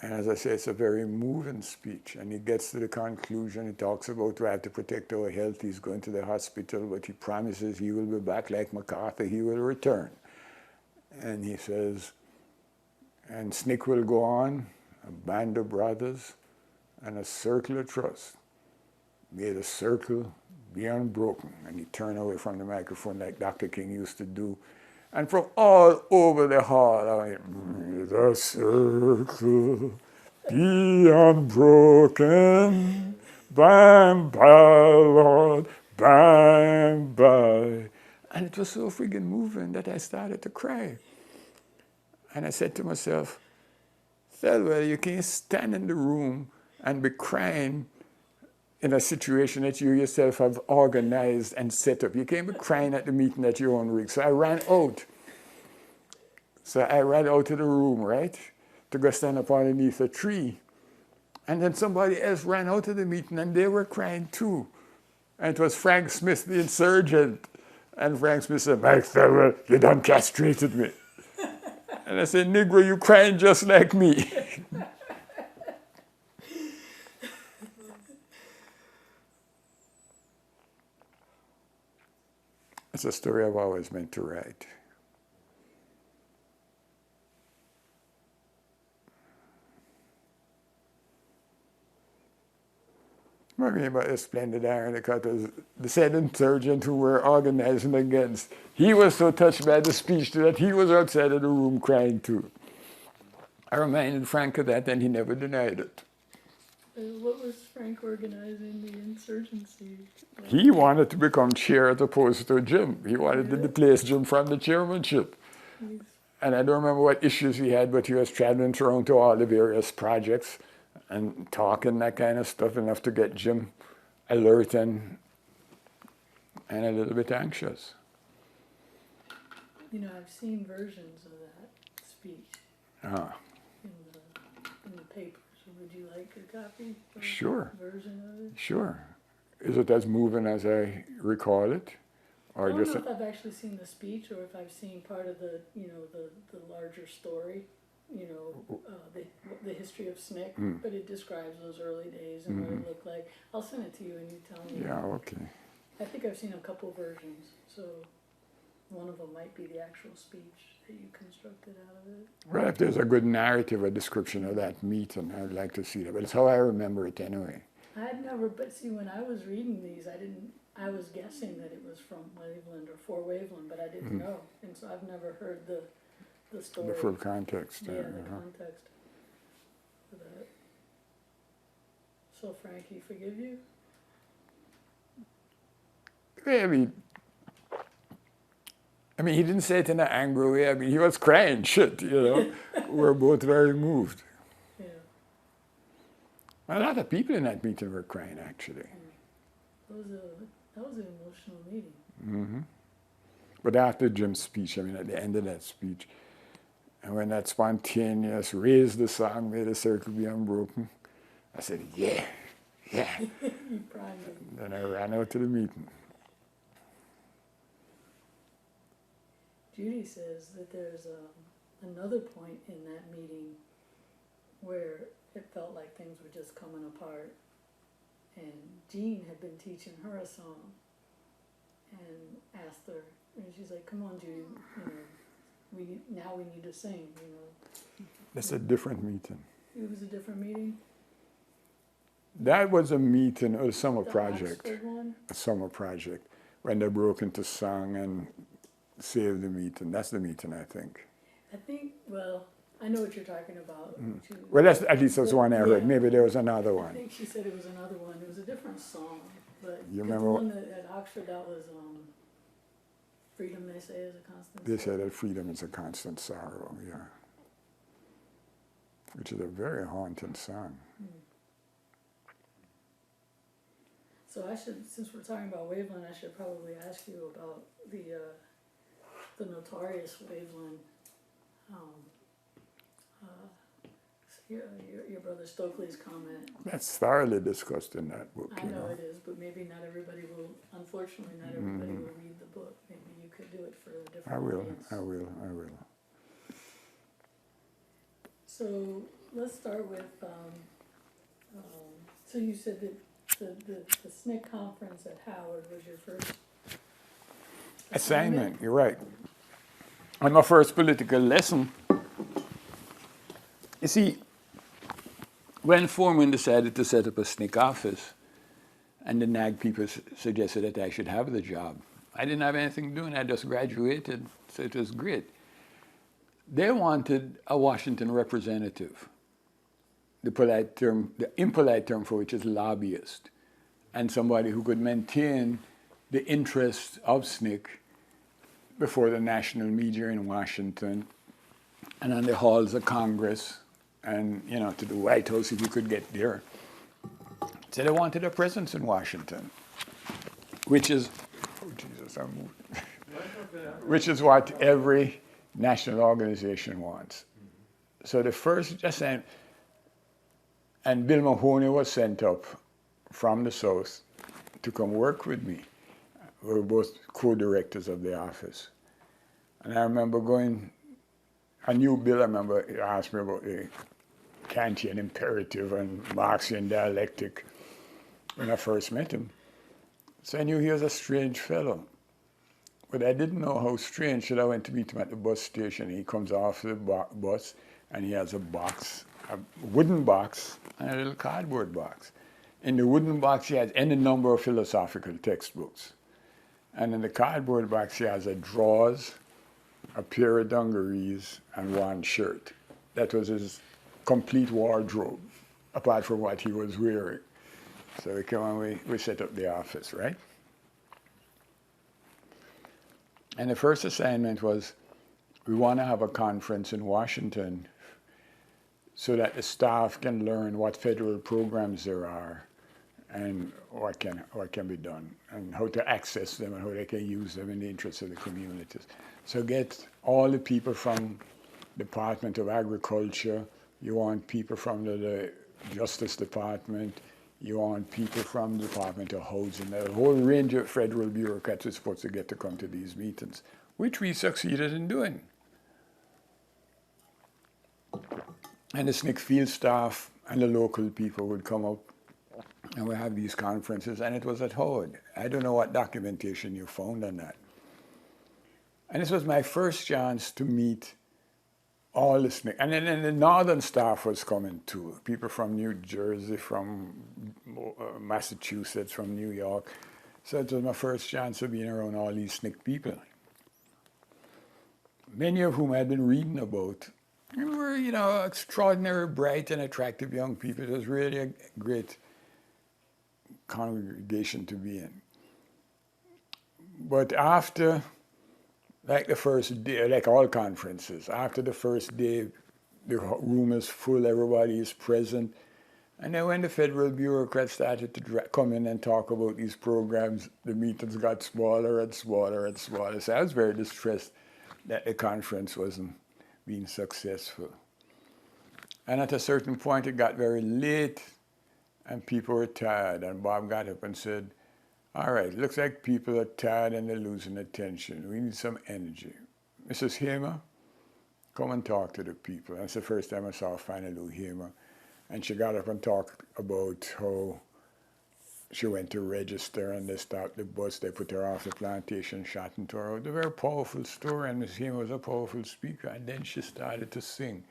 And as I say, it's a very moving speech. And he gets to the conclusion, he talks about we have to protect our health. He's going to the hospital, but he promises he will be back like MacArthur, he will return. And he says, and SNCC will go on, a band of brothers, and a circle of trust. May the circle be unbroken. And he turned away from the microphone like Dr. King used to do. And from all over the hall, I went, may the circle be unbroken, by and by, Lord, by and by. And it was so friggin' moving that I started to cry. And I said to myself, Thelwell, you can't stand in the room and be crying in a situation that you yourself have organized and set up. You can't be crying at the meeting at your own rig. So I ran out. So I ran out of the room, right, to go stand up underneath a tree. And then somebody else ran out of the meeting and they were crying too. And it was Frank Smith, the insurgent. And Frank Smith said, Mike Thelwell, you done castrated me. And I said, Negro, you crying just like me. It's a story I've always meant to write. Maybe about a splendid irony, because the said insurgent who were organizing against, he was so touched by the speech that he was outside of the room crying too. I reminded Frank of that and he never denied it. What was Frank organizing the insurgency? He wanted to become chair as opposed to Jim. He wanted to displace Jim from the chairmanship. Yes. And I don't remember what issues he had, but he was traveling around to all the various projects and talking that kind of stuff, enough to get Jim alert and a little bit anxious. I've seen versions of that speech Ah. in the papers. Would you like a copy? Or Sure. Version of it? Sure. Is it as moving as I recall it? I Or don't just know if I've actually seen the speech or if I've seen part of the, the larger story, the history of SNCC, but it describes those early days and what it looked like. I'll send it to you and you tell me. Yeah, okay. I think I've seen a couple versions, so one of them might be the actual speech that you constructed out of it. Well, if there's a good narrative, a description of that meeting, I'd like to see that. But it's how I remember it anyway. I'd never, but see, when I was reading these, I was guessing that it was from Waveland or for Waveland, but I didn't know. And so I've never heard the story. The full context. Yeah, the context for that. So Frankie, forgive you? I mean, he didn't say it in an angry way. I mean, he was crying shit, We're both very moved. Yeah. A lot of people in that meeting were crying, actually. That was an emotional meeting. Mm-hmm. But after Jim's speech, I mean, at the end of that speech, and when that spontaneous raise the song, may the circle be unbroken, I said, yeah. You primed it. Then I ran out to the meeting. Judy says that there's another point in that meeting where it felt like things were just coming apart. And Jean had been teaching her a song and asked her, and she's like, come on, Judy, we need to sing, That's a different meeting. It was a different meeting? That was a meeting, a summer The project. Oxford one? A summer project, when they broke into song and saved the meeting. That's the meeting, I think. I think, well, I know what you're talking about. Well, that's, at least that's one I heard. Yeah. Maybe there was another I one. think she said it was another one. It was a different song. But You 'cause remember the what- one at Oxford, that was Freedom, they say, is a constant. They say that freedom is a constant sorrow, yeah. Which is a very haunting song. So I should, since we're talking about Waveland, I should probably ask you about the notorious Waveland. Your brother Stokely's comment. That's thoroughly discussed in that book. I know it is, but maybe not everybody will. Unfortunately, not everybody will read the book. Maybe you could do it for a different I will. audience. So let's start with. So you said that the SNCC conference at Howard was your first Assignment, you're right. On my first political lesson, you see, when Foreman decided to set up a SNCC office, and the NAG people suggested that I should have the job, I didn't have anything doing. I just graduated, so it was great. They wanted a Washington representative, the impolite term for which is lobbyist, and somebody who could maintain the interests of SNCC before the national media in Washington and on the halls of Congress and, to the White House if you could get there. So they wanted a presence in Washington, which is, which is what every national organization wants. So the first assignment, and Bill Mahoney was sent up from the South to come work with me. We were both co-directors of the office. And I remember I knew Bill, he asked me about the Kantian imperative and Marxian dialectic when I first met him. So I knew he was a strange fellow. But I didn't know how strange till I went to meet him at the bus station. He comes off the bus and he has a box, a wooden box and a little cardboard box. In the wooden box he has any number of philosophical textbooks. And in the cardboard box he has a drawers, a pair of dungarees, and one shirt. That was his complete wardrobe, apart from what he was wearing. So we came and we set up the office, right? And the first assignment was, we want to have a conference in Washington so that the staff can learn what federal programs there are and what can be done, and how to access them and how they can use them in the interest of the communities. So get all the people from Department of Agriculture, you want people from the Justice Department, you want people from the Department of Housing, a whole range of federal bureaucrats are supposed to get to come to these meetings, which we succeeded in doing. And the SNCC field staff and the local people would come up and we have these conferences, and it was at Howard. I don't know what documentation you found on that. And this was my first chance to meet all the SNCC. And then the northern staff was coming too. People from New Jersey, from Massachusetts, from New York. So it was my first chance of being around all these SNCC people. Many of whom I had been reading about. And were, you know, extraordinary, bright and attractive young people. It was really a great congregation to be in. But after, like the first day, like all conferences, after the first day, the room is full, everybody is present. And then when the federal bureaucrats started to come in and talk about these programs, the meetings got smaller and smaller and smaller. So I was very distressed that the conference wasn't being successful. And at a certain point, it got very late, and people were tired. And Bob got up and said, all right, looks like people are tired and they're losing attention. We need some energy. Mrs. Hamer, come and talk to the people. That's the first time I saw Fannie Lou Hamer. And she got up and talked about how she went to register and they stopped the bus, they put her off the plantation, shot into her. It was a very powerful story, and Mrs. Hamer was a powerful speaker. And then she started to sing.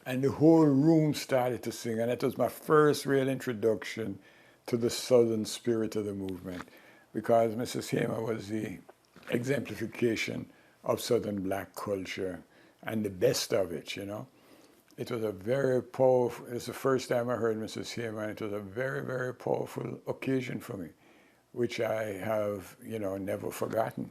And the whole room started to sing. And that was my first real introduction to the Southern spirit of the movement, because Mrs. Hamer was the exemplification of Southern black culture and the best of it, you know. It was a very powerful, it's the first time I heard Mrs. Hamer, and it was a very, very powerful occasion for me, which I have, you know, never forgotten.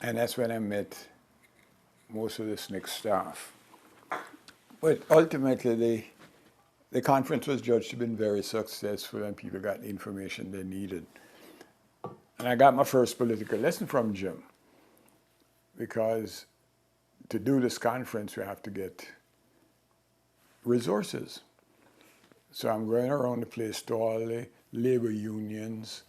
And that's when I met most of the SNCC staff. But ultimately, the conference was judged to have been very successful, and people got the information they needed. And I got my first political lesson from Jim, because to do this conference, you have to get resources. So I'm going around the place to all the labor unions,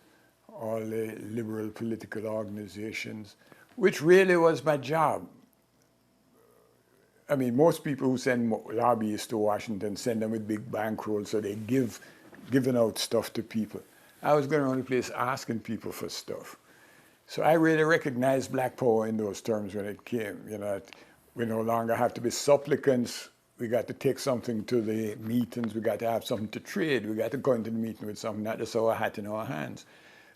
all the liberal political organizations, which really was my job. I mean, most people who send lobbyists to Washington send them with big bankrolls, so they giving out stuff to people. I was going around the place asking people for stuff. So I really recognized black power in those terms when it came. You know, we no longer have to be supplicants. We got to take something to the meetings. We got to have something to trade. We got to go into the meeting with something, not just our hat in our hands.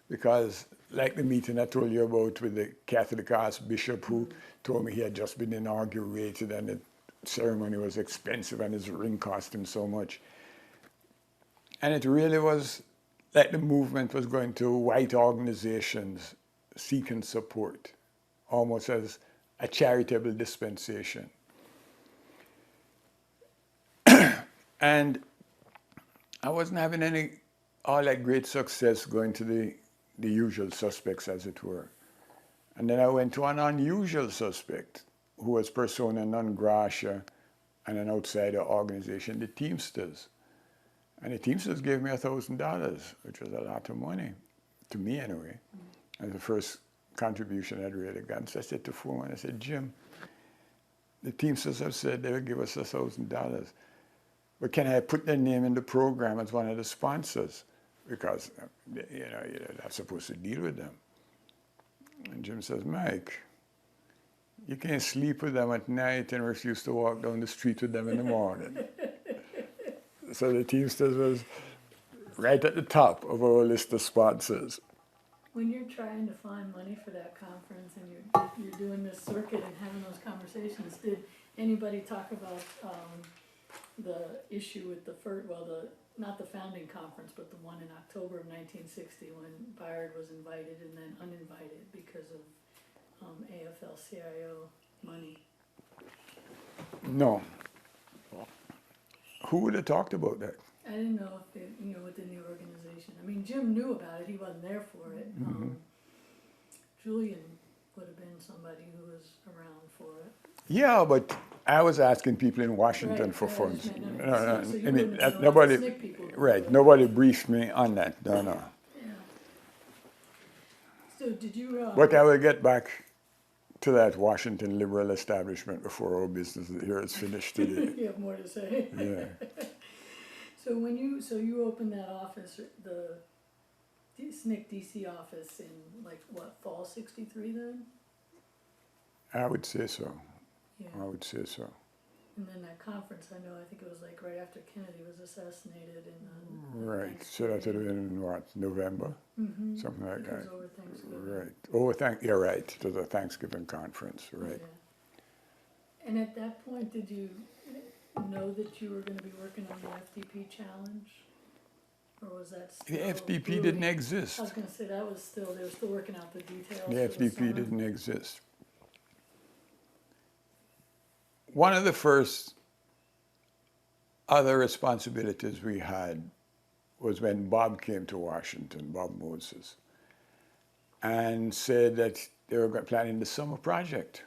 Because like the meeting I told you about with the Catholic Archbishop who told me he had just been inaugurated and the ceremony was expensive and his ring cost him so much. And it really was like the movement was going to white organizations seeking support, almost as a charitable dispensation. And I wasn't having all that great success going to the usual suspects, as it were. And then I went to an unusual suspect who was persona non grata and an outsider organization, the Teamsters. And the Teamsters gave me $1,000, which was a lot of money, to me anyway. And the first contribution I'd really gotten. So I said to Foreman, I said, Jim, the Teamsters have said they would give us $1,000. But can I put their name in the program as one of the sponsors? Because, you know, you're not supposed to deal with them. And Jim says, Mike, you can't sleep with them at night and refuse to walk down the street with them in the morning. So the Teamsters was right at the top of our list of sponsors. When you're trying to find money for that conference and you're doing this circuit and having those conversations, did anybody talk about the issue with not the founding conference, but the one in October of 1960 when Bayard was invited and then uninvited because of AFL-CIO money? No. Who would have talked about that? I didn't know if it, within the organization. I I mean, Jim knew about it, he wasn't there for it. Julian would have been somebody who was around for it. Yeah, but I was asking people in Washington Right, for yeah, I funds. just meant, so you I mean, wouldn't have known nobody, the SNCC people. right, nobody briefed me on that, no. Yeah. So did you, But I will get back to that Washington liberal establishment before our business here is finished today. you have more to say? Yeah. So you opened that office, the SNCC DC office in like what, fall '63 then? I would say so. Yeah. I would say so. And then that conference, I think it was like right after Kennedy was assassinated in Right. So that would have been in what, November? Something like It that. was over Thanksgiving. Right. You're right. It was a Thanksgiving conference, right. Yeah. And at that point, did you know that you were going to be working on the FDP challenge? Or was that still The FDP brewing? didn't exist. I was going to say they were still working out the details. The for the FDP summer. didn't exist. One of the first other responsibilities we had was when Bob came to Washington, Bob Moses, and said that they were planning the summer project.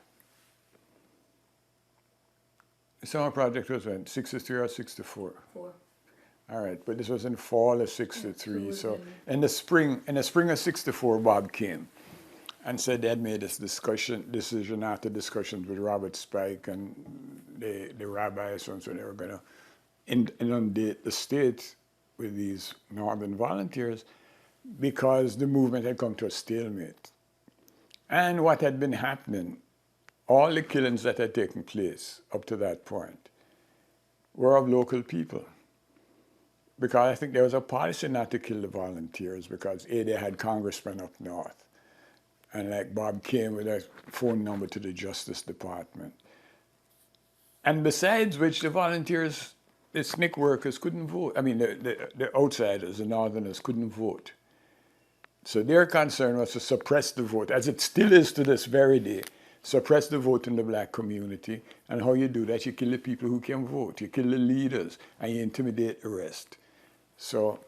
The summer project was when, 63 or 64? 4. All right, but this was in fall of '63. Yeah, So in the spring of '64, Bob came and said they had made this decision after discussions with Robert Spike and the rabbis, and so they were going to inundate the state with these Northern volunteers because the movement had come to a stalemate. And what had been happening, all the killings that had taken place up to that point were of local people. Because I think there was a policy not to kill the volunteers because they had congressmen up north. And like Bob came with a phone number to the Justice Department. And besides which, the volunteers, the SNCC workers couldn't vote. I mean, the outsiders, the Northerners couldn't vote. So their concern was to suppress the vote, as it still is to this very day, suppress the vote in the black community. And how you do that, you kill the people who can vote. You kill the leaders, and you intimidate the rest. So,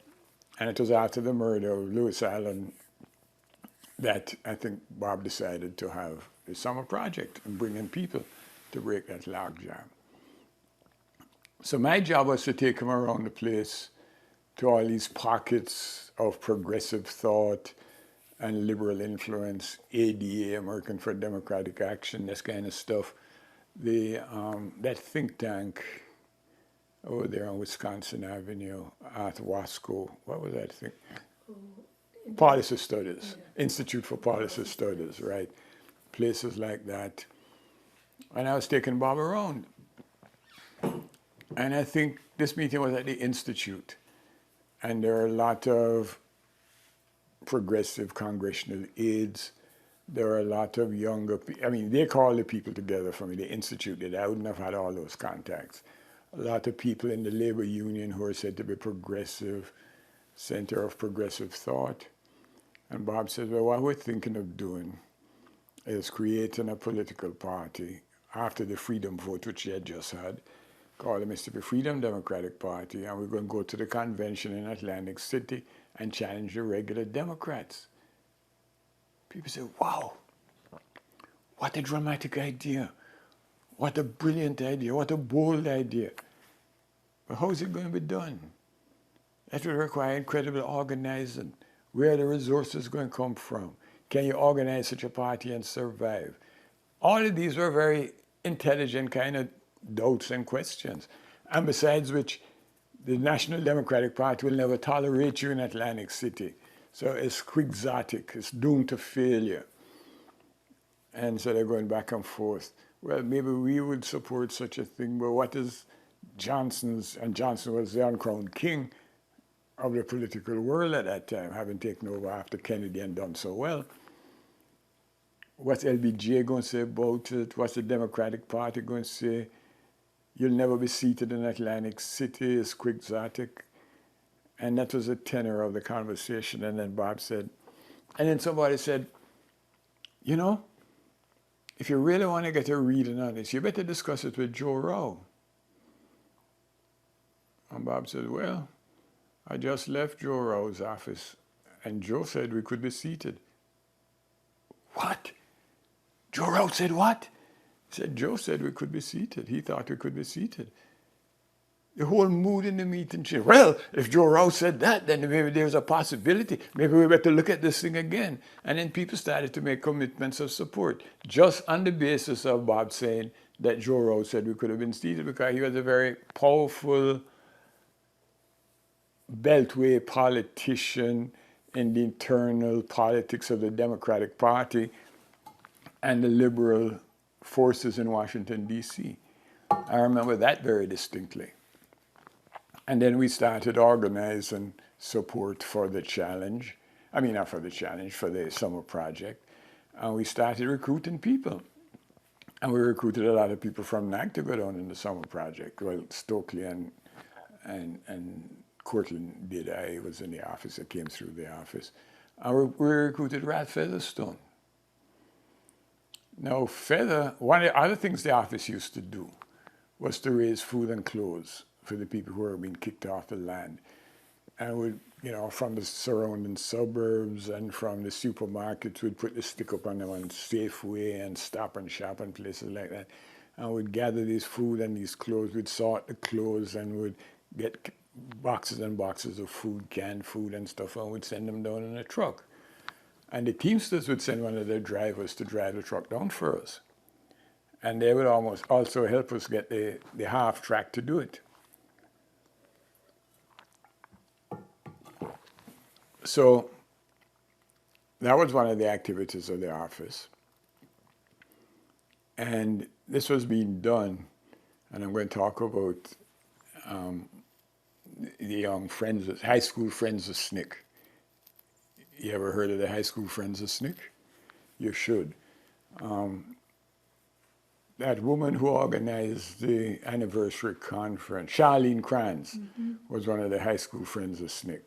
and it was after the murder of Lewis Allen that I think Bob decided to have the summer project and bring in people to break that logjam. So my job was to take him around the place to all these pockets of progressive thought and liberal influence, ADA, American for Democratic Action, this kind of stuff. That think tank over there on Wisconsin Avenue at Wasco, what was that thing? Policy Studies, yeah. Institute for Policy Studies, right? Places like that. And I was taking Bob around. And I think this meeting was at the Institute. And there are a lot of progressive congressional aides. There are a lot of younger people. I mean, they call the people together for me, the Institute did. I wouldn't have had all those contacts. A lot of people in the labor union who are said to be progressive, center of progressive thought. And Bob says, well, what we're thinking of doing is creating a political party after the freedom vote, which he had just had, called the Mississippi Freedom Democratic Party, and we're going to go to the convention in Atlantic City and challenge the regular Democrats. People say, wow, what a dramatic idea. What a brilliant idea, what a bold idea. But how is it going to be done? That will require incredible organizing. Where are the resources going to come from? Can you organize such a party and survive? All of these were very intelligent kind of doubts and questions. And besides which, the National Democratic Party will never tolerate you in Atlantic City. So it's quixotic, it's doomed to failure. And so they're going back and forth. Well, maybe we would support such a thing, but what is Johnson's, and Johnson was the uncrowned king of the political world at that time, having taken over after Kennedy and done so well. What's LBJ going to say about it? What's the Democratic Party going to say? You'll never be seated in Atlantic City, it's quixotic. And that was the tenor of the conversation. And then Bob said, and then somebody said, you know, if you really want to get a reading on this, you better discuss it with Joe Rowe. And Bob said, well, I just left Joe Rowe's office, and Joe said we could be seated. What? Joe Rowe said what? He said, Joe said we could be seated. He thought we could be seated. The whole mood in the meeting changed. Well, if Joe Rowe said that, then maybe there's a possibility. Maybe we better look at this thing again. And then people started to make commitments of support, just on the basis of Bob saying that Joe Rowe said we could have been seated, because he was a very powerful beltway politician in the internal politics of the Democratic Party and the liberal forces in Washington, D.C. I remember that very distinctly. And then we started organizing support for the challenge. I mean, not for the challenge, for the summer project. And we started recruiting people. And we recruited a lot of people from NAC to go down in the summer project. Well, Stokely and Cortland did. I was in the office. I came through the office. And we recruited Ralph Featherstone. Now, one of the other things the office used to do was to raise food and clothes for the people who were being kicked off the land. And would, from the surrounding suburbs and from the supermarkets, we'd put the stick up on them on Safeway and Stop and Shop and places like that. And we'd gather this food and these clothes. We'd sort the clothes and we'd get boxes and boxes of food, canned food and stuff, and we'd send them down in a truck. And the Teamsters would send one of their drivers to drive the truck down for us. And they would also help us get the half track to do it. So that was one of the activities of the office. And this was being done, and I'm going to talk about the young friends, high school friends of SNCC. You ever heard of the high school friends of SNCC? You should. That woman who organized the anniversary conference, Charlene Kranz, was one of the high school friends of SNCC.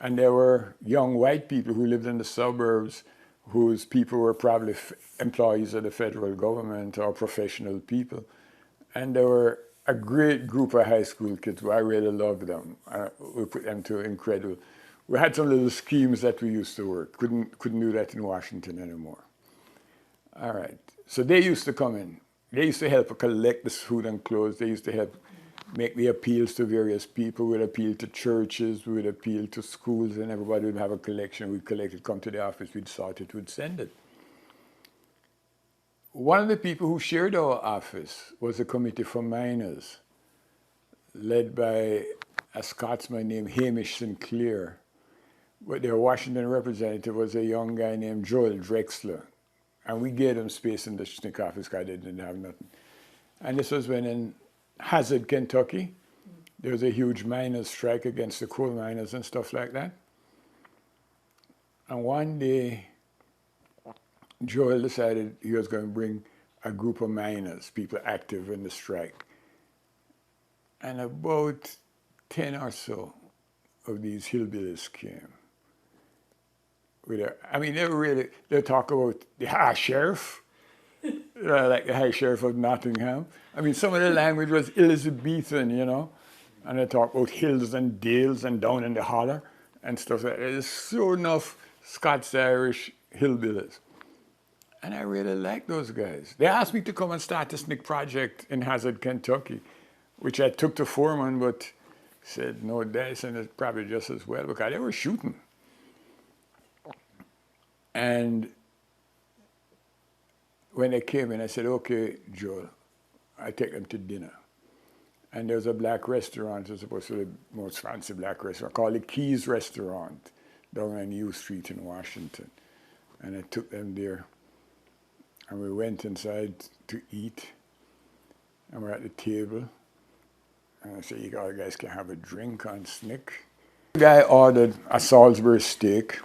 And there were young white people who lived in the suburbs whose people were probably employees of the federal government or professional people. And there were a great group of high school kids who I really loved them. We put them to incredible. We had some little schemes that we used to work. Couldn't do that in Washington anymore. All right. So they used to come in. They used to help collect this food and clothes. They used to help make the appeals to various people. We'd appeal to churches, we'd appeal to schools, and everybody would have a collection. We'd collect it, come to the office, we'd sort it, we'd send it. One of the people who shared our office was a committee for miners, led by a Scotsman named Hamish Sinclair. But their Washington representative was a young guy named Joel Drexler. And we gave them space in the SNCC office because they didn't have nothing. And this was when in Hazard, Kentucky, there was a huge miners' strike against the coal miners and stuff like that. And one day, Joel decided he was going to bring a group of miners, people active in the strike. And about 10 or so of these hillbillies came. They talk about the high sheriff, like the high sheriff of Nottingham. I mean, some of the language was Elizabethan, and they talk about hills and dales and down in the holler and stuff like that. There's sure enough Scots-Irish hillbillies. And I really like those guys. They asked me to come and start a SNCC project in Hazard, Kentucky, which I took to Foreman, but said no dice, and it's probably just as well, because they were shooting. And when they came in, I said, okay, Joel, I take them to dinner. And there's a black restaurant, it's supposed to be the most fancy black restaurant, called the Keys Restaurant, down on U Street in Washington. And I took them there. And we went inside to eat. And we're at the table. And I said, you guys can have a drink on SNCC. The guy ordered a Salisbury steak,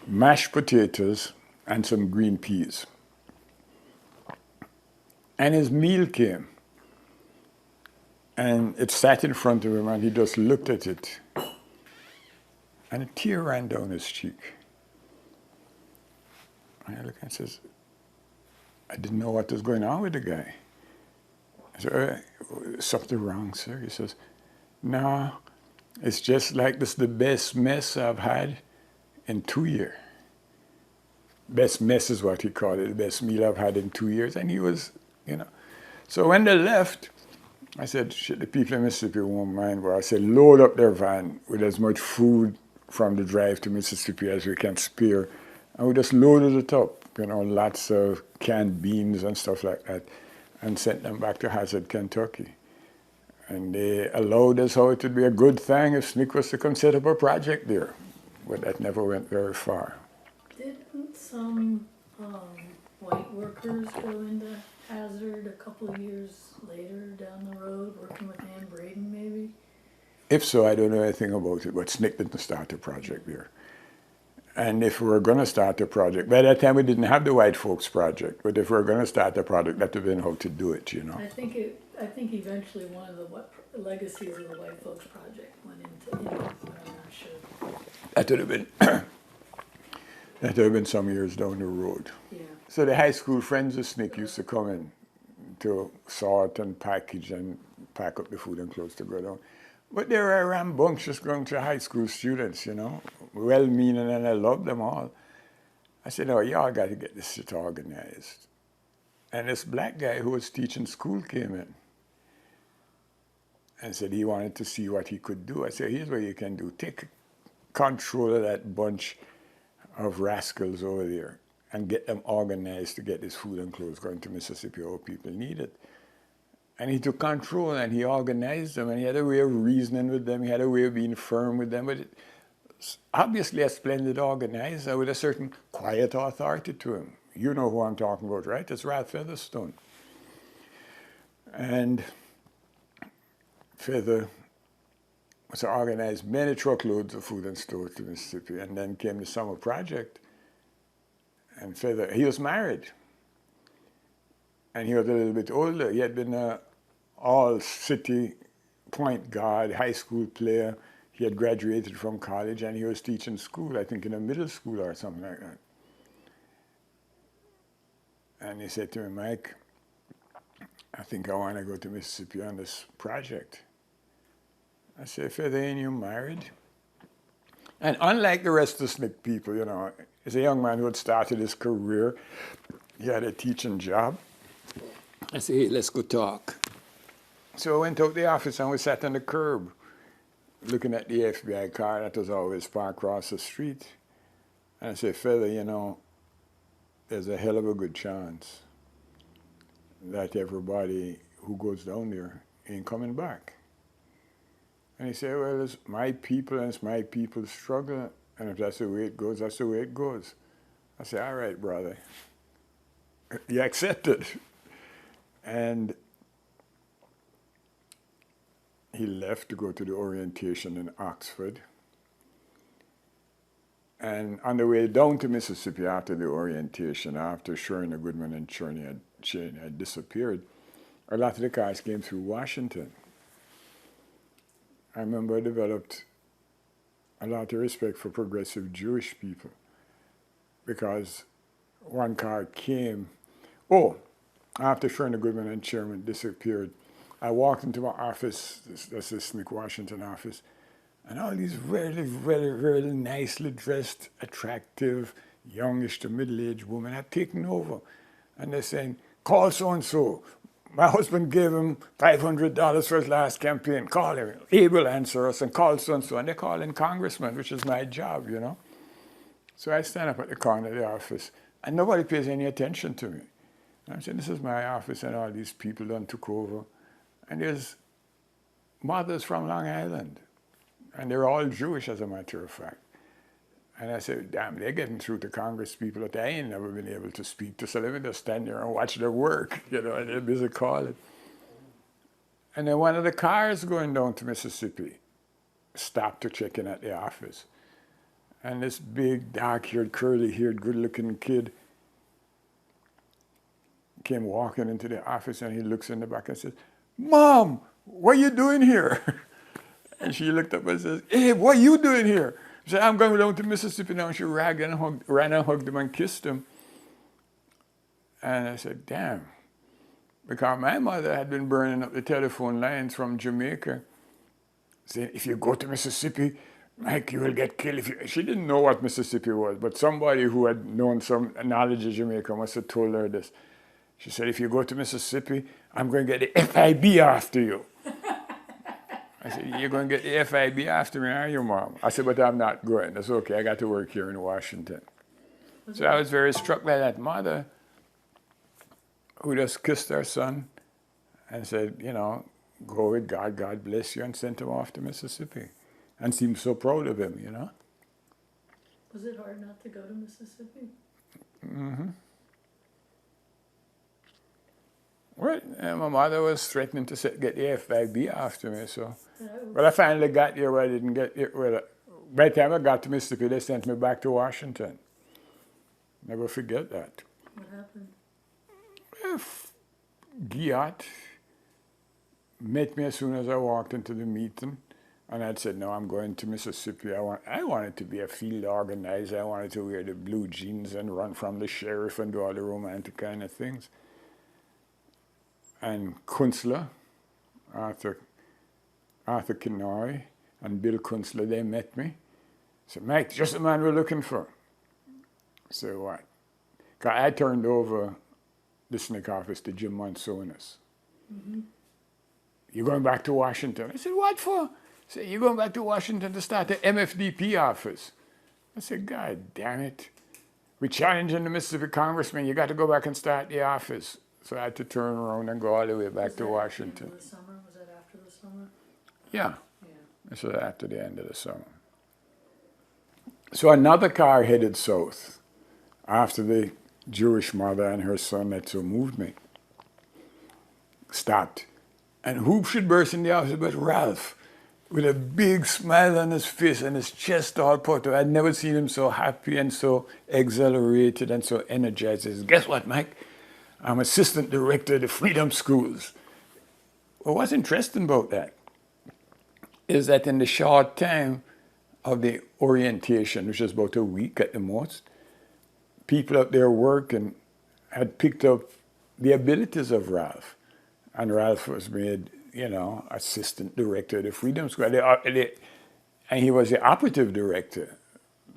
mashed potatoes, and some green peas. And his meal came. And it sat in front of him, and he just looked at it. And a tear ran down his cheek. And I looked and says, I didn't know what was going on with the guy. I said, something wrong, sir? He says, no, It's just like this, the best mess I've had in 2 years. Best mess is what he called it, the best meal I've had in 2 years. And he was, you know. So when they left, I said, shit, the people in Mississippi won't mind. Well, I said, load up their van with as much food from the drive to Mississippi as we can spare. And we just loaded it up, you know, lots of canned beans and stuff like that, and sent them back to Hazard, Kentucky. And they allowed us how it would be a good thing if SNCC was to come set up a project there. But that never went very far. Didn't some white workers go into Hazard a couple of years later down the road, working with Ann Braden maybe? If so, I don't know anything about it, but SNCC didn't start a project there. And if we were going to start a project, by that time we didn't have the White Folks Project, but if we were going to start a project, that would have been how to do it, you know. I think eventually one of the legacies of the White Folks Project went into India, but I'm not sure. That would have been, that would have been some years down the road. Yeah. So the high school friends of SNCC used to come in to sort and package and pack up the food and clothes to go down. But they were rambunctious going to high school students, you know, well-meaning, and I loved them all. I said, oh, y'all got to get this shit organized. And this black guy who was teaching school came in and said he wanted to see what he could do. I said, here's what you can do. Take control of that bunch of rascals over there and get them organized to get this food and clothes going to Mississippi where people need it. And he took control and he organized them, and he had a way of reasoning with them. He had a way of being firm with them. But obviously a splendid organizer with a certain quiet authority to him. You know who I'm talking about, right? It's Ralph Featherstone. And Feather was to organize many truckloads of food and stores to Mississippi. And then came the summer project. And Feather, he was married. And he was a little bit older. He had been an all-city point guard, high school player. He had graduated from college, and he was teaching school, I think in a middle school or something like that. And he said to me, Mike, I think I want to go to Mississippi on this project. I said, Feather, ain't you married? And unlike the rest of the SNCC people, you know, he's a young man who had started his career. He had a teaching job. I said, hey, let's go talk. So I went out the office and we sat on the curb looking at the FBI car that was always parked across the street. And I said, Feather, you know, there's a hell of a good chance that everybody who goes down there ain't coming back. And he said, well, it's my people and it's my people's struggle. And if that's the way it goes, that's the way it goes. I said, all right, brother. You accept it. And he left to go to the orientation in Oxford. And on the way down to Mississippi after the orientation, after Shirley Goodman and Cheney had disappeared, a lot of the cars came through Washington. I remember I developed a lot of respect for progressive Jewish people because one car came, after Shirley Goodman and Chairman disappeared, I walked into my office, that's the SNCC Washington office, and all these really nicely dressed, attractive, youngish to middle-aged women had taken over. And they're saying, call so-and-so. My husband gave him $500 for his last campaign. Call him. He will answer us, and call so-and-so. And they're calling congressman, which is my job, you know. So I stand up at the corner of the office, and nobody pays any attention to me. I'm saying, this is my office, and all these people done took over. And there's mothers from Long Island, and they're all Jewish, as a matter of fact. And I said, damn, they're getting through to Congress people that I ain't never been able to speak to, so let me just stand there and watch their work, you know, and they're busy calling. And then one of the cars going down to Mississippi stopped to check in at the office. And this big, dark-haired, curly-haired, good-looking kid came walking into the office, and he looks in the back and says, Mom, what are you doing here? And she looked up and says, hey, what are you doing here? She said, I'm going down to Mississippi now. And she ran and hugged him and kissed him. And I said, damn. Because my mother had been burning up the telephone lines from Jamaica saying, if you go to Mississippi, Mike, you will get killed. She didn't know what Mississippi was, but somebody who had known some knowledge of Jamaica must have told her this. She said, if you go to Mississippi, I'm going to get the FIB after you. I said, you're going to get the FIB after me, are you, Mom? I said, but I'm not going. That's okay. I got to work here in Washington. So I was very struck by that mother who just kissed her son and said, you know, go with God, God bless you, and sent him off to Mississippi. And seemed so proud of him, you know. Was it hard not to go to Mississippi? Mm-hmm. Well, my mother was threatening to get the FIB after me, so. But I finally got there, but I didn't get it. Well, by the time I got to Mississippi, they sent me back to Washington. Never forget that. What happened? Giat met me as soon as I walked into the meeting, and I'd said, no, I'm going to Mississippi. I wanted to be a field organizer. I wanted to wear the blue jeans and run from the sheriff and do all the romantic kind of things. And Kunstler, Arthur Kenoy, and Bill Kunstler, they met me. I said, Mike, just the man we're looking for. I said, what? Because I turned over the SNCC office to Jim Monsonis. Mm-hmm. You're going back to Washington? I said, what for? He said, you're going back to Washington to start the MFDP office. I said, God damn it. We're challenging the Mississippi congressman. You got to go back and start the office. So I had to turn around and go all the way back to Washington. Was that at the end of the summer? Was that after the summer? Yeah. Yeah. This was after the end of the summer. So another car headed south after the Jewish mother and her son that so moved me. Stopped. And who should burst in the office but Ralph, with a big smile on his face and his chest all puffed up. I'd never seen him so happy and so exhilarated and so energized. He says, guess what, Mike? I'm assistant director of the Freedom Schools. Well, what's interesting about that is that in the short time of the orientation, which was about a week at the most, people out there working had picked up the abilities of Ralph. And Ralph was made, you know, assistant director of the Freedom School. And he was the operative director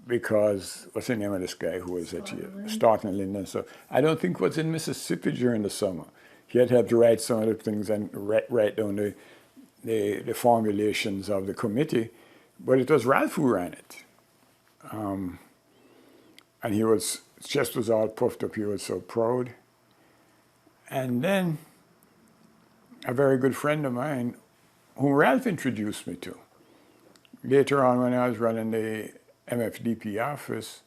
because, what's the name of this guy who was at Staunton Linden? So I don't think was in Mississippi during the summer. He had helped write some of the things and write down the formulations of the committee, but it was Ralph who ran it. And he was, his chest was all puffed up, he was so proud. And then a very good friend of mine, whom Ralph introduced me to, later on when I was running the MFDP office,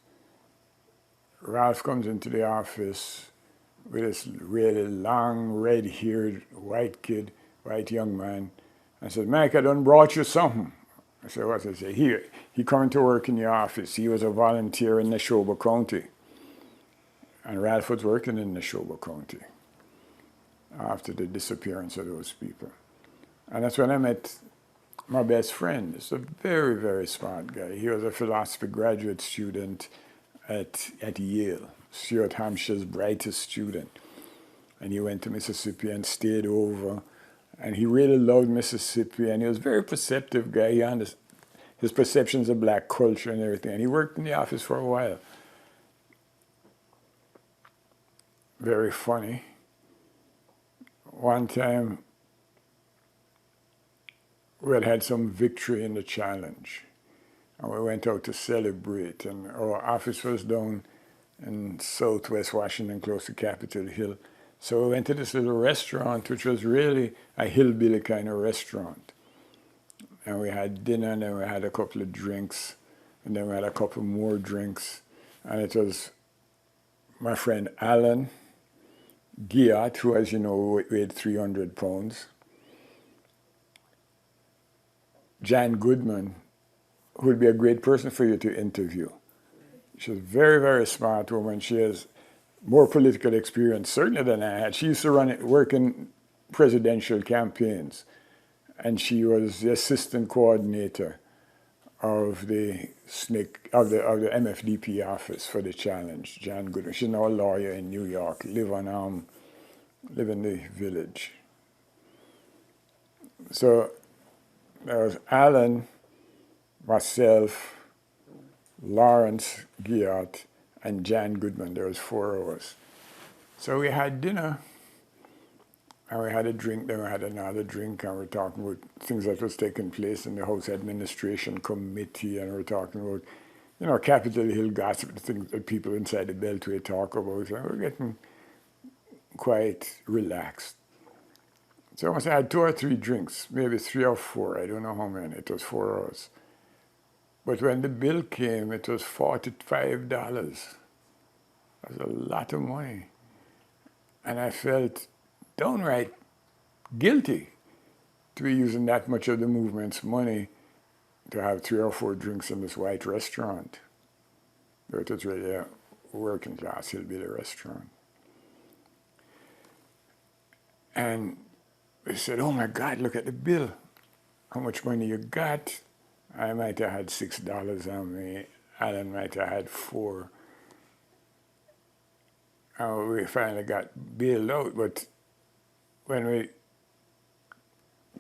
Ralph comes into the office with this really long, red-haired, white young man, and said, Mike, I done brought you something. I said, what? I said, here, he coming to work in the office. He was a volunteer in Neshoba County. And Ralph was working in Neshoba County after the disappearance of those people. And that's when I met my best friend. He's a very, very smart guy. He was a philosophy graduate student at Yale, Stuart Hampshire's brightest student. And he went to Mississippi and stayed over. And he really loved Mississippi, and he was a very perceptive guy. He understood his perceptions of black culture and everything. And he worked in the office for a while. Very funny. One time, we had some victory in the challenge, and we went out to celebrate, and our office was down in southwest Washington, close to Capitol Hill. So we went to this little restaurant, which was really a hillbilly kind of restaurant. And we had dinner, and then we had a couple of drinks, and then we had a couple more drinks. And it was my friend Alan Giat, who, as you know, weighed 300 pounds. Jan Goodman, who would be a great person for you to interview. She's a very, very smart woman. She has more political experience, certainly, than I had. She used to work in presidential campaigns, and she was the assistant coordinator of the MFDP office for the challenge. Jan Goodman. She's now a lawyer in New York, live in the village. So There was Alan, myself, Lawrence Giat, and Jan Goodman. There was 4 of us. So we had dinner, and we had a drink, then we had another drink, and we were talking about things that was taking place in the House Administration Committee, and we were talking about, you know, Capitol Hill gossip, the things that people inside the Beltway talk about, and we were getting quite relaxed. So I must have had 2 or 3 drinks, maybe 3 or 4, I don't know how many, it was 4 hours. But when the bill came, it was $45. That was a lot of money. And I felt downright guilty to be using that much of the movement's money to have 3 or 4 drinks in this white restaurant. But it was really a working class hillbilly restaurant. And they said, oh my God, look at the bill. How much money you got? I might have had $6 on me. Alan might have had 4. And we finally got bailed out, but when we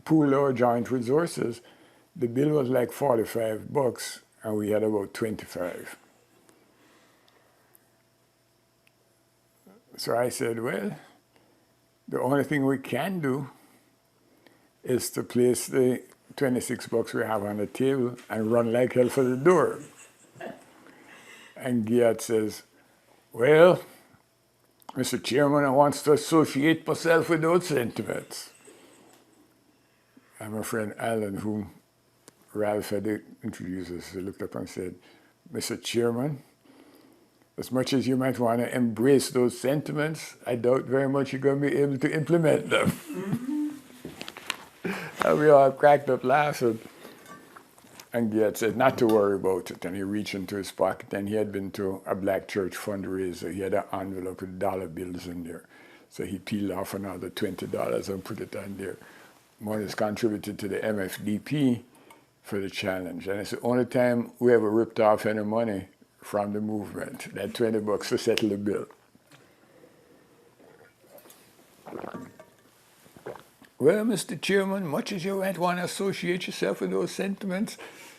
pooled our joint resources, the bill was like $45 and we had about 25. So I said, well, the only thing we can do is to place the $26 we have on the table and run like hell for the door. And Giat says, well, Mr. Chairman, I want to associate myself with those sentiments. And my friend Alan, whom Ralph had introduced us, looked up and said, Mr. Chairman, as much as you might want to embrace those sentiments, I doubt very much you're going to be able to implement them. And we all cracked up laughing. And Giat said not to worry about it. And he reached into his pocket, and he had been to a black church fundraiser. He had an envelope with dollar bills in there. So he peeled off another $20 and put it on there. Money's contributed to the MFDP for the challenge. And it's the only time we ever ripped off any money from the movement, that $20 to settle the bill. Well, Mr. Chairman, much as you might want to associate yourself with those sentiments,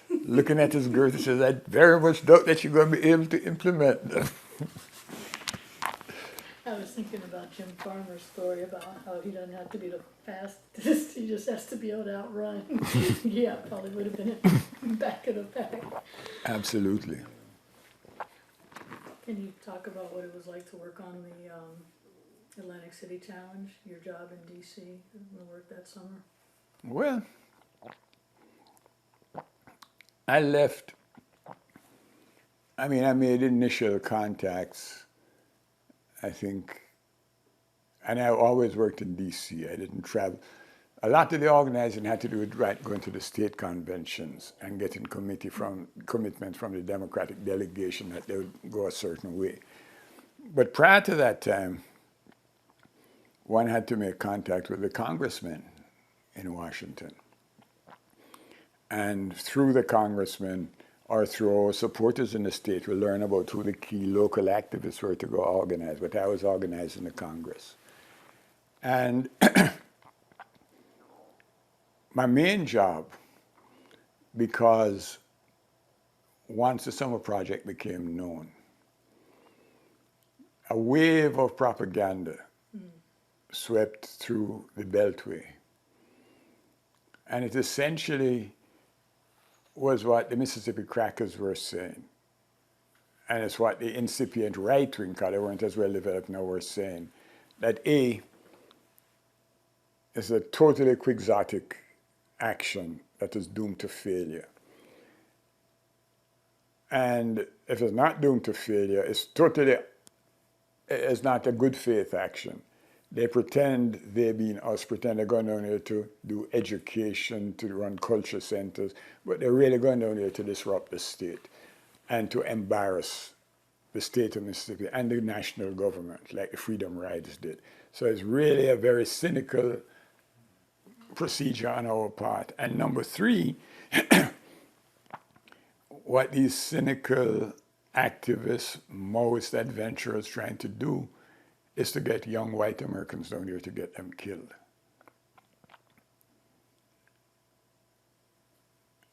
looking at his girth, he says, I very much doubt that you're going to be able to implement them. I was thinking about Jim Farmer's story about how he doesn't have to be the fastest, he just has to be able to outrun. Yeah, probably would have been in back of the pack. Absolutely. Can you talk about what it was like to work on the Atlantic City Challenge, your job in DC, the work that summer? Well, I left. I mean, I made initial contacts, I think, and I always worked in DC. I didn't travel. A lot of the organizing had to do with going to the state conventions and getting commitment from the Democratic delegation that they would go a certain way. But prior to that time, one had to make contact with the congressmen in Washington. And through the congressmen, or through our supporters in the state, we learn about who the key local activists were to go organize. But I was organizing the Congress. And my main job, because once the summer project became known, a wave of propaganda swept through the Beltway. And it essentially was what the Mississippi crackers were saying. And it's what the incipient right wing, because they weren't as well developed now, were saying. That A is a totally quixotic action that is doomed to failure. And if it's not doomed to failure, it's not a good faith action. They pretend, they being us, pretend they're going down here to do education, to run culture centers, but they're really going down here to disrupt the state and to embarrass the state of Mississippi and the national government, like the Freedom Riders did. So it's really a very cynical procedure on our part. And number 3, what these cynical activists, Maoist adventurers trying to do is to get young white Americans down here to get them killed.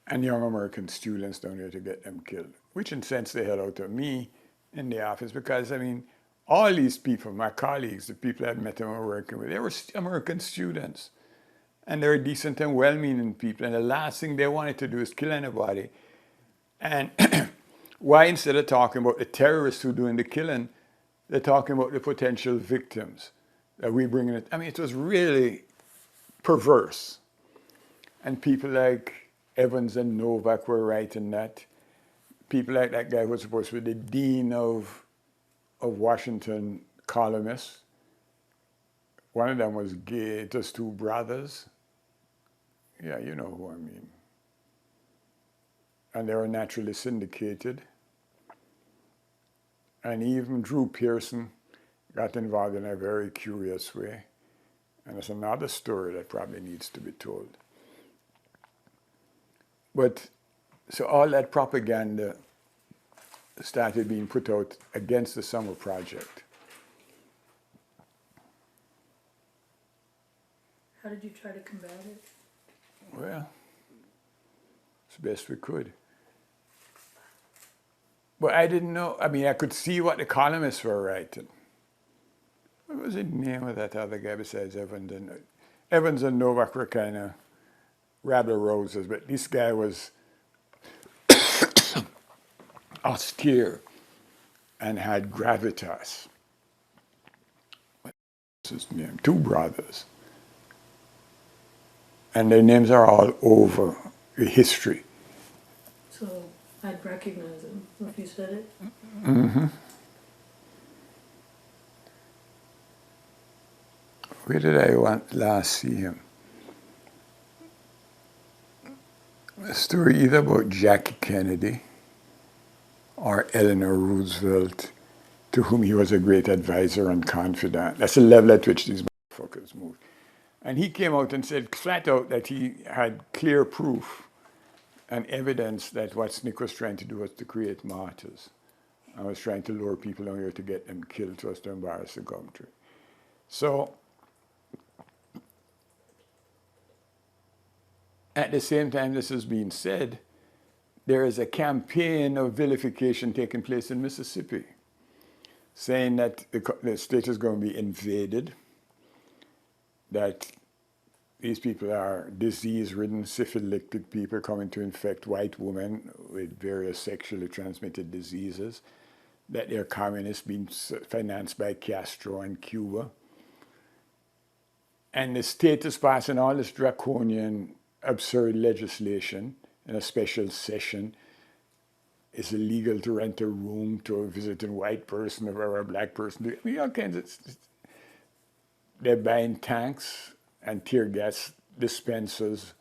and young American students down there to get them killed, which in a sense they had out of me in the office because, I mean, all these people, my colleagues, the people I'd met and were working with, they were American students. And they were decent and well-meaning people. And the last thing they wanted to do is kill anybody. And why instead of talking about the terrorists who are doing the killing, they're talking about the potential victims that we bring in. I mean, it was really perverse. And people like Evans and Novak were writing that. People like that guy who was supposed to be the dean of Washington columnists. One of them was gay, it was two brothers. Yeah, you know who I mean. And they were naturally syndicated. And even Drew Pearson got involved in a very curious way. And it's another story that probably needs to be told. But so all that propaganda started being put out against the Summer Project. How did you try to combat it? Well, as best we could. But I didn't know, I mean, I could see what the columnists were writing. What was the name of that other guy besides Evans? Evans and Novak were kind of rabble rousers, but this guy was austere and had gravitas. What's his name? Two brothers. And their names are all over the history. So I'd recognize him if you said it. Mm-hmm. Where did I last see him? A story either about Jackie Kennedy or Eleanor Roosevelt, to whom he was a great advisor and confidant. That's the level at which these motherfuckers moved. And he came out and said flat out that he had clear proof and evidence that what SNCC was trying to do was to create martyrs. I was trying to lure people down here to get them killed so as to embarrass the country. So, at the same time this is being said, there is a campaign of vilification taking place in Mississippi, saying that the state is going to be invaded, that these people are disease-ridden, syphilitic people coming to infect white women with various sexually transmitted diseases, that they're communists being financed by Castro and Cuba. And the state is passing all this draconian, absurd legislation in a special session. It's illegal to rent a room to a visiting white person or a black person. I mean, all kinds of... They're buying tanks and tear gas dispensers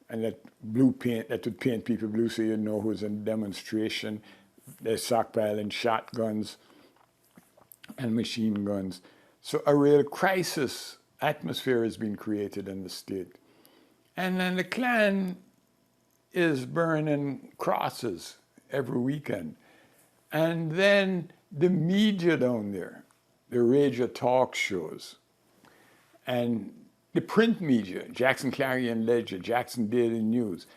and that blue paint that would paint people blue so you know who's in demonstration. They're stockpiling shotguns and machine guns. So a real crisis atmosphere has been created in the state. And then the Klan is burning crosses every weekend. And then the media down there, the radio talk shows, and the print media, Jackson Clarion Ledger, Jackson Daily News,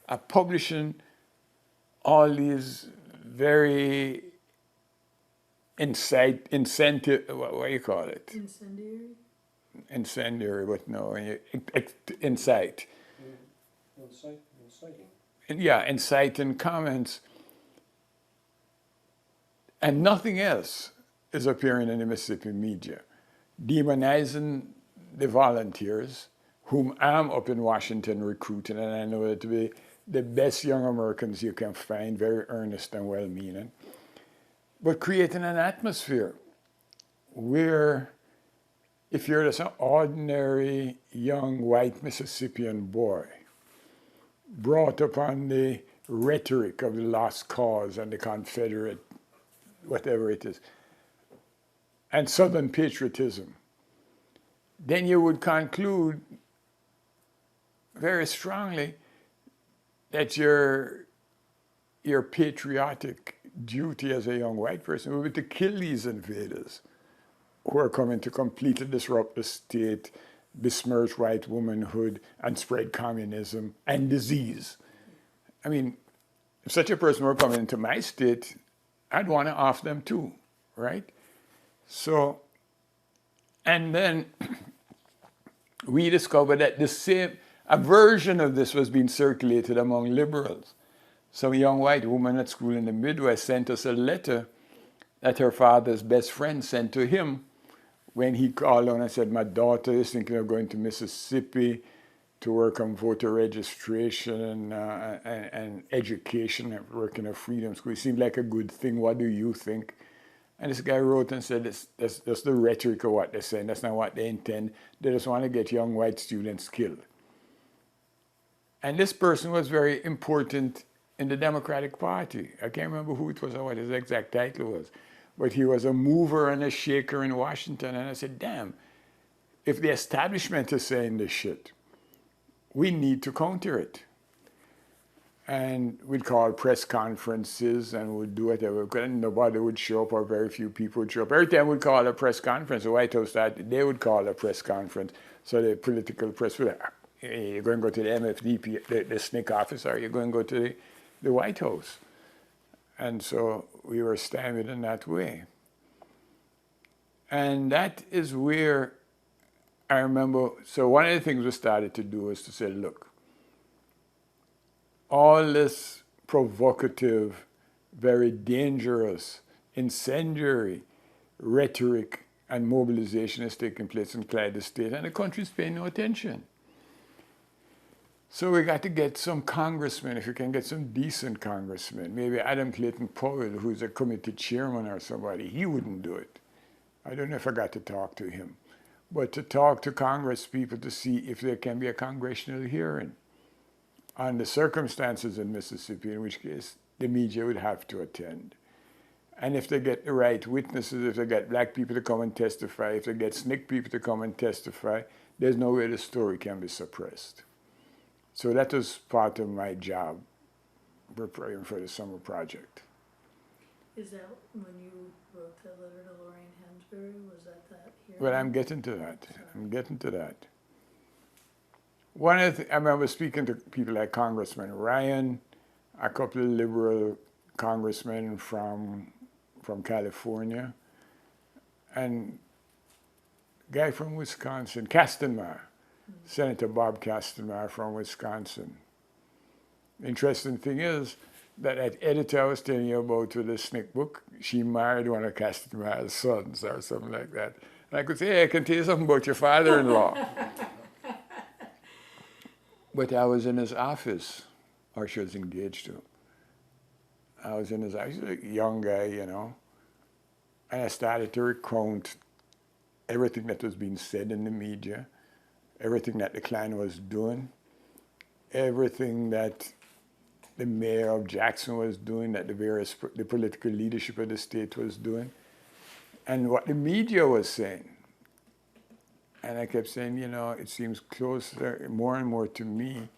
are publishing all these very incentive, what do you call it? Incendiary? Incendiary, but no, incite. Inciting. Yeah, inciting comments. And nothing else is appearing in the Mississippi media, demonizing the volunteers, whom I'm up in Washington recruiting, and I know that to be the best young Americans you can find, very earnest and well-meaning, but creating an atmosphere where if you're just an ordinary young white Mississippian boy brought up on the rhetoric of the lost cause and the Confederate, whatever it is, and Southern patriotism, then you would conclude very strongly that your patriotic duty as a young white person would be to kill these invaders who are coming to completely disrupt the state, besmirch white womanhood, and spread communism and disease. I mean, if such a person were coming into my state, I'd want to off them too, right? So, and then we discovered that a version of this was being circulated among liberals. Some young white woman at school in the Midwest sent us a letter that her father's best friend sent to him when he called on and said, my daughter is thinking of going to Mississippi to work on voter registration and education and work in a freedom school. It seemed like a good thing. What do you think? And this guy wrote and said, that's the rhetoric of what they're saying. That's not what they intend. They just want to get young white students killed. And this person was very important in the Democratic Party. I can't remember who it was or what his exact title was. But he was a mover and a shaker in Washington. And I said, damn, if the establishment is saying this shit, we need to counter it. And we'd call press conferences and we'd do whatever. And nobody would show up or very few people would show up. Every time we'd call a press conference, the White House started, they would call a press conference. So the political press would like, hey, you're going to go to the MFDP, the SNCC office, or you're going to go to the White House. And so we were stymied in that way. And that is where I remember, so one of the things we started to do was to say, look, all this provocative, very dangerous, incendiary rhetoric and mobilization is taking place in Clyde State, and the country's paying no attention. So we got to get some congressmen, if you can get some decent congressmen, maybe Adam Clayton Powell, who's a committee chairman or somebody, he wouldn't do it. I don't know if I got to talk to him. But to talk to Congress people to see if there can be a congressional hearing on the circumstances in Mississippi, in which case the media would have to attend. And if they get the right witnesses, if they get black people to come and testify, if they get SNCC people to come and testify, there's no way the story can be suppressed. So that was part of my job preparing for the summer project. Is that when you wrote that letter to Lorraine Hansberry? Was that hearing? Well, I'm getting to that. I'm getting to that. One of the I remember speaking to people like Congressman Ryan, a couple of liberal congressmen from California, and a guy from Wisconsin, Kastenmeier, Senator Bob Kastenmeier from Wisconsin. Interesting thing is that editor I was telling you about with the SNCC book, she married one of Kastenmeier's sons or something like that. And I could say, hey, I can tell you something about your father-in-law. But I was in his office, or she was engaged to him. I was in his office, he was a young guy, you know. And I started to recount everything that was being said in the media, everything that the Klan was doing, everything that the mayor of Jackson was doing, that the political leadership of the state was doing, and what the media was saying. And I kept saying, you know, it seems closer, more and more to me,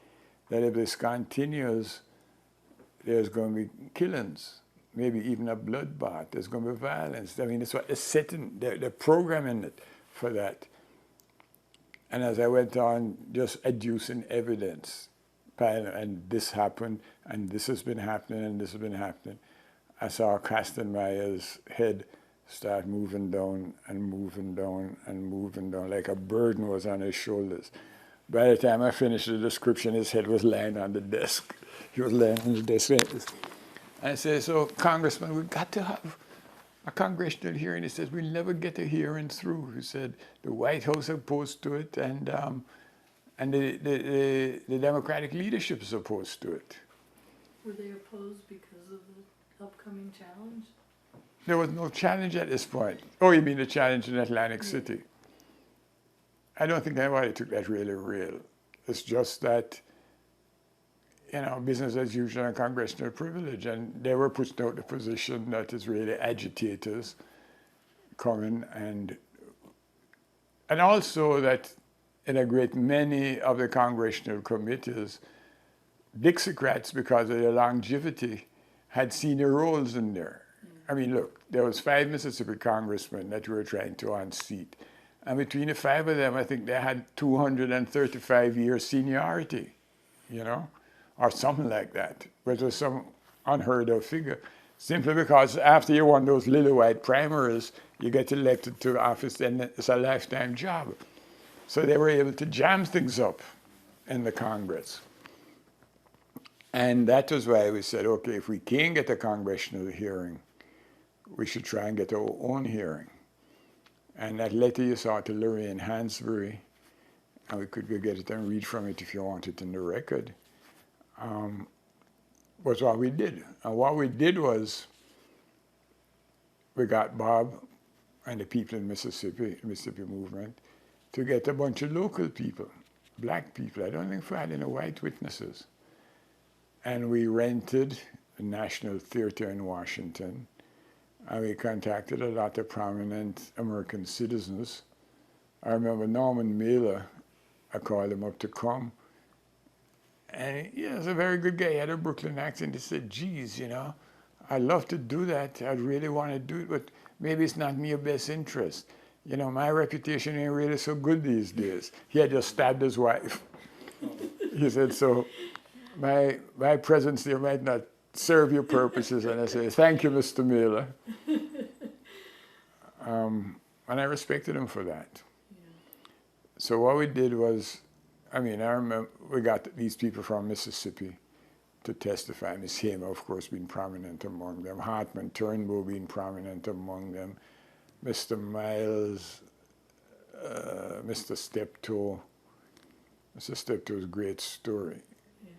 that if this continues, there's going to be killings, maybe even a bloodbath. There's going to be violence. I mean, it's what they're setting, they're programming it for that. And as I went on, just adducing evidence, and this happened, and this has been happening, and this has been happening, I saw Kastenmeier's head start moving down and moving down and moving down, like a burden was on his shoulders. By the time I finished the description, his head was lying on the desk. He was laying on the desk. I said, so Congressman, we've got to have a congressional hearing. He says, we'll never get a hearing through. He said, the White House opposed to it, and the Democratic leadership is opposed to it. Were they opposed because of the upcoming challenge? There was no challenge at this point. Oh, you mean the challenge in Atlantic City? I don't think anybody took that really real. It's just that, you know, business as usual and congressional privilege, and they were pushing out the position that it's really agitators coming, and also that in a great many of the congressional committees, Dixiecrats, because of their longevity, had senior roles in there. I mean, look, there was 5 Mississippi congressmen that we were trying to unseat. And between the 5 of them, I think they had 235 years seniority, you know? or something like that. But it was some unheard of figure. Simply because after you won those little white primaries, you get elected to office, and it's a lifetime job. So they were able to jam things up in the Congress. And that was why we said, okay, if we can't get a congressional hearing, we should try and get our own hearing. And that letter you saw to Lorraine Hansberry, and we could go get it and read from it if you want it in the record, was what we did. And what we did was we got Bob and the people in Mississippi, the Mississippi movement, to get a bunch of local people, black people. I don't think we had any white witnesses. And we rented the National Theater in Washington, and we contacted a lot of prominent American citizens. I remember Norman Mailer, I called him up to come. And he was a very good guy. He had a Brooklyn accent. He said, geez, you know, I'd love to do that. I'd really want to do it, but maybe it's not in your best interest. You know, my reputation ain't really so good these days. He had just stabbed his wife. He said, so my presence there might not serve your purposes. And I said, thank you, Mr. Mailer. And I respected him for that. Yeah. So what we did was, I remember we got these people from Mississippi to testify. Miss Hamer, of course, being prominent among them. Hartman Turnbull being prominent among them. Mr. Miles, Mr. Steptoe. Mr. Steptoe's great story. Yeah.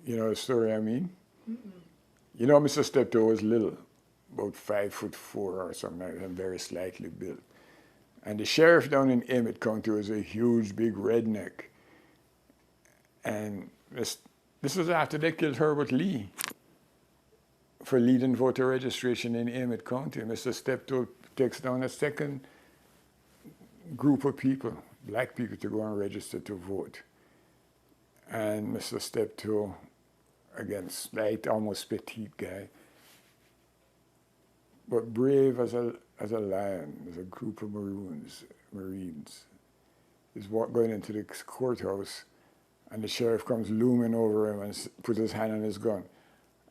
You know the story I mean? Mm-mm. You know, Mr. Steptoe was little, about 5'4" or something like that, very slightly built. And the sheriff down in Emmett County was a huge, big redneck. And this was after they killed Herbert Lee for leading voter registration in Emmett County. Mr. Steptoe takes down a second group of people, black people, to go and register to vote. And Mr. Steptoe, again, slight, almost petite guy, but brave as a lion. There's a group of Marines, is going into the courthouse, and the sheriff comes looming over him and puts his hand on his gun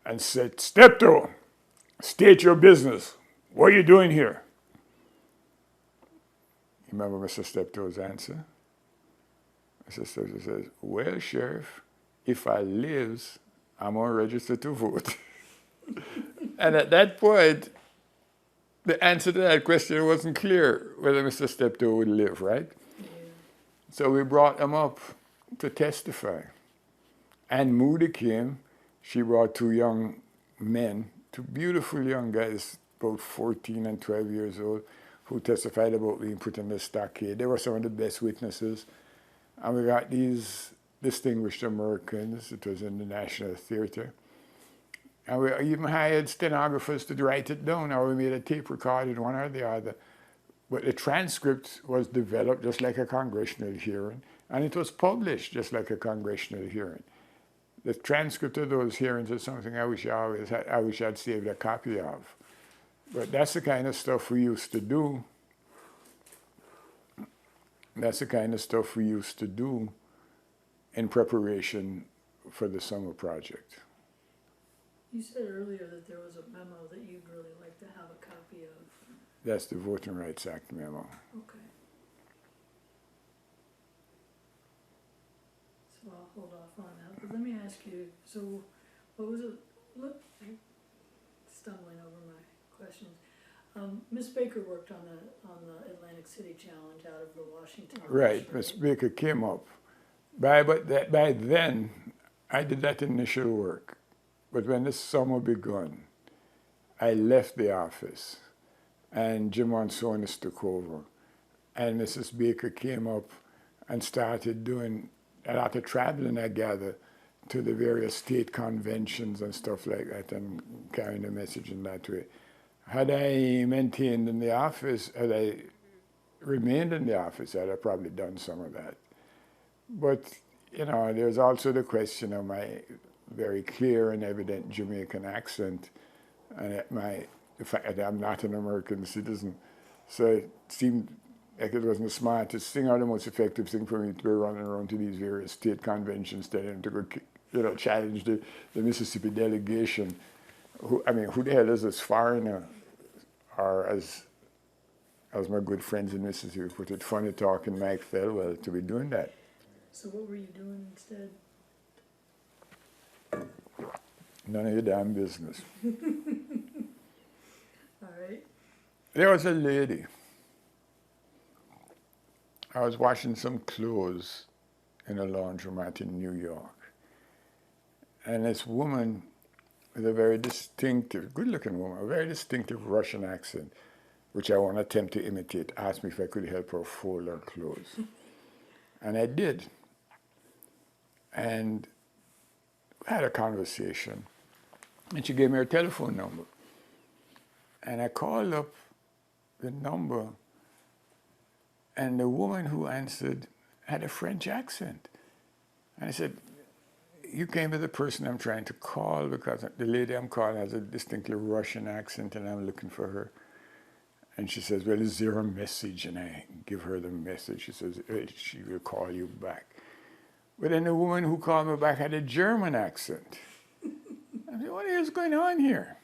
and said, Steptoe, state your business. What are you doing here? You remember Mr. Steptoe's answer? Mr. Steptoe says, well, Sheriff, if I lives, I'm going to register to vote. And at that point, the answer to that question wasn't clear, whether Mr. Steptoe would live, right? Yeah. So we brought him up to testify. And Moody came. She brought two young men, two beautiful young guys, about 14 and 12 years old, who testified about being put in the stockade. They were some of the best witnesses. And we got these distinguished Americans. It was in the National Theater. And we even hired stenographers to write it down, or we made a tape recorded, one or the other. But the transcript was developed just like a congressional hearing, and it was published just like a congressional hearing. The transcript of those hearings is something I wish I'd saved a copy of. But that's the kind of stuff we used to do. That's the kind of stuff we used to do in preparation for the summer project. You said earlier that there was a memo that you'd really like to have a copy of. That's the Voting Rights Act memo. Okay. So I'll hold off on that. But let me ask you, so what was it? Look, I'm stumbling over my questions. Miss Baker worked on the Atlantic City Challenge out of the Washington. Right, Miss Baker came up. By then, I did that initial work. But when the summer begun, I left the office, and Jim Monsonis took over. And Mrs. Baker came up and started doing a lot of traveling, I gather, to the various state conventions and stuff like that, and carrying the message in that way. Had I maintained in the office, had I remained in the office, I'd have probably done some of that. But, you know, there's also the question of my very clear and evident Jamaican accent, and the fact that I'm not an American citizen. So it seemed like it wasn't the smartest thing or the most effective thing for me to be running around to these various state conventions, telling them to go challenge the Mississippi delegation. Who the hell is this foreigner? Or as my good friends in Mississippi put it, funny talking Mike Thelwell to be doing that. So what were you doing instead? None of your damn business. All right. There was a lady. I was washing some clothes in a laundromat in New York. And this woman with a very distinctive, good-looking woman, a very distinctive Russian accent, which I won't attempt to imitate, asked me if I could help her fold her clothes. And I did. And we had a conversation. And she gave me her telephone number. And I called up the number, and the woman who answered had a French accent. And I said, you came to the person I'm trying to call because the lady I'm calling has a distinctly Russian accent and I'm looking for her. And she says, well, is there a message? And I give her the message. She says, she will call you back. But then the woman who called me back had a German accent. I said, what is going on here?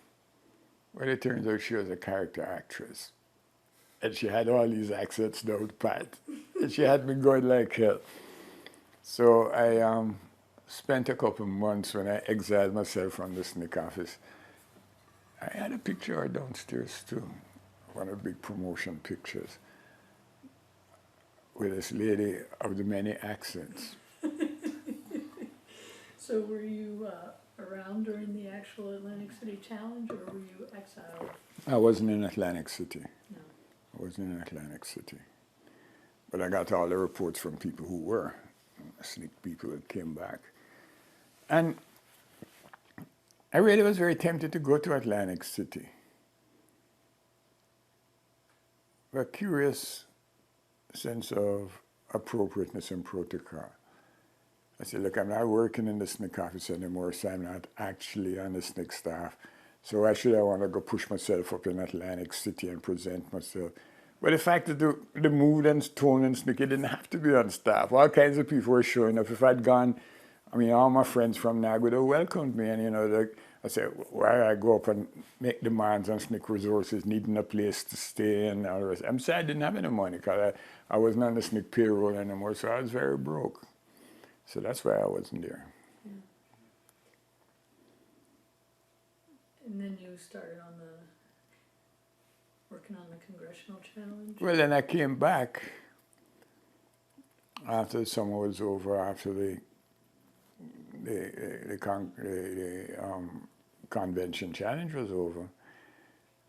Well, it turns out she was a character actress. And she had all these accents down pat. And she had me going like hell. So I spent a couple of months when I exiled myself from the SNCC office. I had a picture of her downstairs too, one of the big promotion pictures, with this lady of the many accents. So were you around during the actual Atlantic City Challenge, or were you exiled? I wasn't in Atlantic City. No. I wasn't in Atlantic City. But I got all the reports from people who were, SNCC people that came back. And I really was very tempted to go to Atlantic City. A curious sense of appropriateness and protocol. I said, look, I'm not working in the SNCC office anymore, so I'm not actually on the SNCC staff. So why should I want to go push myself up in Atlantic City and present myself? But the fact that the mood and tone in SNCC, it didn't have to be on staff. All kinds of people were showing up. If I'd gone, all my friends from NAG would have welcomed me. And, I said, why I go up and make demands on SNCC resources, needing a place to stay and all the rest. I'm sad I didn't have any money because I wasn't on the SNCC payroll anymore, so I was very broke. So that's why I wasn't there. Yeah. And then you started working on the congressional challenge? Well, then I came back after the summer was over, after the convention challenge was over,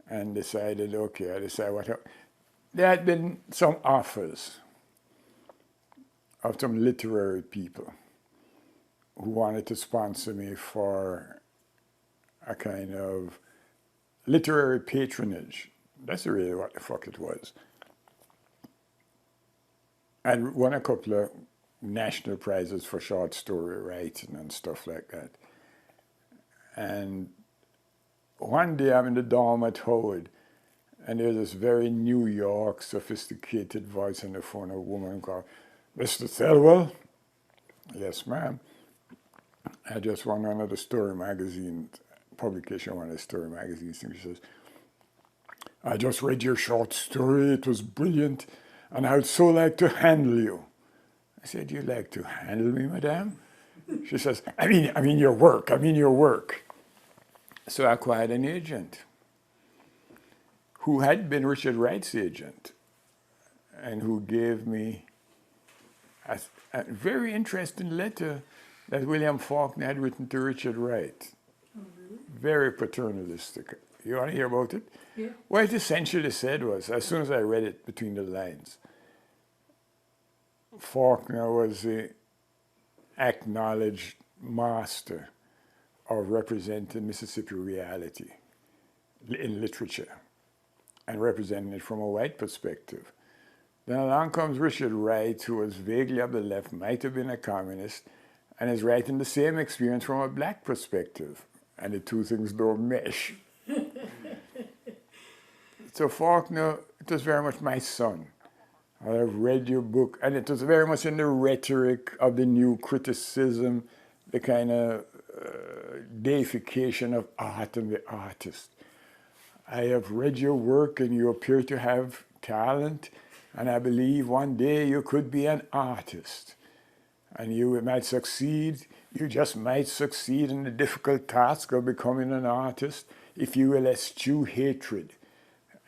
and decided, okay, there had been some offers of some literary people who wanted to sponsor me for a kind of literary patronage. That's really what the fuck it was. I'd won a couple of national prizes for short story writing and stuff like that. And one day I'm in the dorm at Howard, and there's this very New York, sophisticated voice on the phone, a woman called, Mr. Thelwell? Yes, ma'am. I just won one of the story magazine, publication of one of the story magazines. She says, I just read your short story, it was brilliant, and I'd so like to handle you. I said, you like to handle me, madame? She says, I mean your work, your work. So I acquired an agent who had been Richard Wright's agent and who gave me a very interesting letter that William Faulkner had written to Richard Wright. Oh, really? Very paternalistic. You want to hear about it? Yeah. What it essentially said was, as soon as I read it between the lines, Faulkner was the acknowledged master of representing Mississippi reality in literature and representing it from a white perspective. Then along comes Richard Wright, who was vaguely of the left, might have been a communist, and is writing the same experience from a black perspective. And the two things don't mesh. So Faulkner, it was very much my son. I've read your book, and it was very much in the rhetoric of the new criticism the kind of deification of art and the artist. I have read your work and you appear to have talent, and I believe one day you could be an artist. And you might succeed, you just might succeed in the difficult task of becoming an artist if you will eschew hatred,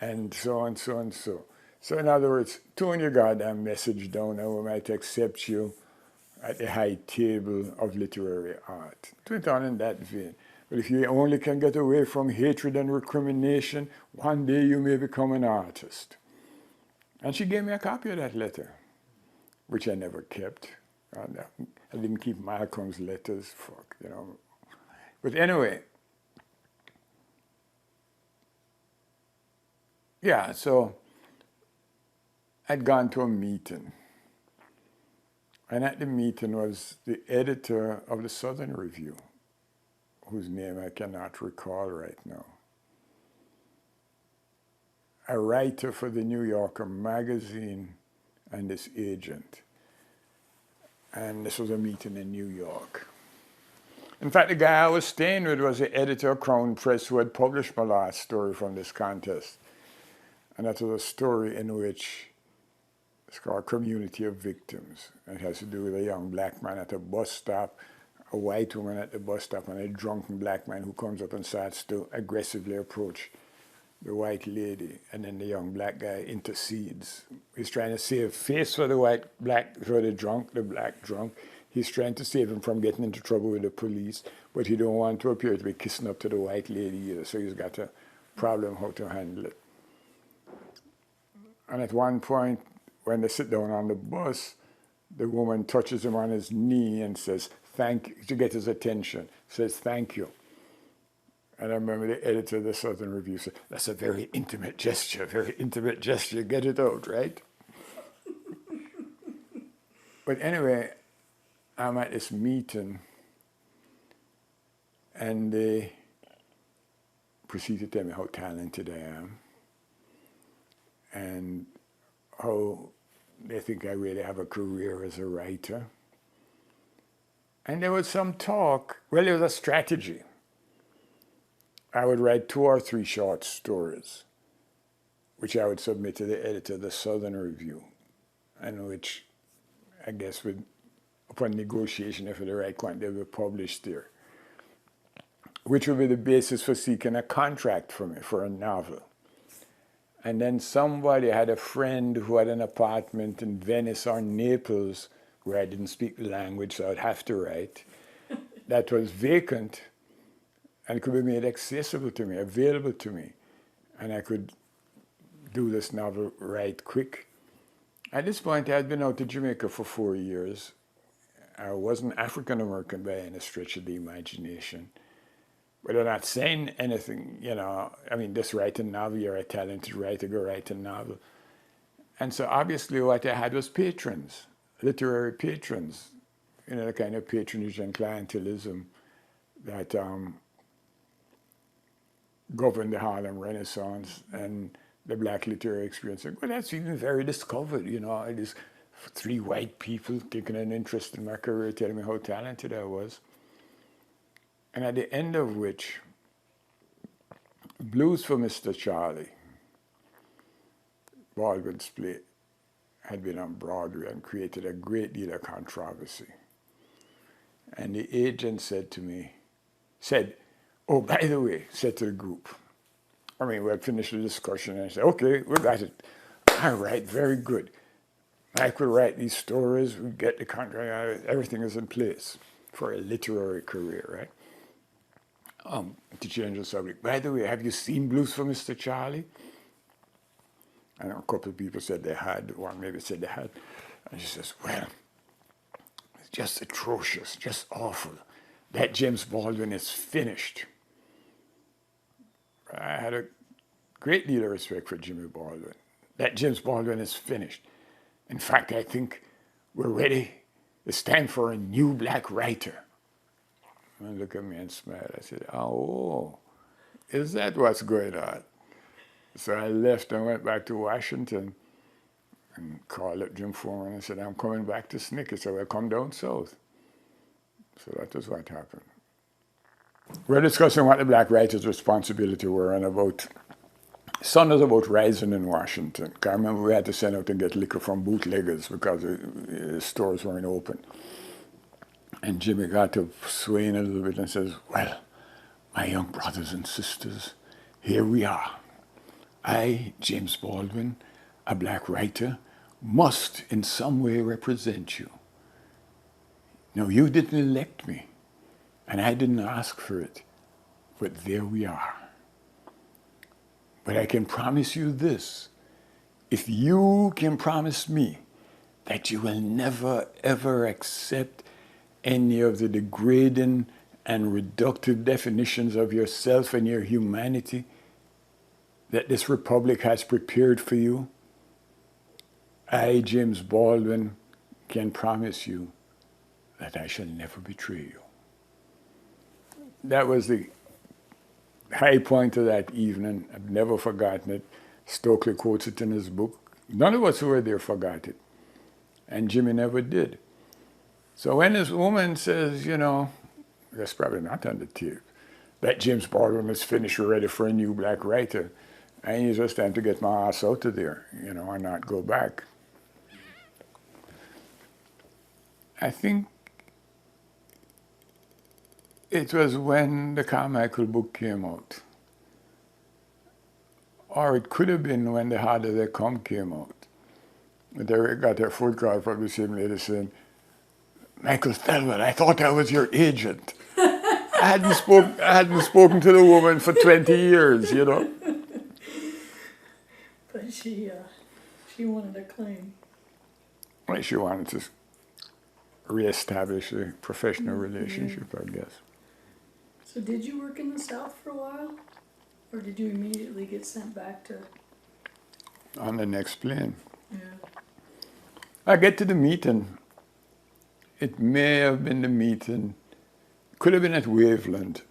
and so and so and so. So in other words, tone your goddamn message down and we might accept you at the high table of literary art. Do it on in that vein. But if you only can get away from hatred and recrimination, one day you may become an artist. And she gave me a copy of that letter, which I never kept. I didn't keep Malcolm's letters, fuck, you know. But anyway, yeah, so I'd gone to a meeting. And at the meeting was the editor of the Southern Review, whose name I cannot recall right now. A writer for the New Yorker magazine and his agent. And this was a meeting in New York. In fact, the guy I was staying with was the editor of Crown Press who had published my last story from this contest. And that was a story in which it's called Community of Victims. It has to do with a young black man at a bus stop, a white woman at the bus stop, and a drunken black man who comes up and starts to aggressively approach the white lady, and then the young black guy intercedes. He's trying to save face for the black drunk. He's trying to save him from getting into trouble with the police, but he don't want to appear to be kissing up to the white lady either, so he's got a problem how to handle it. And at one point, when they sit down on the bus, the woman touches him on his knee and says, thank you, to get his attention, says, thank you. And I remember the editor of the Southern Review said, that's a very intimate gesture, get it out, right? But anyway, I'm at this meeting and they proceed to tell me how talented I am and how they think I really have a career as a writer. And there was some talk, well, there was a strategy. I would write 2 or 3 short stories, which I would submit to the editor of the Southern Review, and which I guess would, upon negotiation, if the right quantity, they would be published there, which would be the basis for seeking a contract for me for a novel. And then somebody had a friend who had an apartment in Venice or Naples, where I didn't speak the language, so I'd have to write, that was vacant, and it could be made accessible to me, available to me. And I could do this novel right quick. At this point, I had been out to Jamaica for 4 years. I wasn't African-American by any stretch of the imagination. But I'm not saying anything, you know, I mean, just write a novel, you're a talented writer, go write a novel. And so obviously what I had was patrons, literary patrons, you know, the kind of patronage and clientelism that governed the Harlem Renaissance and the black literary experience. Well, that's even very discovered, you know, it is 3 white people taking an interest in my career, telling me how talented I was. And at the end of which, Blues for Mr. Charlie, Baldwin's play, had been on Broadway and created a great deal of controversy. And the agent said to me, oh, by the way, said to the group, I mean, we had finished the discussion, and I said, okay, we got it. All right, very good. I could write these stories, we get the contract, everything is in place for a literary career, right? To change the subject. By the way, have you seen Blues for Mr. Charlie? And a couple of people said they had, one maybe said they had. And she says, well, it's just atrocious, just awful. That James Baldwin is finished. I had a great deal of respect for Jimmy Baldwin. That James Baldwin is finished. In fact, I think we're ready. It's time for a new black writer. And look at me and smile. I said, oh, is that what's going on? So I left and went back to Washington and called up Jim Foreman and said, I'm coming back to SNCC. He said, well, come down south. So that is what happened. We're discussing what the black writers' responsibility were and about, son was about rising in Washington. I remember we had to send out and get liquor from bootleggers because the stores weren't open. And Jimmy got to swaying a little bit and says, well, my young brothers and sisters, here we are. I, James Baldwin, a black writer, must in some way represent you. No, you didn't elect me, and I didn't ask for it, but there we are. But I can promise you this, if you can promise me that you will never, ever accept any of the degrading and reductive definitions of yourself and your humanity that this republic has prepared for you, I, James Baldwin, can promise you that I shall never betray you. That was the high point of that evening. I've never forgotten it. Stokely quotes it in his book. None of us who were there forgot it. And Jimmy never did. So when this woman says, you know, that's probably not on the tape, that James Baldwin is finished, we're ready for a new black writer, I need just time to get my ass out of there, you know, and not go back. I think it was when the Carmichael book came out. Or it could have been when The Harder They Come came out. They got their phone call from the same lady saying, Michael Thelwell, I thought I was your agent. I hadn't spoken to the woman for 20 years, you know. But she wanted a claim. Well, she wanted to reestablish a professional relationship, I guess. So did you work in the South for a while? Or did you immediately get sent back to... On the next plane. Yeah. I get to the meeting. It may have been the meeting, could have been at Waveland,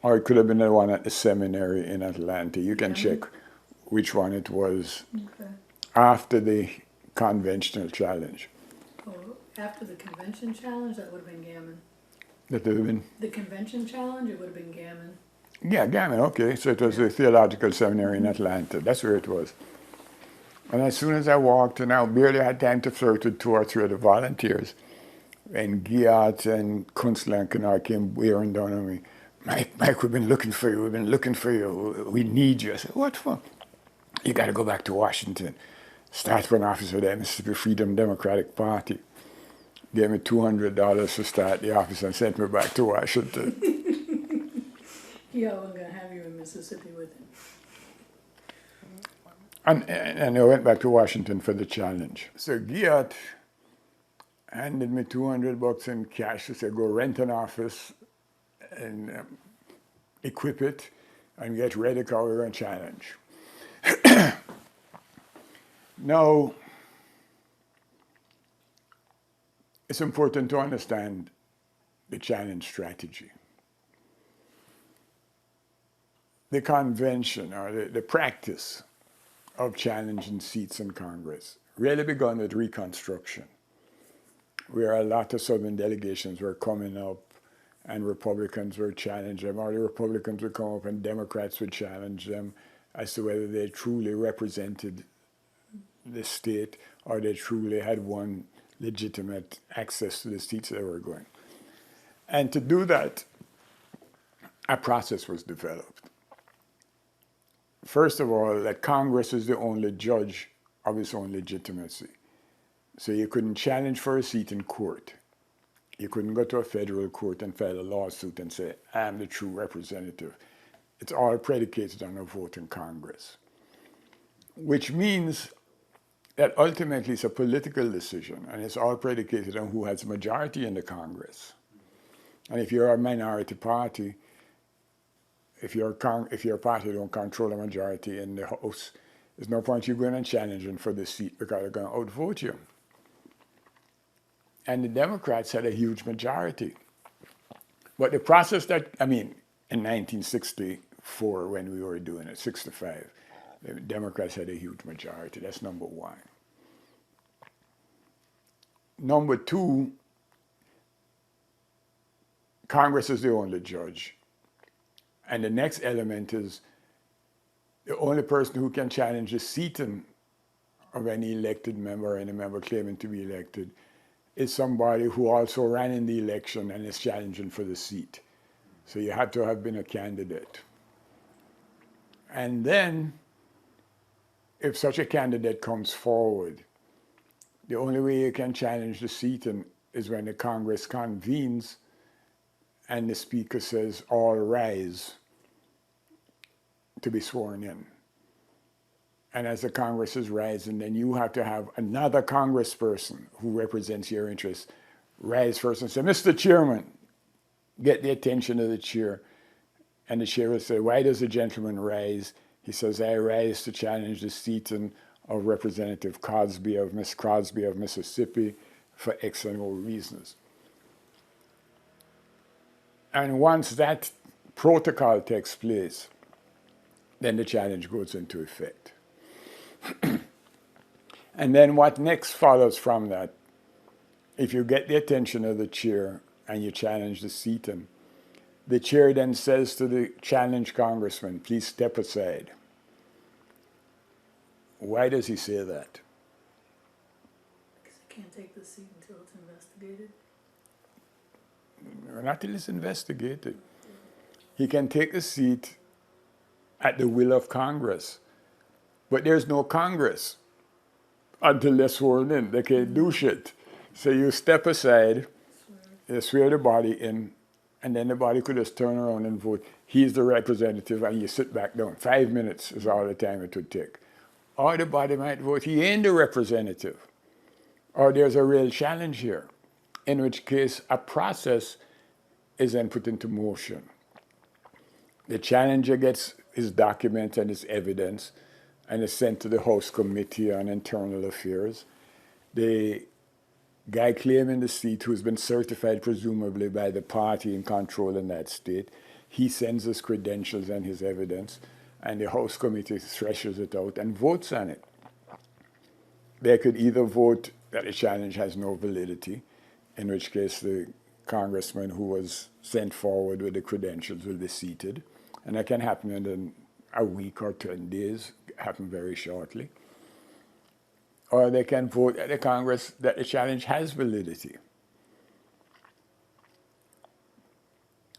or it could have been the one at the seminary in Atlanta. You can check which one it was. Okay. After the conventional challenge. Oh, after the convention challenge, that would have been Gammon. That would have been? The convention challenge, it would have been Gammon. Yeah, Gammon, okay. So it was the theological seminary in Atlanta. That's where it was. And as soon as I walked, and I barely had time to flirt with 2 or 3 of the volunteers, and Giat and Kunstler and I came wearing down on me. Mike, we've been looking for you. We've been looking for you. We need you. I said, what for? You got to go back to Washington. Start for an office of the Mississippi Freedom Democratic Party. Gave me $200 to start the office and sent me back to Washington. He wasn't going to have you in Mississippi with him. And I went back to Washington for the challenge. So Giat handed me $200 in cash. He said, go rent an office and equip it and get ready because we're going to challenge. Now, it's important to understand the challenge strategy. The convention or the practice of challenging seats in Congress really began with Reconstruction, where a lot of Southern delegations were coming up and Republicans were challenging them, or the Republicans would come up and Democrats would challenge them as to whether they truly represented the state or they truly had won legitimate access to the seats they were going. And to do that, a process was developed. First of all, that Congress is the only judge of its own legitimacy. So you couldn't challenge for a seat in court. You couldn't go to a federal court and file a lawsuit and say, I'm the true representative. It's all predicated on a vote in Congress, which means that ultimately it's a political decision, and it's all predicated on who has majority in the Congress. And if you're a minority party, if your party don't control a majority in the House, there's no point you going and challenging for the seat because they're going to outvote you. And the Democrats had a huge majority. But the process in 1964 when we were doing it, 65, the Democrats had a huge majority. That's number one. Number two, Congress is the only judge. And the next element is the only person who can challenge the seating of any elected member or any member claiming to be elected is somebody who also ran in the election and is challenging for the seat. So you have to have been a candidate. And then, if such a candidate comes forward, the only way you can challenge the seating is when the Congress convenes and the Speaker says, all rise to be sworn in. And as the Congress is rising, then you have to have another congressperson who represents your interests rise first and say, Mr. Chairman, get the attention of the chair. And the chair will say, why does the gentleman rise? He says, I rise to challenge the seating of Representative Crosby, of Miss Crosby of Mississippi, for X and O reasons. And once that protocol takes place, then the challenge goes into effect. And then what next follows from that, if you get the attention of the chair and you challenge the seating, the chair then says to the challenged congressman, please step aside. Why does he say that? Because he can't take the seat until it's investigated. Not till it's investigated. He can take the seat at the will of Congress. But there's no Congress until they're sworn in. They can't do shit. So you step aside, you swear the body in, and then the body could just turn around and vote. He's the representative, and you sit back down. 5 minutes is all the time it would take. Or the body might vote, he ain't the representative. Or there's a real challenge here, in which case a process is then put into motion. The challenger gets his documents and his evidence and is sent to the House Committee on Internal Affairs. The guy claiming the seat, who's been certified presumably by the party in control in that state, he sends his credentials and his evidence, and the House Committee threshes it out and votes on it. They could either vote that the challenge has no validity, in which case the congressman who was sent forward with the credentials will be seated, and that can happen in a week or 10 days, happen very shortly. Or they can vote at the Congress that the challenge has validity.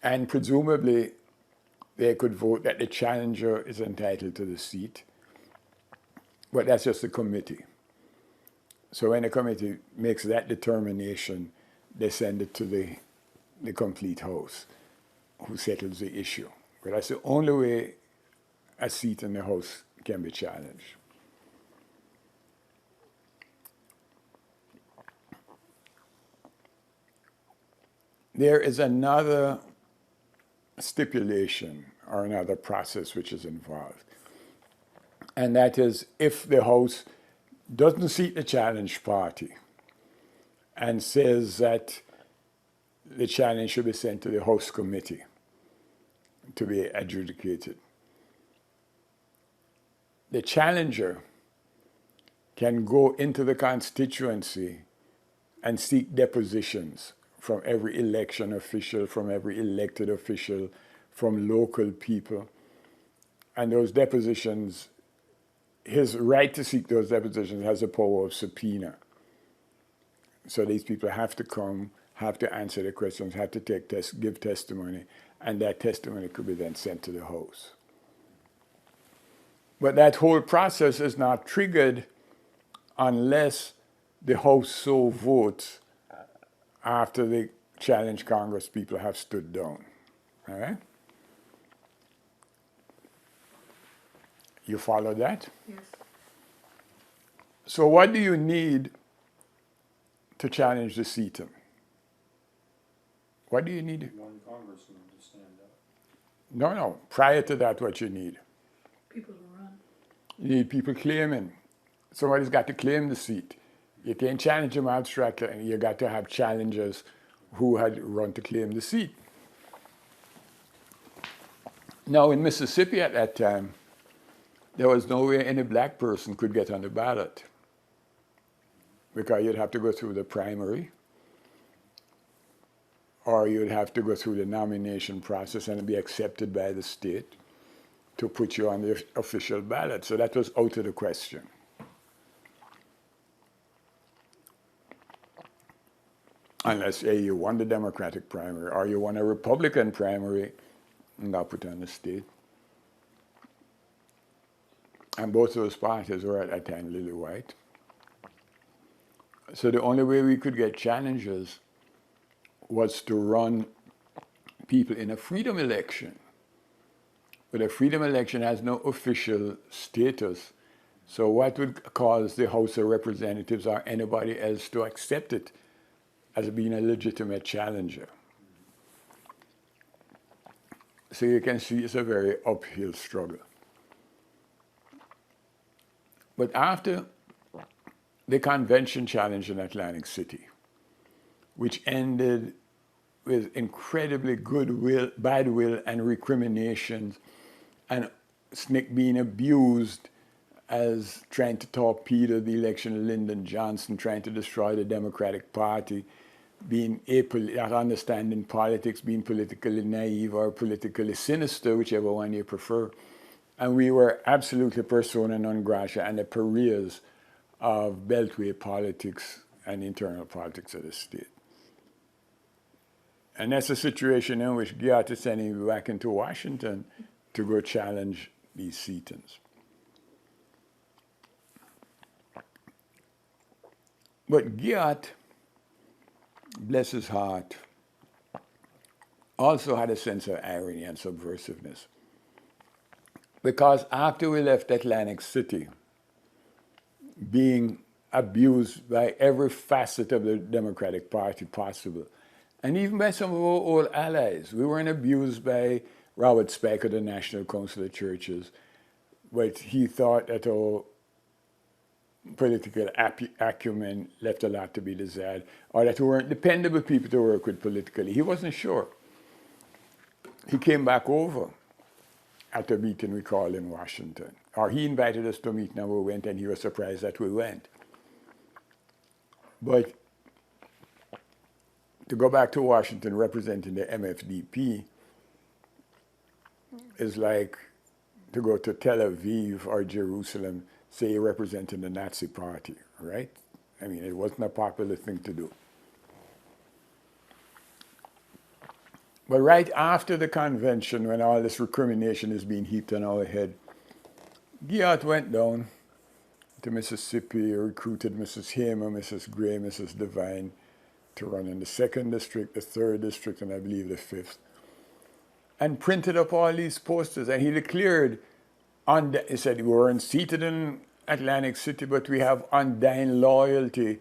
And presumably, they could vote that the challenger is entitled to the seat, but that's just the committee. So when the committee makes that determination, they send it to the complete House, who settles the issue. But that's the only way a seat in the House can be challenged. There is another stipulation or another process which is involved. And that is if the House doesn't seat the challenge party and says that the challenge should be sent to the House Committee to be adjudicated, the challenger can go into the constituency and seek depositions from every election official, from every elected official, from local people. And those depositions, his right to seek those depositions has the power of subpoena. So these people have to come, have to answer the questions, have to give testimony, and that testimony could be then sent to the House. But that whole process is not triggered unless the House so votes after the challenge Congress people have stood down. All right? You follow that? Yes. So what do you need to challenge the seating? What do you need? One congressman to stand up. No. Prior to that, what you need? People to run. You need people claiming. Somebody's got to claim the seat. You can't challenge them abstractly, and you got to have challengers who had run to claim the seat. Now, in Mississippi at that time, there was no way any black person could get on the ballot, because you'd have to go through the primary, or you'd have to go through the nomination process and be accepted by the state to put you on the official ballot. So that was out of the question. Unless A, you won the Democratic primary, or you won a Republican primary and got put on the state. And both of those parties were at that time lily white. So the only way we could get challenges was to run people in a freedom election. But a freedom election has no official status. So what would cause the House of Representatives or anybody else to accept it as being a legitimate challenger? So you can see it's a very uphill struggle. But after the convention challenge in Atlantic City, which ended with incredibly bad will and recriminations, and SNCC being abused as trying to torpedo the election of Lyndon Johnson, trying to destroy the Democratic Party, being not understanding politics, being politically naive or politically sinister, whichever one you prefer. And we were absolutely persona non grata and the pariahs of beltway politics and internal politics of the state. And that's a situation in which Guyot is sending me back into Washington to go challenge these sit-ins. But Guyot, bless his heart, also had a sense of irony and subversiveness. Because after we left Atlantic City, being abused by every facet of the Democratic Party possible, and even by some of our old allies. We weren't abused by Robert Speck of the National Council of Churches, but he thought that our political acumen left a lot to be desired, or that we weren't dependable people to work with politically. He wasn't sure. He came back over at a meeting we called in Washington. Or he invited us to a meeting and we went, and he was surprised that we went. But to go back to Washington representing the MFDP is like to go to Tel Aviv or Jerusalem, say you're representing the Nazi Party, right? I mean, it wasn't a popular thing to do. But right after the convention, when all this recrimination is being heaped on our head, Guyot went down to Mississippi, recruited Mrs. Hamer, Mrs. Gray, Mrs. Devine to run in the 2nd district, the 3rd district, and I believe the 5th, and printed up all these posters. And he declared, he said, we weren't seated in Atlantic City, but we have undying loyalty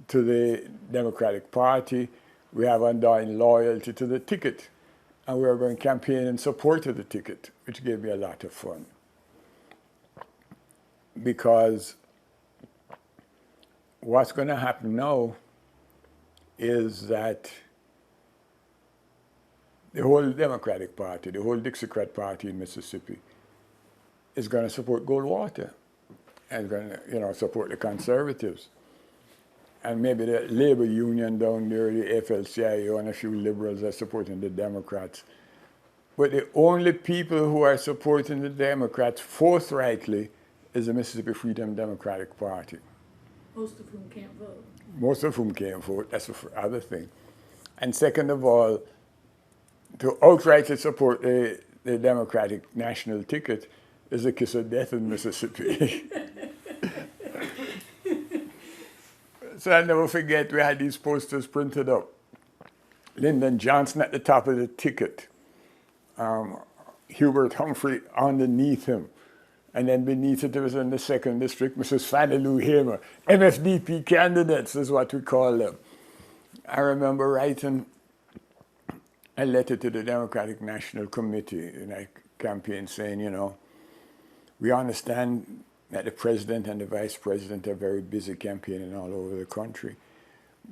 to the Democratic Party. We have undying loyalty to the ticket. And we are going to campaign in support of the ticket, which gave me a lot of fun. Because what's going to happen now is that the whole Democratic Party, the whole Dixiecrat Party in Mississippi is going to support Goldwater and going to, support the conservatives. And maybe the labor union down there, the AFL-CIO, and a few liberals are supporting the Democrats. But the only people who are supporting the Democrats forthrightly is the Mississippi Freedom Democratic Party. Most of whom can't vote. Most of whom can't vote, that's the other thing. And second of all, to outrightly support the Democratic national ticket is a kiss of death in Mississippi. So I'll never forget, we had these posters printed up. Lyndon Johnson at the top of the ticket. Hubert Humphrey underneath him. And then beneath it, there was in the 2nd district, Mrs. Fannie Lou Hamer. MFDP candidates is what we call them. I remember writing a letter to the Democratic National Committee in a campaign saying, we understand that the president and the vice president are very busy campaigning all over the country.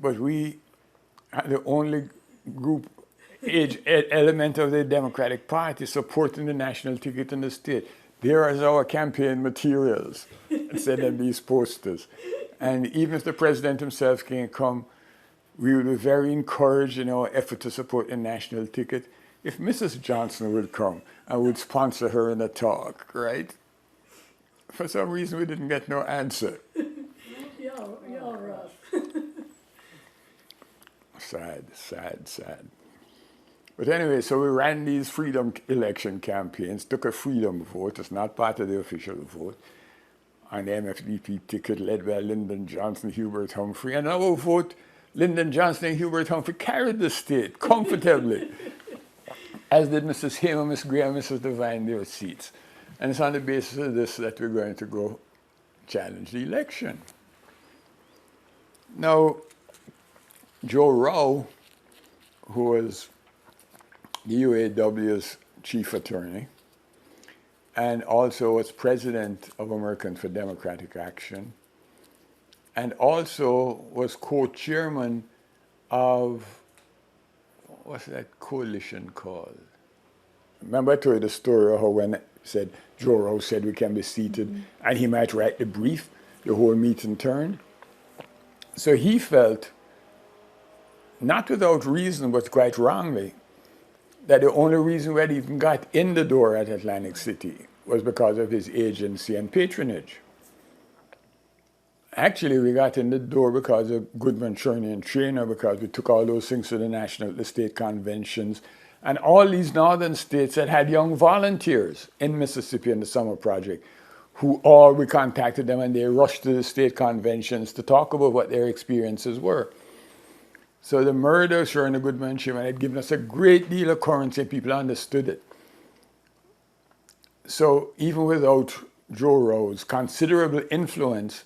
But we are the only group, element of the Democratic Party supporting the national ticket in the state. There are our campaign materials, instead of these posters. And even if the president himself can't come, we would be very encouraged in our effort to support the national ticket if Mrs. Johnson would come and would sponsor her in a talk, right? For some reason, we didn't get no answer. Y'all rough. Sad, sad, sad. But anyway, so we ran these freedom election campaigns, took a freedom vote. It's not part of the official vote. On the MFDP ticket led by Lyndon Johnson, Hubert Humphrey. And our vote, Lyndon Johnson and Hubert Humphrey carried the state comfortably, as did Mrs. Hamer, Miss Graham, Mrs. Devine, their seats. And it's on the basis of this that we're going to go challenge the election. Now, Joe Rowe, who was the UAW's chief attorney, and also was president of Americans for Democratic Action, and also was co-chairman of, what's that coalition called? Remember I told you the story of how when said Joe Rowe said we can be seated and he might write the brief, the whole meeting turned. So he felt, not without reason, but quite wrongly, that the only reason we had even got in the door at Atlantic City was because of his agency and patronage. Actually, we got in the door because of Goodman, Cherney, and Traynor, because we took all those things to the state conventions, and all these northern states that had young volunteers in Mississippi in the Summer Project, we contacted them and they rushed to the state conventions to talk about what their experiences were. So the murder of Shirley Goodman Sherman had given us a great deal of currency and people understood it. So even without Joe Rowe's considerable influence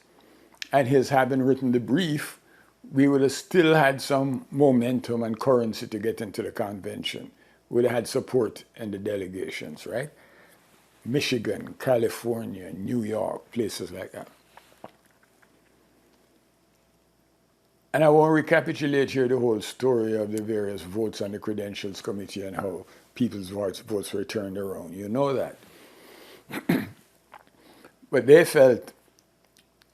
and his having written the brief, we would have still had some momentum and currency to get into the convention. We would have had support in the delegations, right? Michigan, California, New York, places like that. And I won't recapitulate here the whole story of the various votes on the Credentials Committee and how people's votes were turned around. You know that. But they felt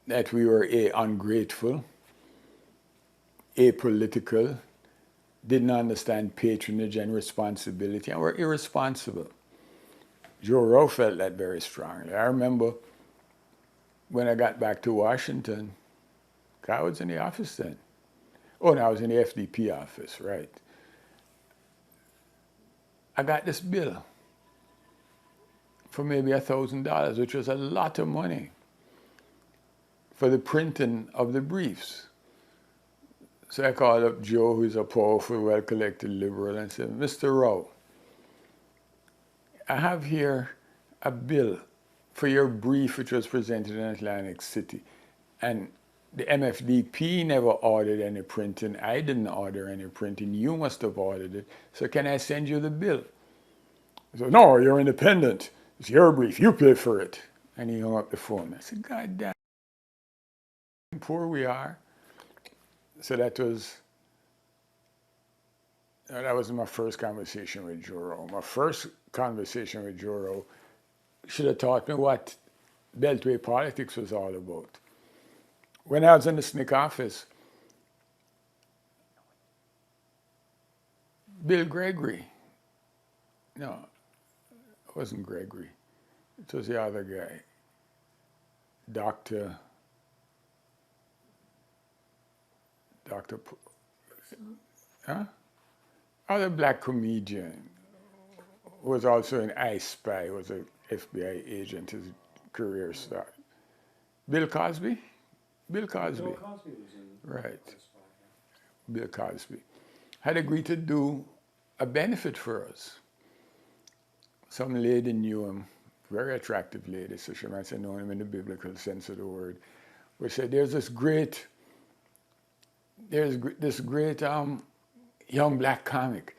that we were ungrateful, apolitical, didn't understand patronage and responsibility, and were irresponsible. Joe Rowe felt that very strongly. I remember when I got back to Washington, I was in the office then. Oh, no, I was in the FDP office, right. I got this bill for maybe $1,000, which was a lot of money for the printing of the briefs. So I called up Joe, who's a powerful, well-collected liberal, and said, Mr. Rowe, I have here a bill for your brief which was presented in Atlantic City. And the MFDP never ordered any printing. I didn't order any printing. You must have ordered it. So can I send you the bill? He said, no, you're independent. It's your brief. You pay for it. And he hung up the phone. I said, God damn, poor we are. So that was my first conversation with Joe Rowe. My first conversation with Joe Rowe should have taught me what Beltway politics was all about. When I was in the SNCC office, Bill Gregory, no, it wasn't Gregory, it was the other guy, Dr. Other black comedian who was also an I Spy, was an FBI agent, his career started. Bill Cosby? Bill Cosby. Bill Cosby was in. Right. Bill Cosby had agreed to do a benefit for us. Some lady knew him, very attractive lady, so she might say know him in the biblical sense of the word. We said, there's this great young black comic,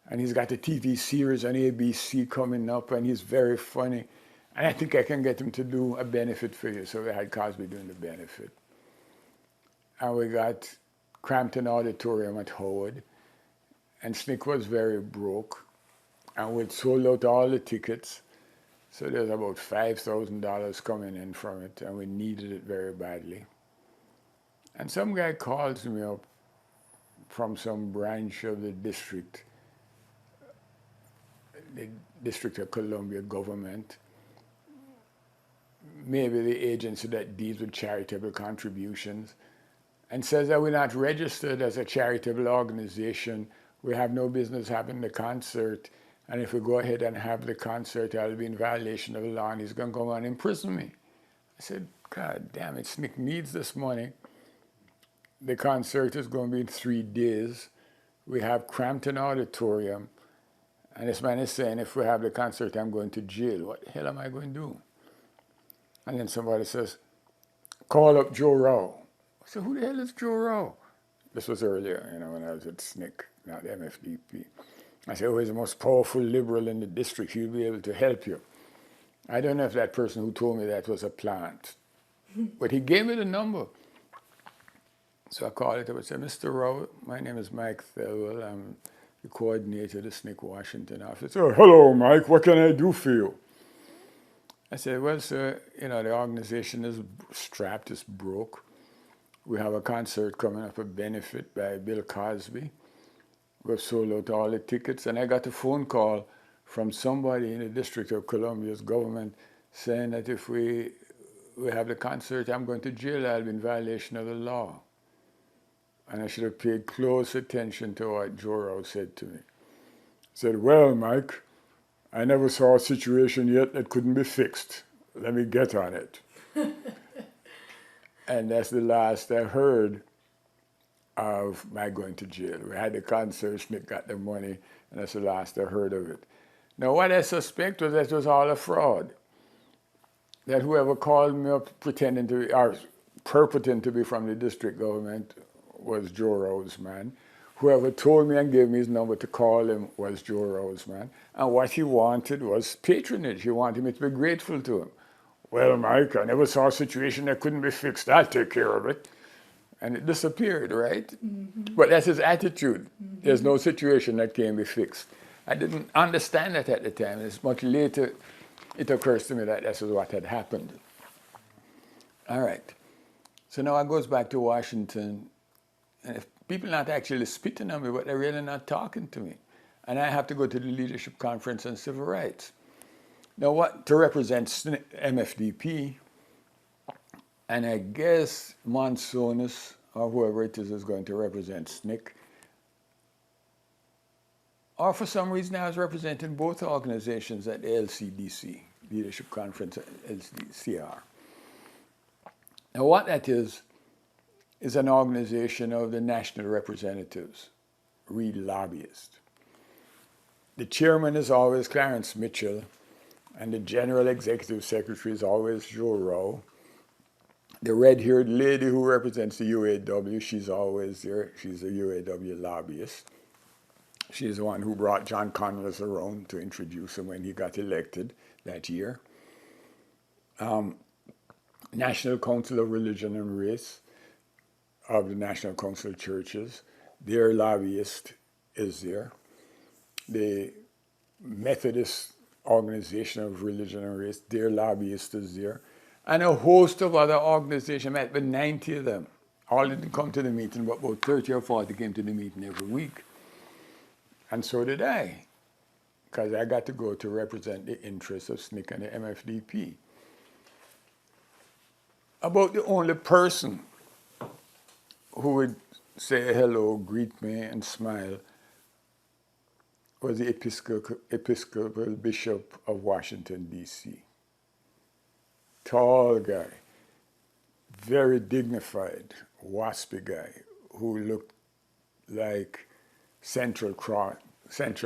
and he's got a TV series on ABC coming up, and he's very funny, and I think I can get him to do a benefit for you. So we had Cosby doing the benefit. And we got Crampton Auditorium at Howard, and SNCC was very broke, and we'd sold out all the tickets, so there's about $5,000 coming in from it, and we needed it very badly. And some guy calls me up from some branch of the District of Columbia government, maybe the agency that deals with charitable contributions, and says that we're not registered as a charitable organization. We have no business having the concert, and if we go ahead and have the concert, I'll be in violation of the law, and he's going to go and imprison me. I said, God damn it, SNCC needs this money. The concert is going to be in 3 days. We have Crampton Auditorium, and this man is saying, if we have the concert, I'm going to jail. What the hell am I going to do? And then somebody says, call up Joe Rowe. I said, who the hell is Joe Rowe? This was earlier, when I was at SNCC, not MFDP. I said, oh, he's the most powerful liberal in the district. He'll be able to help you. I don't know if that person who told me that was a plant, but he gave me the number. So I called it up and said, Mr. Rowe, my name is Mike Thelwell. I'm the coordinator of the SNCC Washington office. Oh, hello, Mike. What can I do for you? I said, well, sir, the organization is strapped, it's broke. We have a concert coming up, a benefit by Bill Cosby. We've sold out all the tickets, and I got a phone call from somebody in the District of Columbia's government saying that if we have the concert, I'm going to jail. I'll be in violation of the law. And I should have paid close attention to what Joe Rowe said to me. He said, well, Mike, I never saw a situation yet that couldn't be fixed. Let me get on it. And that's the last I heard of my going to jail. We had the concert, SNCC got the money, and that's the last I heard of it. Now, what I suspect was that it was all a fraud. That whoever called me up pretending to be, or purporting to be from the district government was Joe Rowe's man. Whoever told me and gave me his number to call him was Joe Rowe's man. And what he wanted was patronage. He wanted me to be grateful to him. Well, Mike, I never saw a situation that couldn't be fixed. I'll take care of it. And it disappeared, right? Mm-hmm. But that's his attitude. Mm-hmm. There's no situation that can be fixed. I didn't understand that at the time. It's much later it occurs to me that this is what had happened. All right. So now I goes back to Washington, and if people not actually spitting on me, but they're really not talking to me. And I have to go to the Leadership Conference on Civil Rights. Now, what to represent MFDP, and I guess Monsonis, or whoever it is going to represent SNCC, or for some reason I was representing both organizations at the LCDC, Leadership Conference at LCDCR. Now, what that is an organization of the national representatives, read lobbyists. The chairman is always Clarence Mitchell, and the general executive secretary is always Joe Rowe. The red-haired lady who represents the UAW, she's always there. She's a UAW lobbyist. She's the one who brought John Conyers around to introduce him when he got elected that year. National Council of Religion and Race of the National Council of Churches, their lobbyist is there. The Methodist Organization of Religion and Race, their lobbyist is there. And a host of other organizations, might be 90 of them. All didn't come to the meeting, but about 30 or 40 came to the meeting every week. And so did I, because I got to go to represent the interests of SNCC and the MFDP. About the only person who would say hello, greet me, and smile was the Episcopal Bishop of Washington, D.C. Tall guy, very dignified, waspy guy, who looked like central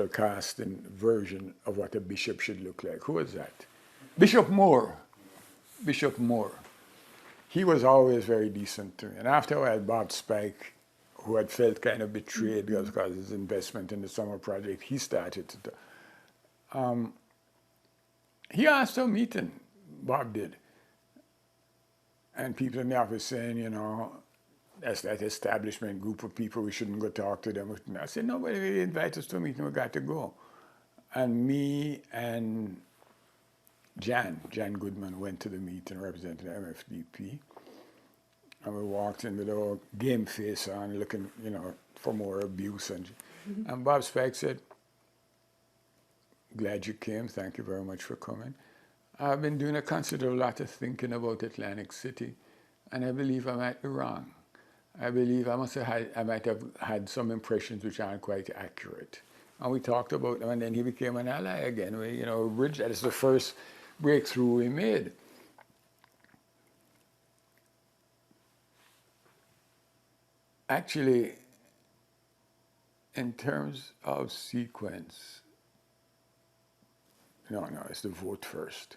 casting version of what a bishop should look like. Who was that? Bishop Moore. Bishop Moore. He was always very decent to me. And after a while, Bob Spike, who had felt kind of betrayed because of his investment in the summer project, he started to. He asked for a meeting, Bob did. And people in the office saying, that's that establishment group of people, we shouldn't go talk to them. I said, no, but if they invite us to a meeting, we got to go. And me and Jan Goodman went to the meeting representing the MFDP. And we walked in with our game face on, looking, for more abuse. And Bob Spike said, glad you came. Thank you very much for coming. I've been doing a considerable lot of thinking about Atlantic City, and I believe I might be wrong. I believe I might have had some impressions which aren't quite accurate. And we talked about them, and then he became an ally again. That is the first breakthrough we made. Actually, in terms of sequence, no, it's the vote first.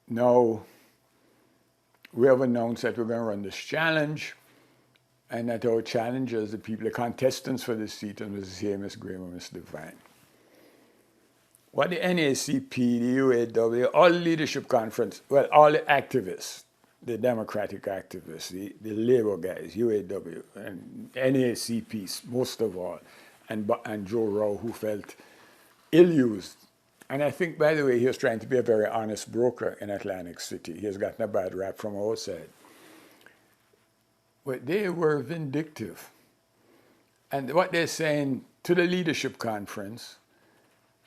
Now, we have announced that we're going to run this challenge, and that our challengers, the contestants for this seat, are Mrs. same as Graham and Mr. Devine. What the NACP, the UAW, all the leadership conference, well, all the activists, the Democratic activists, the Labour guys, UAW, and NACP, most of all, and Joe Rowe, who felt ill-used. And I think, by the way, he was trying to be a very honest broker in Atlantic City. He has gotten a bad rap from our side. But they were vindictive. And what they're saying to the leadership conference,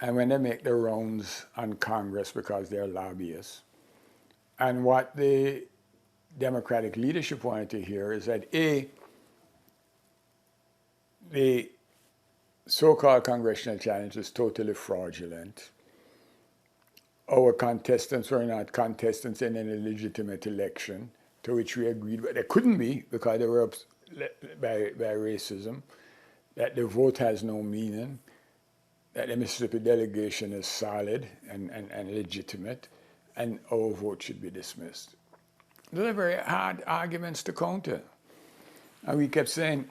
and when they make their rounds on Congress because they're lobbyists, and what the Democratic leadership wanted to hear is that the so-called congressional challenge is totally fraudulent. Our contestants were not contestants in any legitimate election, to which we agreed, but they couldn't be because they were by racism, that the vote has no meaning, that the Mississippi delegation is solid and legitimate, and our vote should be dismissed. Those are very hard arguments to counter. And we kept saying,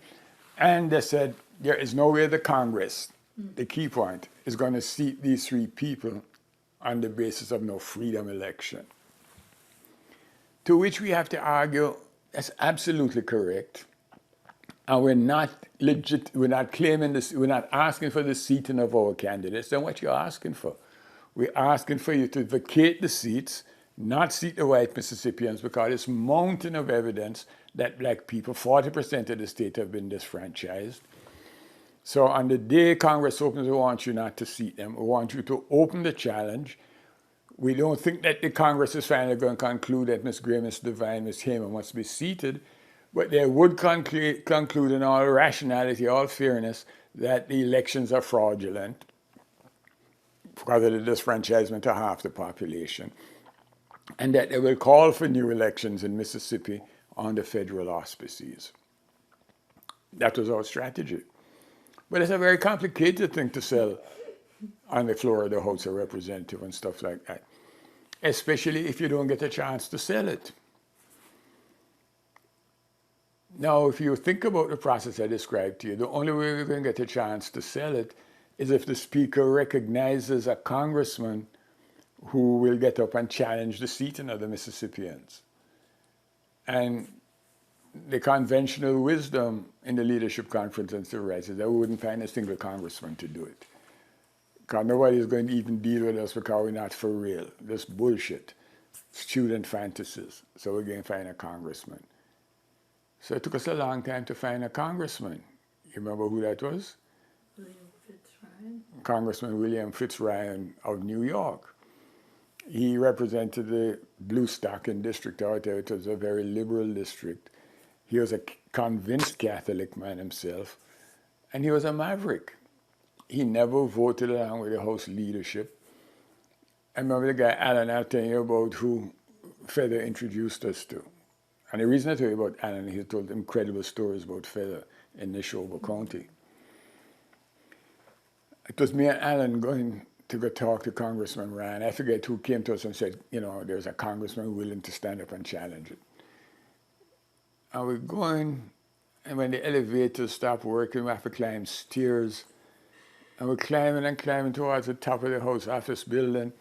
and they said, there is no way the Congress, the key point, is going to seat these three people on the basis of no freedom election. To which we have to argue, that's absolutely correct. And we're not claiming this, we're not asking for the seating of our candidates. Then what you're asking for? We're asking for you to vacate the seats, not seat the white Mississippians, because it's mountain of evidence that black people, 40% of the state, have been disfranchised. So on the day Congress opens, we want you not to seat them. We want you to open the challenge. We don't think that the Congress is finally going to conclude that Ms. Gray, Ms. Devine, Ms. Hamer must be seated, but they would conclude in all rationality, all fairness, that the elections are fraudulent because of the disfranchisement of half the population, and that they will call for new elections in Mississippi under federal auspices. That was our strategy. But it's a very complicated thing to sell on the floor of the House of Representatives and stuff like that, especially if you don't get a chance to sell it. Now, if you think about the process I described to you, the only way we're going to get a chance to sell it is if the Speaker recognizes a congressman who will get up and challenge the seating of the Mississippians. And the conventional wisdom in the leadership conference on civil rights is that we wouldn't find a single congressman to do it. Because nobody is going to even deal with us because we're not for real. This bullshit, student fantasies. So we're going to find a congressman. So it took us a long time to find a congressman. You remember who that was? William Fitzryan. Congressman William Fitzryan of New York. He represented the Blue Stocking district out there. It was a very liberal district. He was a convinced Catholic man himself, and he was a maverick. He never voted along with the House leadership. I remember the guy, Alan, I'll tell you about who Feather introduced us to. And the reason I tell you about Alan, he told incredible stories about Feather in Neshoba County. It was me and Alan going to go talk to Congressman Ryan. I forget who came to us and said, there's a congressman willing to stand up and challenge it. And we're going, and when the elevators stop working, we have to climb stairs. And we're climbing and climbing towards the top of the House office building.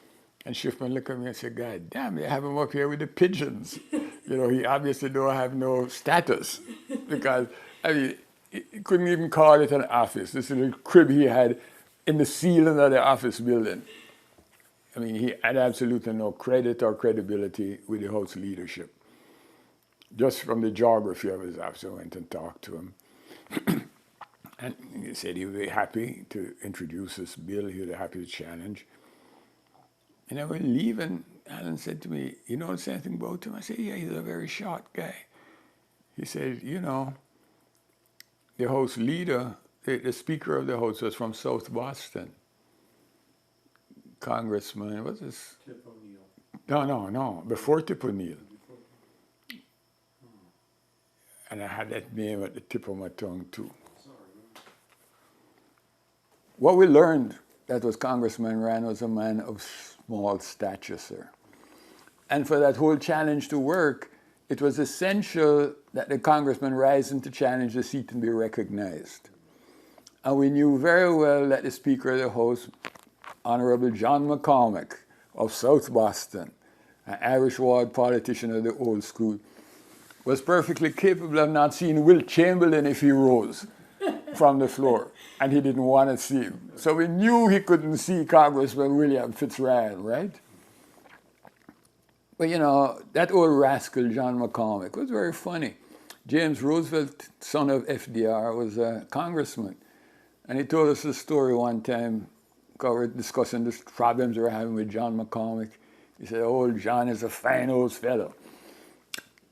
And Schiffman looked at me and said, God damn, they have him up here with the pigeons. He obviously don't have no status. Because, he couldn't even call it an office. This little crib he had in the ceiling of the office building. He had absolutely no credit or credibility with the House leadership. just from the geography of his house. I went and talked to him. And he said he would be happy to introduce this bill. He would be happy to challenge. And I was leaving. Alan said to me, "You know something about him?" I said, "Yeah, he's a very short guy." He said, "You know, the House leader, the Speaker of the House was from South Boston. Congressman, what's this? Tip O'Neill. No, before Tip O'Neill. And I had that name at the tip of my tongue too. What we learned that was Congressman Rand was a man of small stature, sir. And for that whole challenge to work, it was essential that the congressman rise into challenge the seat and be recognized. And we knew very well that the Speaker of the House, Honorable John McCormick of South Boston, an Irish ward politician of the old school, was perfectly capable of not seeing Wilt Chamberlain if he rose from the floor, and he didn't want to see him. So we knew he couldn't see Congressman William Fitzryan, right? But you know, that old rascal, John McCormick, was very funny. James Roosevelt, son of FDR, was a congressman. And he told us a story one time, we were discussing the problems we were having with John McCormick. He said, "Old John is a fine old fellow."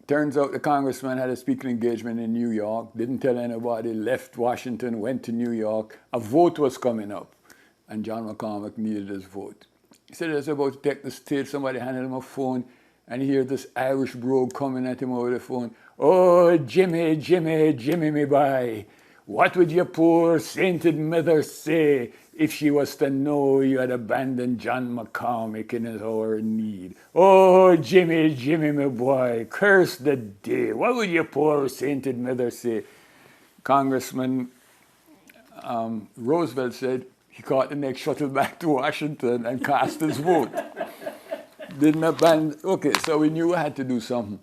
Turns out the congressman had a speaking engagement in New York, didn't tell anybody, left Washington, went to New York. A vote was coming up, and John McCormick needed his vote. He said he was about to take the stage, somebody handed him a phone, and he heard this Irish brogue coming at him over the phone. "Oh, Jimmy, Jimmy, Jimmy, me boy, what would your poor sainted mother say if she was to know you had abandoned John McCormick in his hour of need? Oh, Jimmy, Jimmy, my boy, curse the day. What would your poor sainted mother say?" Congressman Roosevelt said he caught the next shuttle back to Washington and cast his vote. Didn't abandon. Okay, so we knew we had to do something.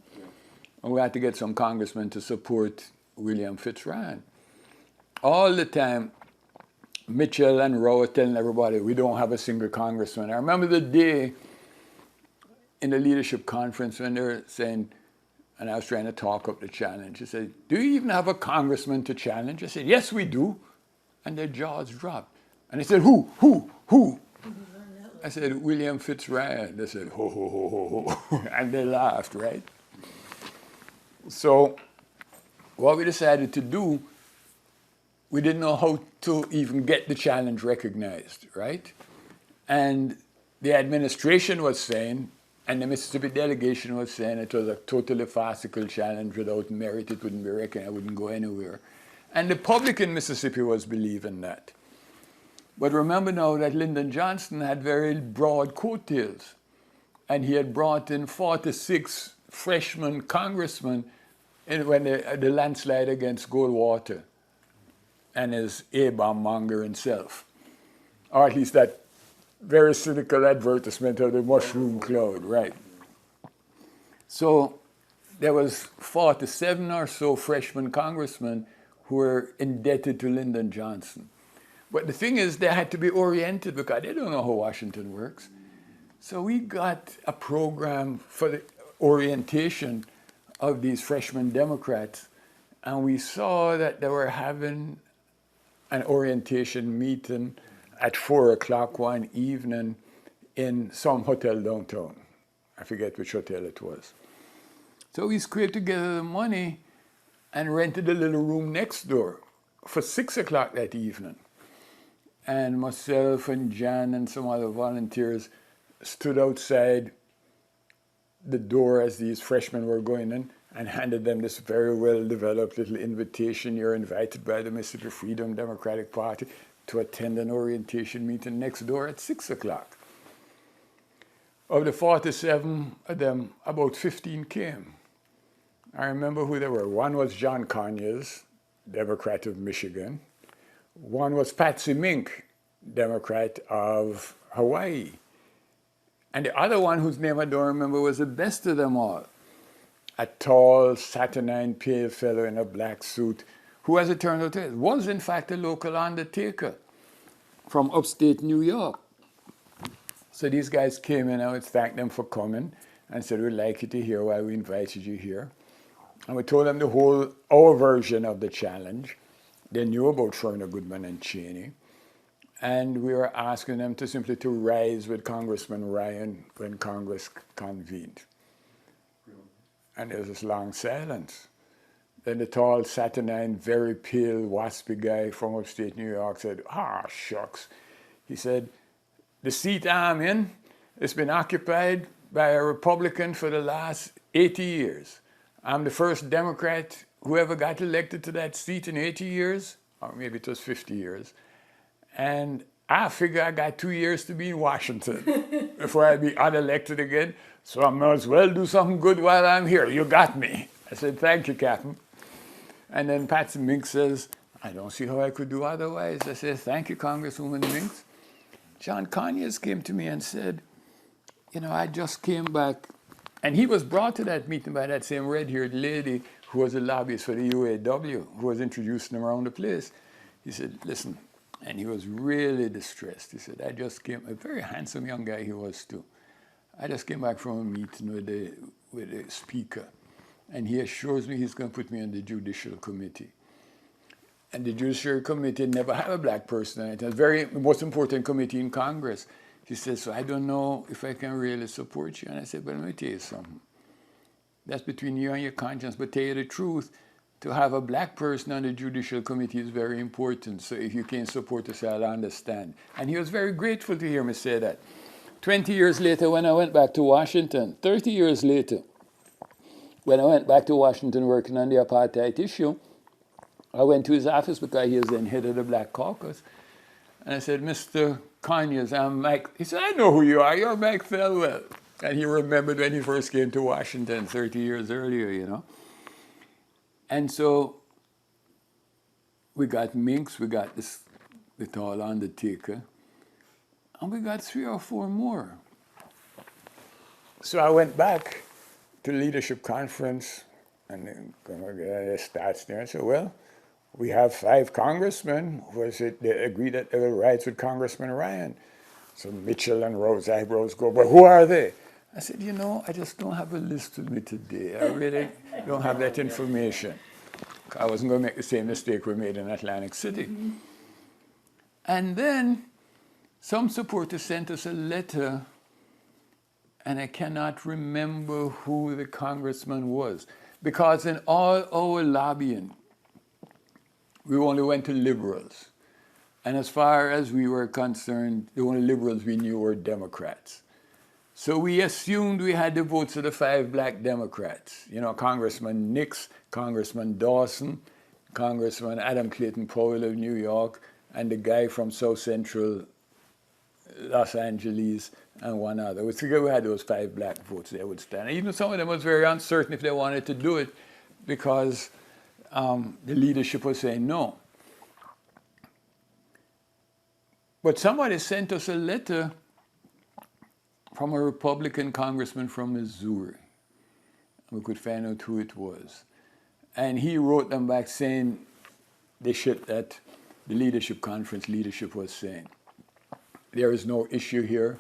And we had to get some congressmen to support William Fitzryan. All the time, Mitchell and Rowe were telling everybody, we don't have a single congressman. I remember the day in the leadership conference when they were saying, and I was trying to talk up the challenge. He said, "Do you even have a congressman to challenge?" I said, "Yes, we do." And their jaws dropped. And they said, Who? I said, "William Fitzryan." They said, "Ho, ho, ho, ho, ho." And they laughed, right? So what we decided to do, we didn't know how to even get the challenge recognized, right? And the administration was saying, and the Mississippi delegation was saying it was a totally farcical challenge without merit, it wouldn't be recognized, it wouldn't go anywhere. And the public in Mississippi was believing that. But remember now that Lyndon Johnson had very broad coattails, and he had brought in 46 freshman congressmen when the landslide against Goldwater, and his A-bomb monger himself, or at least that very cynical advertisement of the mushroom cloud, right? So there was 47 or so freshman congressmen who were indebted to Lyndon Johnson. But the thing is, they had to be oriented because they don't know how Washington works. So we got a program for the orientation of these freshman Democrats, and we saw that they were having an orientation meeting at 4 o'clock one evening in some hotel downtown. I forget which hotel it was. So we scraped together the money and rented a little room next door for 6 o'clock that evening. And myself and Jan and some other volunteers stood outside the door as these freshmen were going in and handed them this very well-developed little invitation. "You're invited by the Mississippi Freedom Democratic Party to attend an orientation meeting next door at 6 o'clock. Of the 47 of them, about 15 came. I remember who they were. One was John Conyers, Democrat of Michigan. One was Patsy Mink, Democrat of Hawaii. And the other one, whose name I don't remember, was the best of them all. A tall, saturnine, pale fellow in a black suit, who, as it turned out, was in fact a local undertaker from upstate New York. So these guys came in, I would thank them for coming, and said, "We'd like you to hear why we invited you here." And we told them our version of the challenge. They knew about Schwerner, Goodman, and Cheney. And we were asking them to simply to rise with Congressman Ryan when Congress convened. And there was this long silence. Then the tall, saturnine, very pale, waspy guy from upstate New York said, shucks. He said, the seat I'm in has been occupied by a Republican for the last 80 years. I'm the first Democrat who ever got elected to that seat in 80 years, or maybe it was 50 years. And I figure I got 2 years to be in Washington before I be unelected again. So I might as well do something good while I'm here. You got me. I said, thank you, Captain. And then Patsy Mink says, I don't see how I could do otherwise. I said, thank you, Congresswoman Minks. John Conyers came to me and said, I just came back. And he was brought to that meeting by that same red-haired lady who was a lobbyist for the UAW, who was introducing him around the place. He said, listen, and he was really distressed. He said, a very handsome young guy he was too. I just came back from a meeting with the speaker, and he assures me he's going to put me on the Judicial Committee. And the Judicial Committee never had a black person on it. It's the most important committee in Congress. He said, so I don't know if I can really support you. And I said, but let me tell you something. That's between you and your conscience. But tell you the truth, to have a black person on the Judicial Committee is very important. So if you can't support us, I'll understand. And he was very grateful to hear me say that. 20 years later, when I went back to Washington, 30 years later, when I went back to Washington working on the apartheid issue, I went to his office because he was then head of the Black Caucus. And I said, Mr. Conyers, I'm Mike. He said, I know who you are. You're Mike Thelwell. And he remembered when he first came to Washington 30 years earlier, And so we got Minks, we got the tall Undertaker, and we got 3 or 4 more. So I went back to the leadership conference, and the stats there. I said, well, we have 5 congressmen they agree that they will rise with Congressman Ryan. So Mitchell and Rose eyebrows go, but who are they? I said, I just don't have a list with me today. I really don't have that information. I wasn't going to make the same mistake we made in Atlantic City. Mm-hmm. And then some supporters sent us a letter, and I cannot remember who the congressman was, because in all our lobbying, we only went to liberals. And as far as we were concerned, the only liberals we knew were Democrats. So we assumed we had the votes of the 5 black Democrats. Congressman Nix, Congressman Dawson, Congressman Adam Clayton Powell of New York, and the guy from South Central Los Angeles, and one other. We figured we had those 5 black votes that would stand. And even some of them was very uncertain if they wanted to do it because the leadership was saying no. But somebody sent us a letter from a Republican congressman from Missouri. We could find out who it was. And he wrote them back saying the shit that the leadership conference leadership was saying. There is no issue here.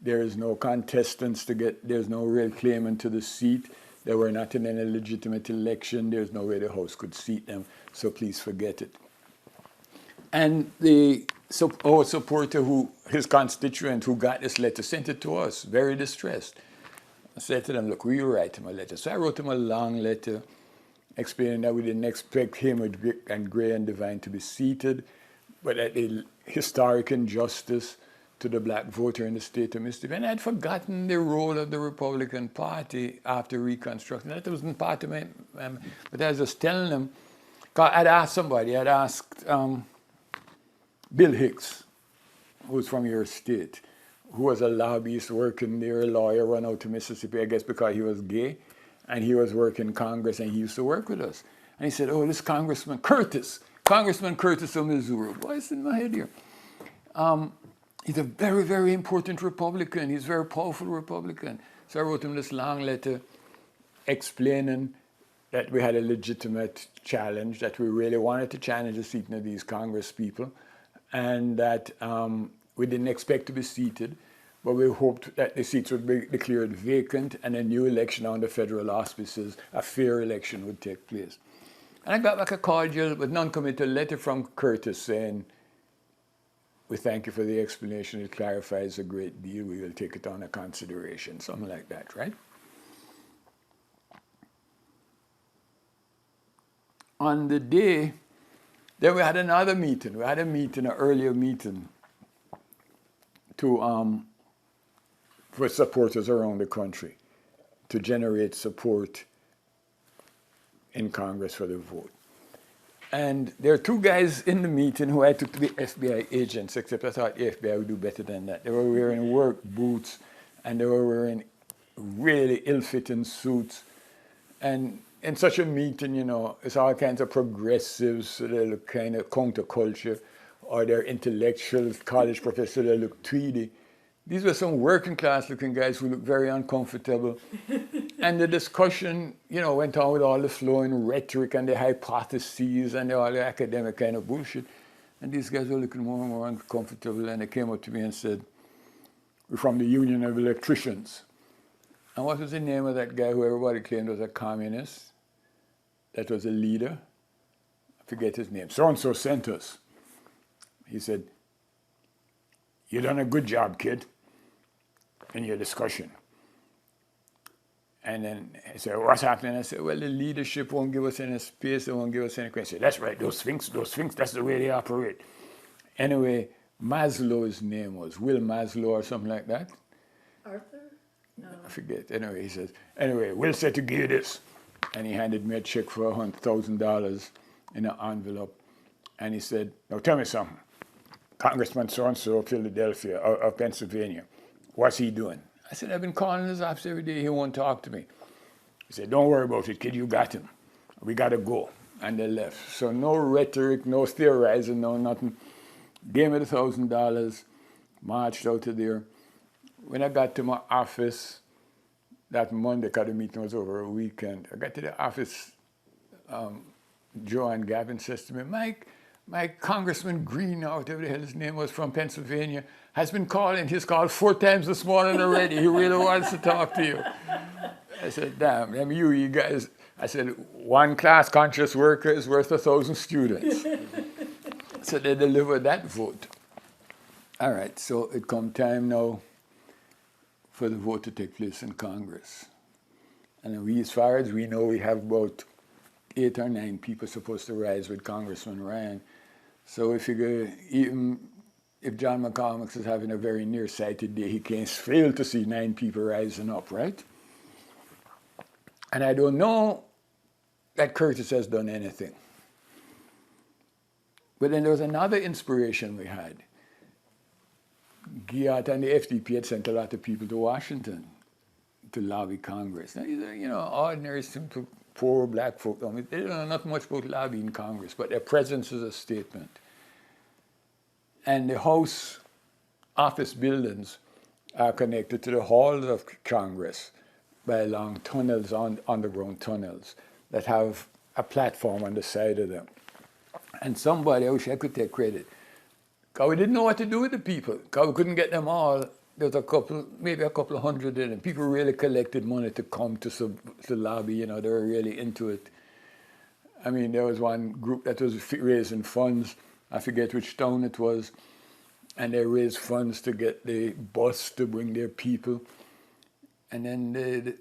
There is no contestants there's no real claimant to the seat. They were not in any legitimate election. There's no way the House could seat them, so please forget it. And our supporter, his constituent who got this letter, sent it to us, very distressed. I said to them, look, will you write him a letter? So I wrote him a long letter explaining that we didn't expect him and Gray and Devine to be seated, but that the historic injustice to the black voter in the state of Mississippi. And I'd forgotten the role of the Republican Party after Reconstruction. That wasn't part of my, but I was just telling them, I'd asked Bill Hicks, who's from your state, who was a lobbyist working there, a lawyer, run out to Mississippi, I guess because he was gay, and he was working in Congress, and he used to work with us. And he said, this Congressman Curtis of Missouri. Boy, it's in my head here. He's a very, very important Republican. He's a very powerful Republican. So I wrote him this long letter explaining that we had a legitimate challenge, that we really wanted to challenge the seating of these Congress people, and that we didn't expect to be seated, but we hoped that the seats would be declared vacant and a new election under federal auspices, a fair election, would take place. And I got back a cordial but non-committal letter from Curtis saying, we thank you for the explanation. It clarifies a great deal. We will take it under consideration. Something like that, right? On the day, then we had another meeting. We had a meeting, an earlier meeting, for supporters around the country to generate support in Congress for the vote. And there are two guys in the meeting who I took to be FBI agents, except I thought the FBI would do better than that. They were wearing work boots, and they were wearing really ill-fitting suits. And in such a meeting, you know, it's all kinds of progressives, so they look kind of counterculture, or they're intellectuals, college professors, they look tweedy. These were some working class looking guys who looked very uncomfortable. And the discussion, you know, went on with all the flowing rhetoric and the hypotheses and all the academic kind of bullshit. And these guys were looking more and more uncomfortable, and they came up to me and said, we're from the Union of Electricians. And what was the name of that guy who everybody claimed was a communist? That was a leader. I forget his name. So-and-so sent us. He said, you done a good job, kid, in your discussion. And then I said, what's happening? I said, well, the leadership won't give us any space, they won't give us any question. That's right, those Sphinx, that's the way they operate. Anyway, Maslow, his name was, Will Maslow or something like that. Arthur? No. I forget. Anyway, he says, anyway, Will said to give you this. And he handed me a check for $100,000 in an envelope. And he said, now tell me something. Congressman so-and-so of Philadelphia, of Pennsylvania, what's he doing? I said, I've been calling his office every day. He won't talk to me. He said, don't worry about it, kid. You got him. We got to go. And they left. So no rhetoric, no theorizing, no nothing. Gave me the $1,000, marched out of there. When I got to my office that Monday, because the meeting was over a weekend, I got to the office, Joanne Gavin says to me, Mike, Congressman Green, or whatever the hell his name was, from Pennsylvania, has been calling. He's called 4 times this morning already. He really wants to talk to you. I said, damn, you guys. I said, one class conscious worker is worth 1,000 students. So they delivered that vote. All right, so it come time now for the vote to take place in Congress. And we, as far as we know, we have about 8 or 9 people supposed to rise with Congressman Ryan. So we figure even if John McCormick is having a very nearsighted day, he can't fail to see 9 people rising up, right? And I don't know that Curtis has done anything. But then there was another inspiration we had. Giat and the FDP had sent a lot of people to Washington to lobby Congress. Now, these are, you know, ordinary, simple, poor black folk. I mean, they don't know nothing much about lobbying Congress, but their presence is a statement. And the House office buildings are connected to the halls of Congress by long tunnels, underground tunnels, that have a platform on the side of them. And somebody, I wish I could take credit, because we didn't know what to do with the people, because we couldn't get them all. There was maybe a couple of hundred in them. People really collected money to come to lobby, you know, they were really into it. I mean, there was one group that was raising funds, I forget which town it was, and they raised funds to get the bus to bring their people. And then they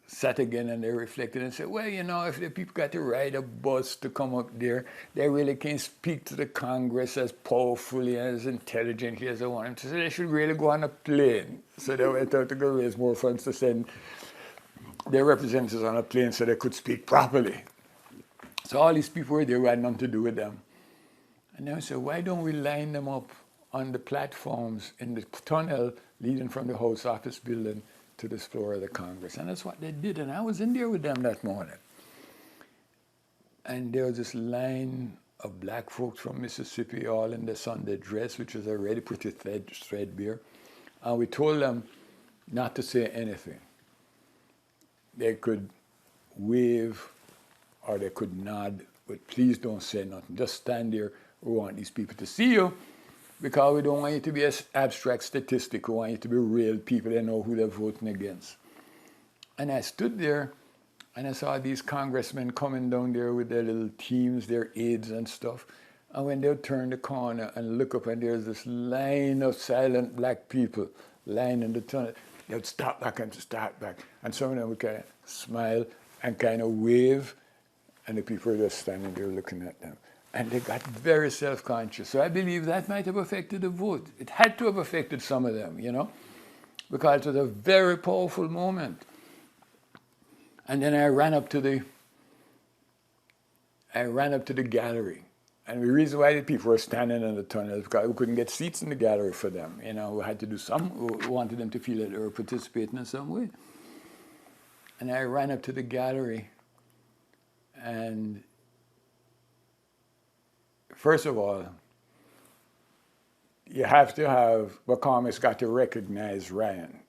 sat again and they reflected and said, well, you know, if the people got to ride a bus to come up there, they really can't speak to the Congress as powerfully and as intelligently as they want to. So they should really go on a plane. So they went out to go raise more funds to send their representatives on a plane so they could speak properly. So all these people were there, we had nothing to do with them. And then we said, why don't we line them up on the platforms in the tunnel leading from the House office building to this floor of the Congress? And that's what they did. And I was in there with them that morning. And there was this line of black folks from Mississippi, all in the Sunday dress, which was already pretty threadbare. And we told them not to say anything. They could wave or they could nod, but please don't say nothing. Just stand there. We want these people to see you. because we don't want you to be an abstract statistic. We want you to be real people that know who they're voting against. And I stood there, and I saw these congressmen coming down there with their little teams, their aides and stuff. And when they'll turn the corner and look up, and there's this line of silent black people lining the tunnel, they would stop back and start back. And some of them would kind of smile and kind of wave, and the people were just standing there looking at them. And they got very self-conscious. So I believe that might have affected the vote. It had to have affected some of them, you know, because it was a very powerful moment. And then I ran up to the gallery. And the reason why the people were standing in the tunnel is because we couldn't get seats in the gallery for them. You know, we had to do we wanted them to feel that they were participating in some way. And I ran up to the gallery, and first of all, you have to have, McCormick's got to recognize Ryan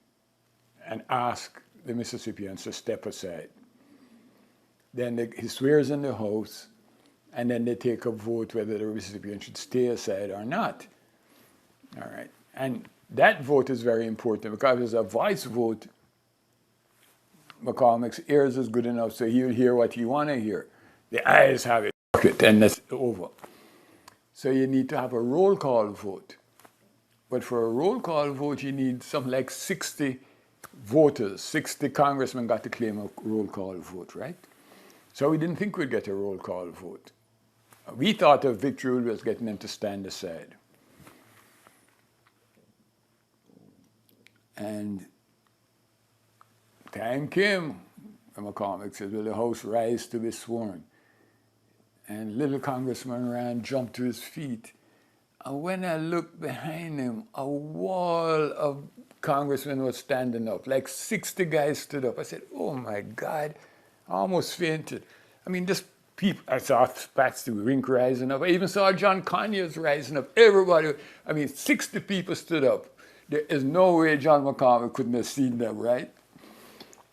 and ask the Mississippians to step aside. Then he swears in the House, and then they take a vote whether the Mississippians should stay aside or not. All right. And that vote is very important because it's a voice vote. McCormick's ears is good enough so he'll hear what you want to hear. The eyes have it, and that's over. So you need to have a roll call vote. But for a roll call vote, you need something like 60 voters. 60 congressmen got to claim a roll call vote, right? So we didn't think we'd get a roll call vote. We thought of victory was getting them to stand aside. And time came, and McCormick said, will the House rise to be sworn? And little Congressman Rand jumped to his feet. And when I looked behind him, a wall of congressmen was standing up. Like 60 guys stood up. I said, oh my God, I almost fainted. I mean, just people, I saw Patsy Rink rising up. I even saw John Conyers rising up. Everybody, I mean, 60 people stood up. There is no way John McCormick couldn't have seen them, right?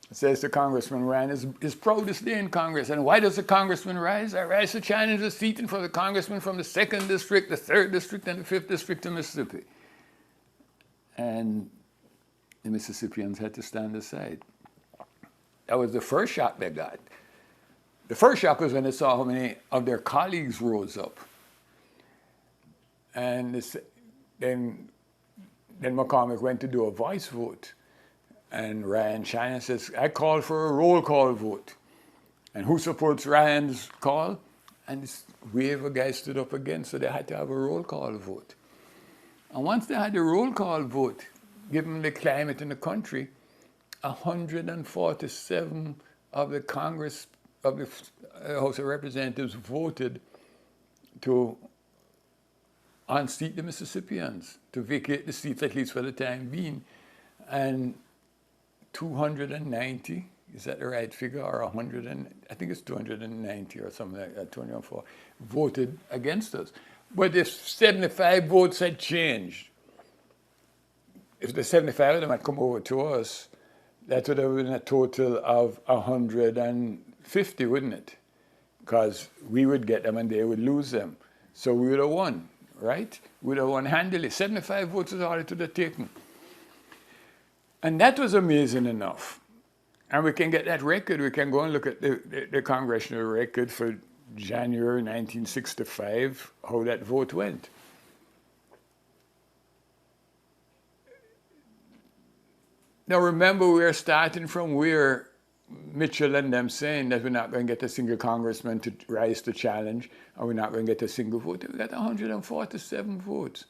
Says the Congressman Rand is proud to stay in Congress. And why does the congressman rise? I rise to challenge the seating for the congressman from the 2nd District, the 3rd District, and the 5th District of Mississippi. And the Mississippians had to stand aside. That was the first shock they got. The first shock was when they saw how many of their colleagues rose up. And then McCormick went to do a voice vote. And Ryan China says, I call for a roll call vote. And who supports Ryan's call? And this wave of guys stood up again, so they had to have a roll call vote. And once they had the roll call vote, given the climate in the country, 147 of the Congress, of the House of Representatives voted to unseat the Mississippians, to vacate the seats, at least for the time being. And 290, is that the right figure, or 100, I think it's 290 or something like that, 204, voted against us. But if 75 votes had changed, if the 75 of them had come over to us, that would have been a total of 150, wouldn't it? Because we would get them and they would lose them. So we would have won, right? We would have won handily. 75 votes is all it would have taken. And that was amazing enough. And we can get that record. We can go and look at the congressional record for January 1965, how that vote went. Now remember, we're starting from where Mitchell and them saying that we're not going to get a single congressman to rise to challenge, and we're not going to get a single vote. We got 147 votes.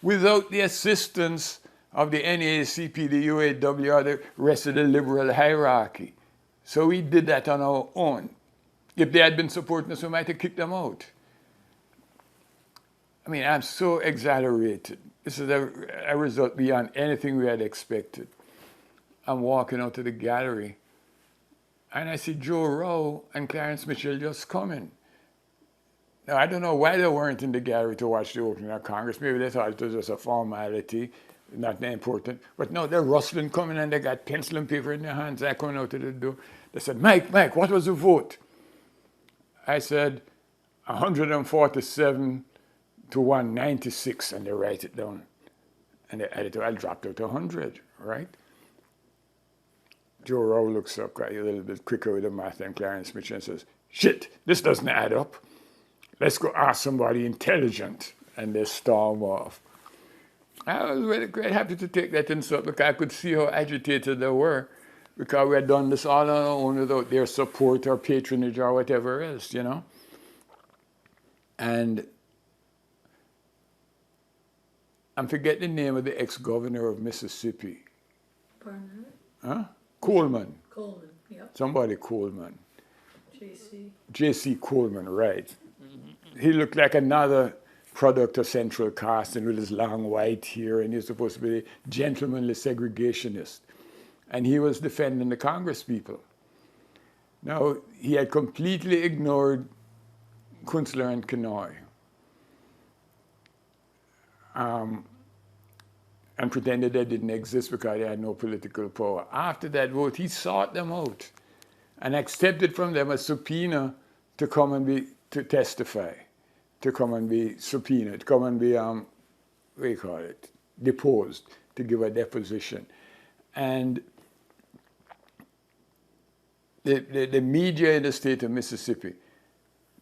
Without the assistance of the NAACP, the UAW, or the rest of the liberal hierarchy. So we did that on our own. If they had been supporting us, we might have kicked them out. I mean, I'm so exaggerated. This is a result beyond anything we had expected. I'm walking out to the gallery, and I see Joe Rowe and Clarence Mitchell just coming. Now, I don't know why they weren't in the gallery to watch the opening of Congress. Maybe they thought it was just a formality, not that important. But no, they're rustling coming, and they got pencil and paper in their hands. I coming out to the door. They said, Mike, what was the vote? I said, 147 to 196, and they write it down. And the editorial dropped out to 100, right? Joe Rowe looks up a little bit quicker with the math than Clarence Smith and says, shit, this doesn't add up. Let's go ask somebody intelligent. And they storm off. I was really quite happy to take that insult because I could see how agitated they were because we had done this all on our own without their support or patronage or whatever else, you know. And I'm forgetting the name of the ex-governor of Mississippi. Barnett? Huh? Coleman. Coleman, yep. Somebody Coleman. J.C. Coleman, right. He looked like another product of Central casting with his long white hair, and he was supposed to be a gentlemanly segregationist. And he was defending the Congress people. Now, he had completely ignored Kunstler and Kenoy. And pretended they didn't exist because they had no political power. After that vote, he sought them out and accepted from them a subpoena to come and to testify, to come and be subpoenaed, to come and be, deposed, to give a deposition. And the media in the state of Mississippi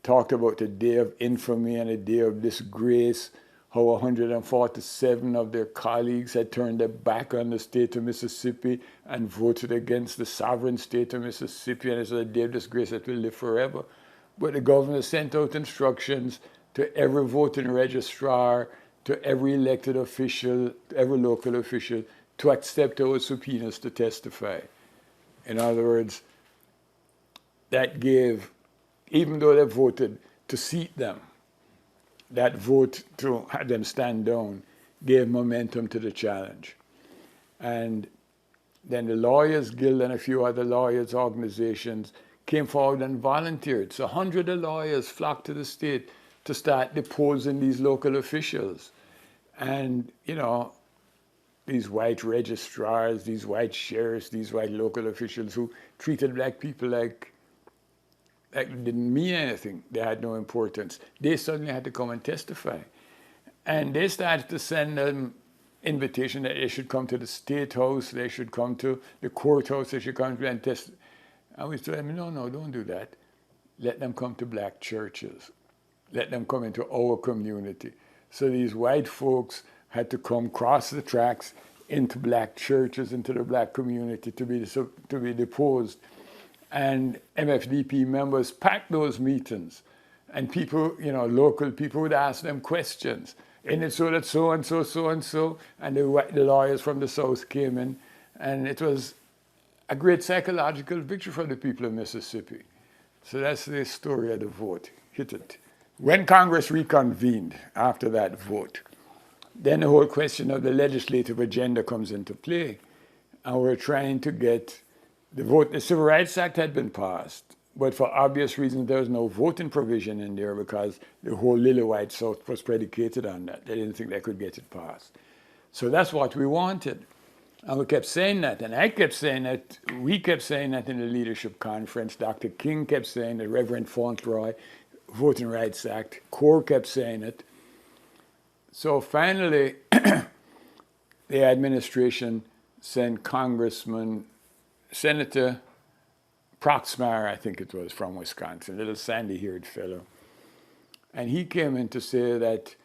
talked about a day of infamy and a day of disgrace, how 147 of their colleagues had turned their back on the state of Mississippi and voted against the sovereign state of Mississippi, and it's a day of disgrace that will live forever. But the governor sent out instructions to every voting registrar, to every elected official, every local official, to accept our subpoenas to testify. In other words, that gave, even though they voted to seat them, that vote to have them stand down gave momentum to the challenge. And then the Lawyers Guild and a few other lawyers' organizations came forward and volunteered. So hundreds of lawyers flocked to the state to start deposing these local officials. And, you know, these white registrars, these white sheriffs, these white local officials who treated black people like it didn't mean anything. They had no importance. They suddenly had to come and testify. And they started to send them invitation that they should come to the State House, they should come to the courthouse, they should come and testify. And we told them, no, don't do that. Let them come to black churches. Let them come into our community. So these white folks had to come cross the tracks into black churches, into the black community to be deposed. And MFDP members packed those meetings. And people, you know, local people would ask them questions. And it's so that so-and-so, so-and-so, and the lawyers from the South came in. And it was a great psychological victory for the people of Mississippi. So that's the story of the vote. Hit it. When Congress reconvened after that vote, then the whole question of the legislative agenda comes into play. And we're trying to get the vote. The Civil Rights Act had been passed, but for obvious reasons, there was no voting provision in there because the whole Lily White South was predicated on that. They didn't think they could get it passed. So that's what we wanted. And we kept saying that, and I kept saying that, we kept saying that in the leadership conference. Dr. King kept saying it, Reverend Fauntleroy, Voting Rights Act, CORE kept saying it. So finally, the administration sent Senator Proxmire, I think it was, from Wisconsin, a little sandy-haired fellow. And he came in to say that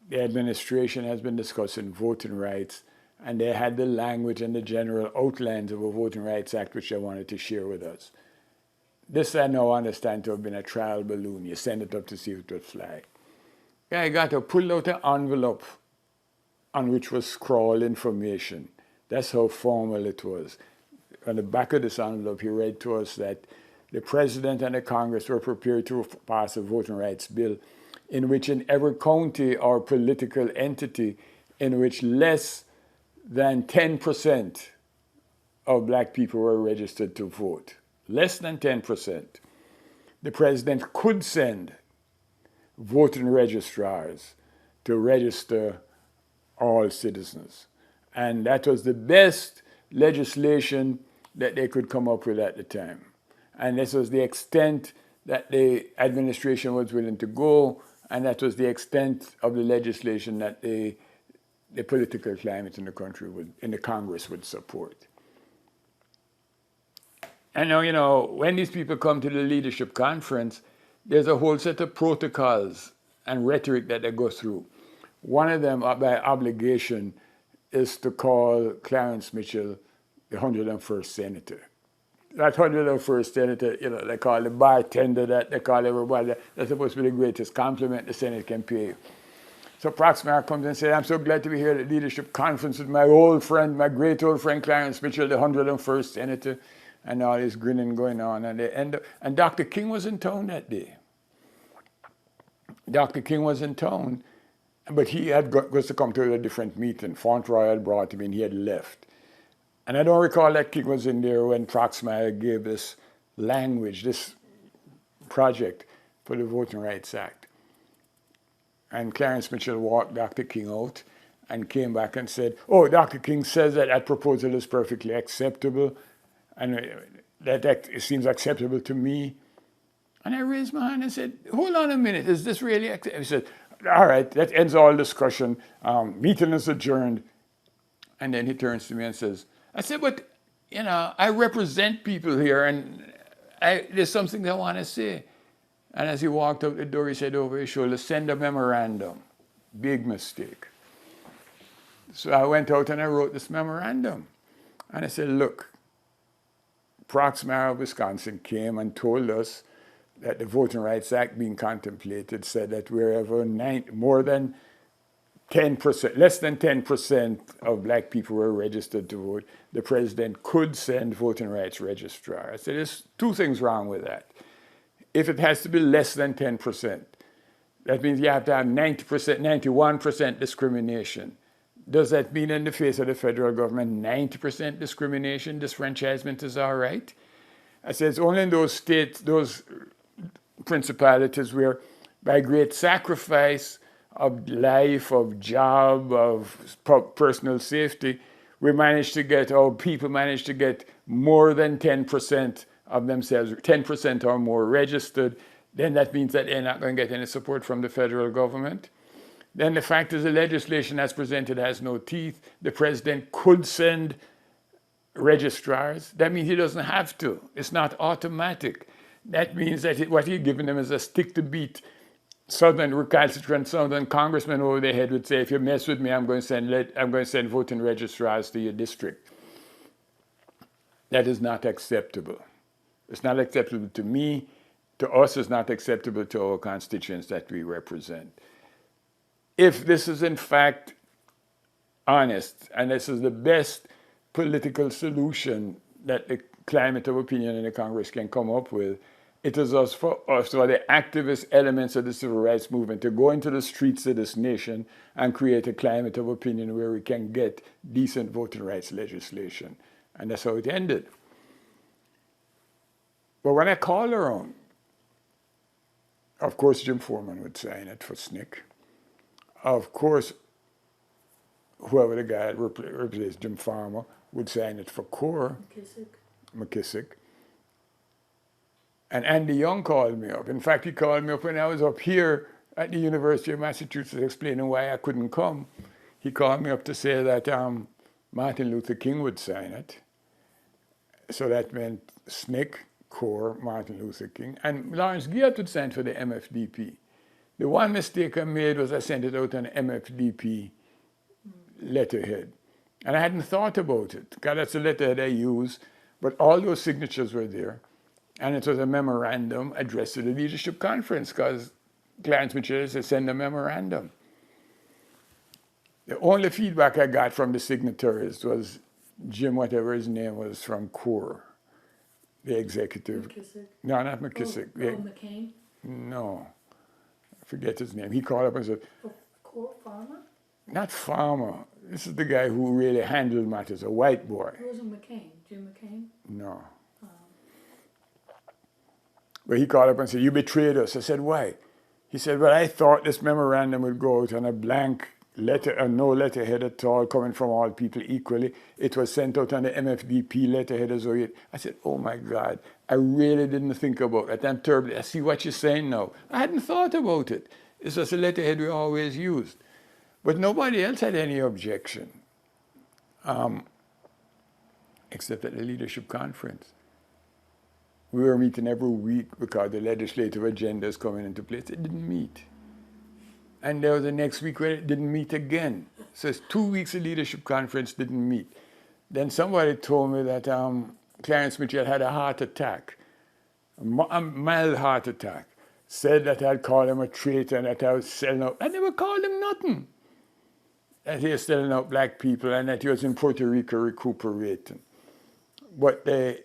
the administration has been discussing voting rights, and they had the language and the general outlines of a Voting Rights Act which they wanted to share with us. This I now understand to have been a trial balloon. You send it up to see if it would fly. Guy got to pull out an envelope on which was scrawled information. That's how formal it was. On the back of this envelope, he read to us that the President and the Congress were prepared to pass a voting rights bill in which in every county or political entity in which less than 10% of black people were registered to vote, less than 10%, the President could send voting registrars to register all citizens. And that was the best legislation that they could come up with at the time. And this was the extent that the administration was willing to go And that was the extent of the legislation that the political climate in the country in the Congress would support. And now, when these people come to the leadership conference, there's a whole set of protocols and rhetoric that they go through. One of them, by obligation, is to call Clarence Mitchell the 101st senator. That 101st senator, they call the bartender that, they call everybody that. That's supposed to be the greatest compliment the Senate can pay you. So Proxmire comes and says, I'm so glad to be here at the leadership conference with my old friend, my great old friend Clarence Mitchell, the 101st senator, and all this grinning going on. And Dr. King was in town that day. Dr. King was in town, but he was to come to a different meeting. Fauntleroy had brought him in, he had left. And I don't recall that King was in there when Proxmire gave this language, this project for the Voting Rights Act. And Clarence Mitchell walked Dr. King out and came back and said, oh, Dr. King says that that proposal is perfectly acceptable, and that it seems acceptable to me. And I raised my hand and said, hold on a minute, is this really acceptable? He said, all right, that ends all discussion. Meeting is adjourned. And then he turns to me and says, I said, but, I represent people here, and there's something I want to say. And as he walked out the door, he said over his shoulder, send a memorandum. Big mistake. So I went out and I wrote this memorandum. And I said, look, Proxmire of Wisconsin came and told us that the Voting Rights Act being contemplated said that wherever more than 10%, less than 10% of black people were registered to vote, the president could send voting rights registrar. I said, there's two things wrong with that. If it has to be less than 10%, that means you have to have 90%, 91% discrimination. Does that mean in the face of the federal government, 90% discrimination, disfranchisement is all right? I said, it's only in those states, those principalities where by great sacrifice of life, of job, of personal safety, people manage to get more than 10% of themselves, 10% or more registered, then that means that they're not going to get any support from the federal government. Then the fact is the legislation as presented has no teeth. The president could send registrars. That means he doesn't have to. It's not automatic. That means that what he's giving them is a stick to beat. Recalcitrant Southern congressman over their head would say, if you mess with me, I'm going to send voting registrars to your district. That is not acceptable. It's not acceptable to me, to us. It's not acceptable to our constituents that we represent. If this is in fact honest, and this is the best political solution that the climate of opinion in the Congress can come up with, it is for the activist elements of the civil rights movement to go into the streets of this nation and create a climate of opinion where we can get decent voting rights legislation. And that's how it ended. But when I called around, of course, Jim Foreman would sign it for SNCC. Of course, whoever the guy replaced Jim Farmer would sign it for CORE. McKissick. And Andy Young called me up. In fact, he called me up when I was up here at the University of Massachusetts explaining why I couldn't come. He called me up to say that Martin Luther King would sign it. So that meant SNCC, CORE, Martin Luther King. And Lawrence Geert would sign for the MFDP. The one mistake I made was I sent it out on MFDP letterhead. And I hadn't thought about it. God, that's the letterhead I use. But all those signatures were there. And it was a memorandum addressed to the leadership conference because Clarence Mitchell said, send a memorandum. The only feedback I got from the signatories was Jim, whatever his name was, from CORE, the executive. McKissick? No, not McKissick. McCain? No, I forget his name. He called up and said, Farmer? Not Farmer. This is the guy who really handled matters, a white boy. It wasn't McCain. Jim McCain? No. But he called up and said, you betrayed us. I said, why? He said, well, I thought this memorandum would go out on a blank letter, and no letterhead at all, coming from all people equally. It was sent out on the MFDP letterhead as well. I said, oh my God, I really didn't think about it. I'm terrible. I see what you're saying now. I hadn't thought about it. It's just a letterhead we always used. But nobody else had any objection, except at the leadership conference. We were meeting every week because the legislative agenda is coming into place. It didn't meet. And there was the next week where it didn't meet again. So it's 2 weeks of leadership conference didn't meet. Then somebody told me that Clarence Mitchell had a heart attack, a mild heart attack. Said that I'd called him a traitor and that I was selling out. I never called him nothing. That he was selling out black people and that he was in Puerto Rico recuperating. But they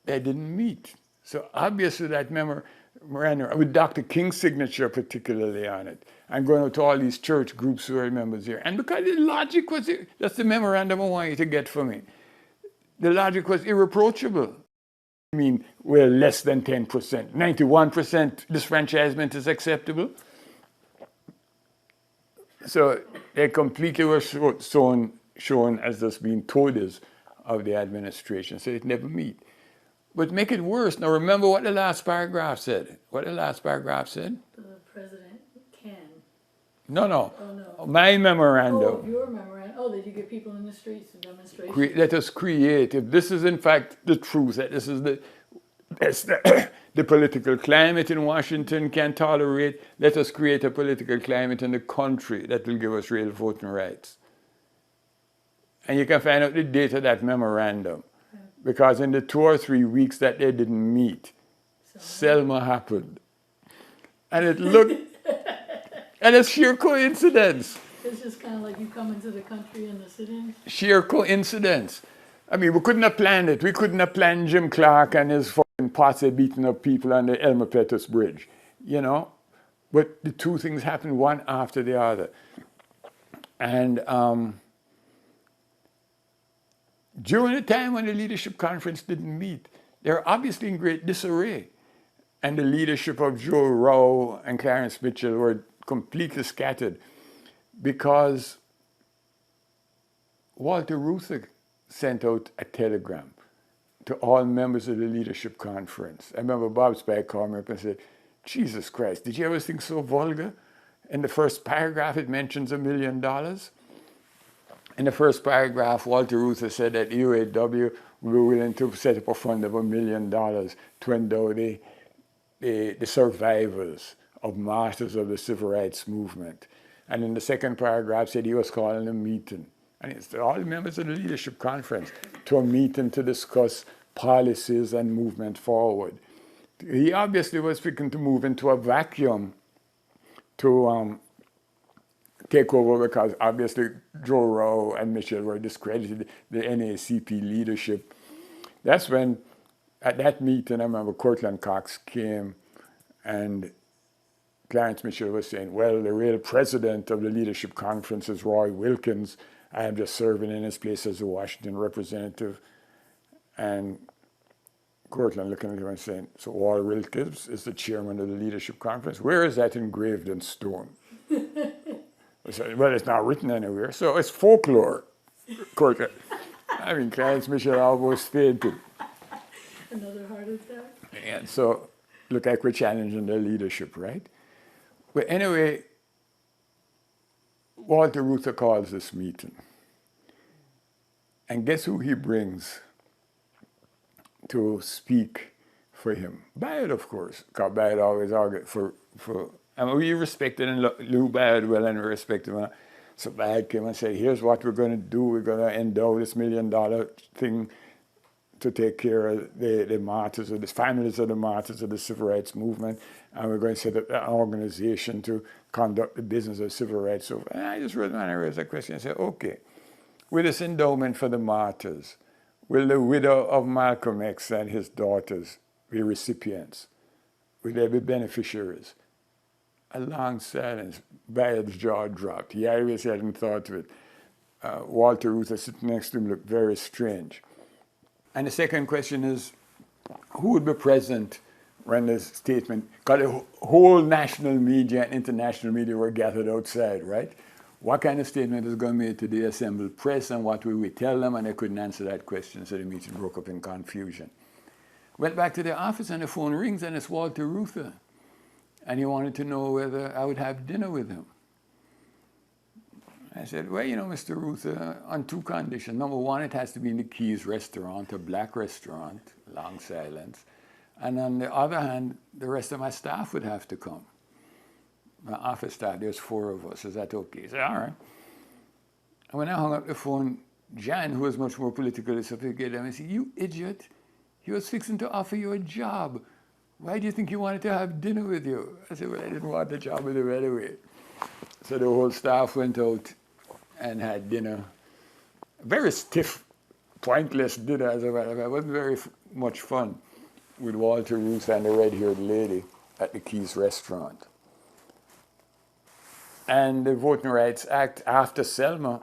didn't meet. So obviously that memorandum, with Dr. King's signature particularly on it, and going out to all these church groups who are members here. And because the logic was, that's the memorandum I want you to get for me. The logic was irreproachable. I mean, we're less than 10%. 91% disfranchisement is acceptable. So they completely were shown as just being toadies of the administration. So it never meet. But make it worse. Now remember what the last paragraph said. What the last paragraph said? The president can. No. Oh, no. My memorandum. Oh, your memorandum. Oh, that you get people in the streets to demonstrations. Let us create. If this is in fact the truth, that this is the political climate in Washington can tolerate, let us create a political climate in the country that will give us real voting rights. And you can find out the date of that memorandum. Because in the 2 or 3 weeks that they didn't meet, Selma happened. And it looked, and it's sheer coincidence. It's just kind of like you come into the country and the sit-in. Sheer coincidence. I mean, we couldn't have planned it. We couldn't have planned Jim Clark and his fucking posse beating up people on the Elmer Pettus Bridge, you know? But the two things happened one after the other. And during the time when the leadership conference didn't meet, they were obviously in great disarray. And the leadership of Joe Rowe and Clarence Mitchell were completely scattered because Walter Reuther sent out a telegram to all members of the leadership conference. I remember Bob Spike called me up and said, Jesus Christ, did you ever think so vulgar? In the first paragraph, it mentions $1 million. In the first paragraph, Walter Reuther said that UAW were willing to set up a fund of $1 million to endow the survivors of martyrs of the civil rights movement. And in the second paragraph said he was calling a meeting. And it's all members of the leadership conference to a meeting to discuss policies and movement forward. He obviously was looking to move into a vacuum to take over because obviously Joe Rowe and Mitchell were discredited, the NAACP leadership. That's when, at that meeting, I remember Cortland Cox came and Clarence Mitchell was saying, well, the real president of the leadership conference is Roy Wilkins. I am just serving in his place as a Washington representative. And Cortland looking at him and saying, so Roy Wilkins is the chairman of the leadership conference? Where is that engraved in stone? I said, well, it's not written anywhere, so it's folklore. Cortland. I mean, Clarence Mitchell almost fainted. Another heart attack? And so, look like we're challenging their leadership, right? But anyway, Walter Reuther calls this meeting. And guess who he brings to speak for him? Bayard, of course, because Bayard always argued for I mean, we respected and Lou Bayard well, and we respected him. So Bayard came and said, here's what we're going to do. We're going to endow this $1 million thing to take care of the martyrs, or the families of the martyrs of the civil rights movement. And we're going to set up an organization to conduct the business of civil rights. So and I just wrote down and raised that question and said, okay, with this endowment for the martyrs, will the widow of Malcolm X and his daughters be recipients? Will they be beneficiaries? A long silence. Bayard's jaw dropped. He obviously hadn't thought of it. Walter Reuther sitting next to him looked very strange. And the second question is, who would be present when this statement, because the whole national media and international media were gathered outside, right? What kind of statement is going to be made to the assembled press, and what will we tell them? And they couldn't answer that question, so the meeting broke up in confusion. Went back to the office and the phone rings and it's Walter Reuther. and he wanted to know whether I would have dinner with him. I said, well, you know, Mr. Ruth, on two conditions. Number one, it has to be in the Keys restaurant, a black restaurant, long silence. And on the other hand, the rest of my staff would have to come. My office staff, there's 4 of us. Is that okay? He said, all right. And when I hung up the phone, Jan, who was much more politically sophisticated, I said, you idiot, he was fixing to offer you a job. Why do you think he wanted to have dinner with you? I said, well, I didn't want the job with him anyway. So the whole staff went out and had dinner. Very stiff, pointless dinner, as a matter of fact. It wasn't very much fun with Walter Ruth and the red-haired lady at the Keys restaurant. And the Voting Rights Act, after Selma,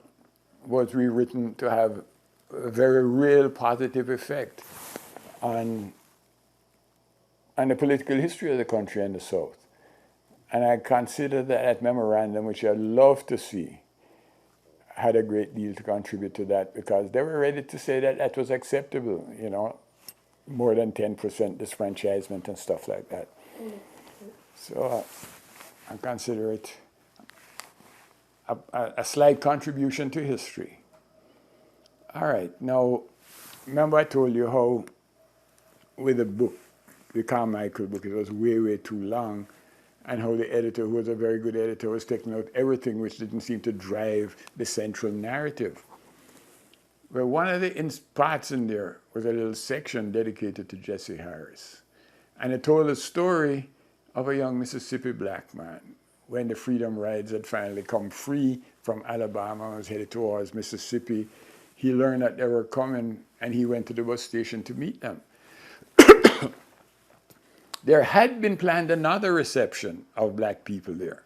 was rewritten to have a very real positive effect on the political history of the country and the South. And I consider that memorandum, which I'd love to see, had a great deal to contribute to that, because they were ready to say that that was acceptable, you know, more than 10% disfranchisement and stuff like that. So I consider it a slight contribution to history. All right, now, remember I told you how with the book, the Carmichael book, it was way, way too long, and how the editor, who was a very good editor, was taking out everything which didn't seem to drive the central narrative. Well, one of the parts in there was a little section dedicated to Jesse Harris. And it told the story of a young Mississippi black man when the Freedom Riders had finally come free from Alabama and was headed towards Mississippi. He learned that they were coming, and he went to the bus station to meet them. There had been planned another reception of black people there.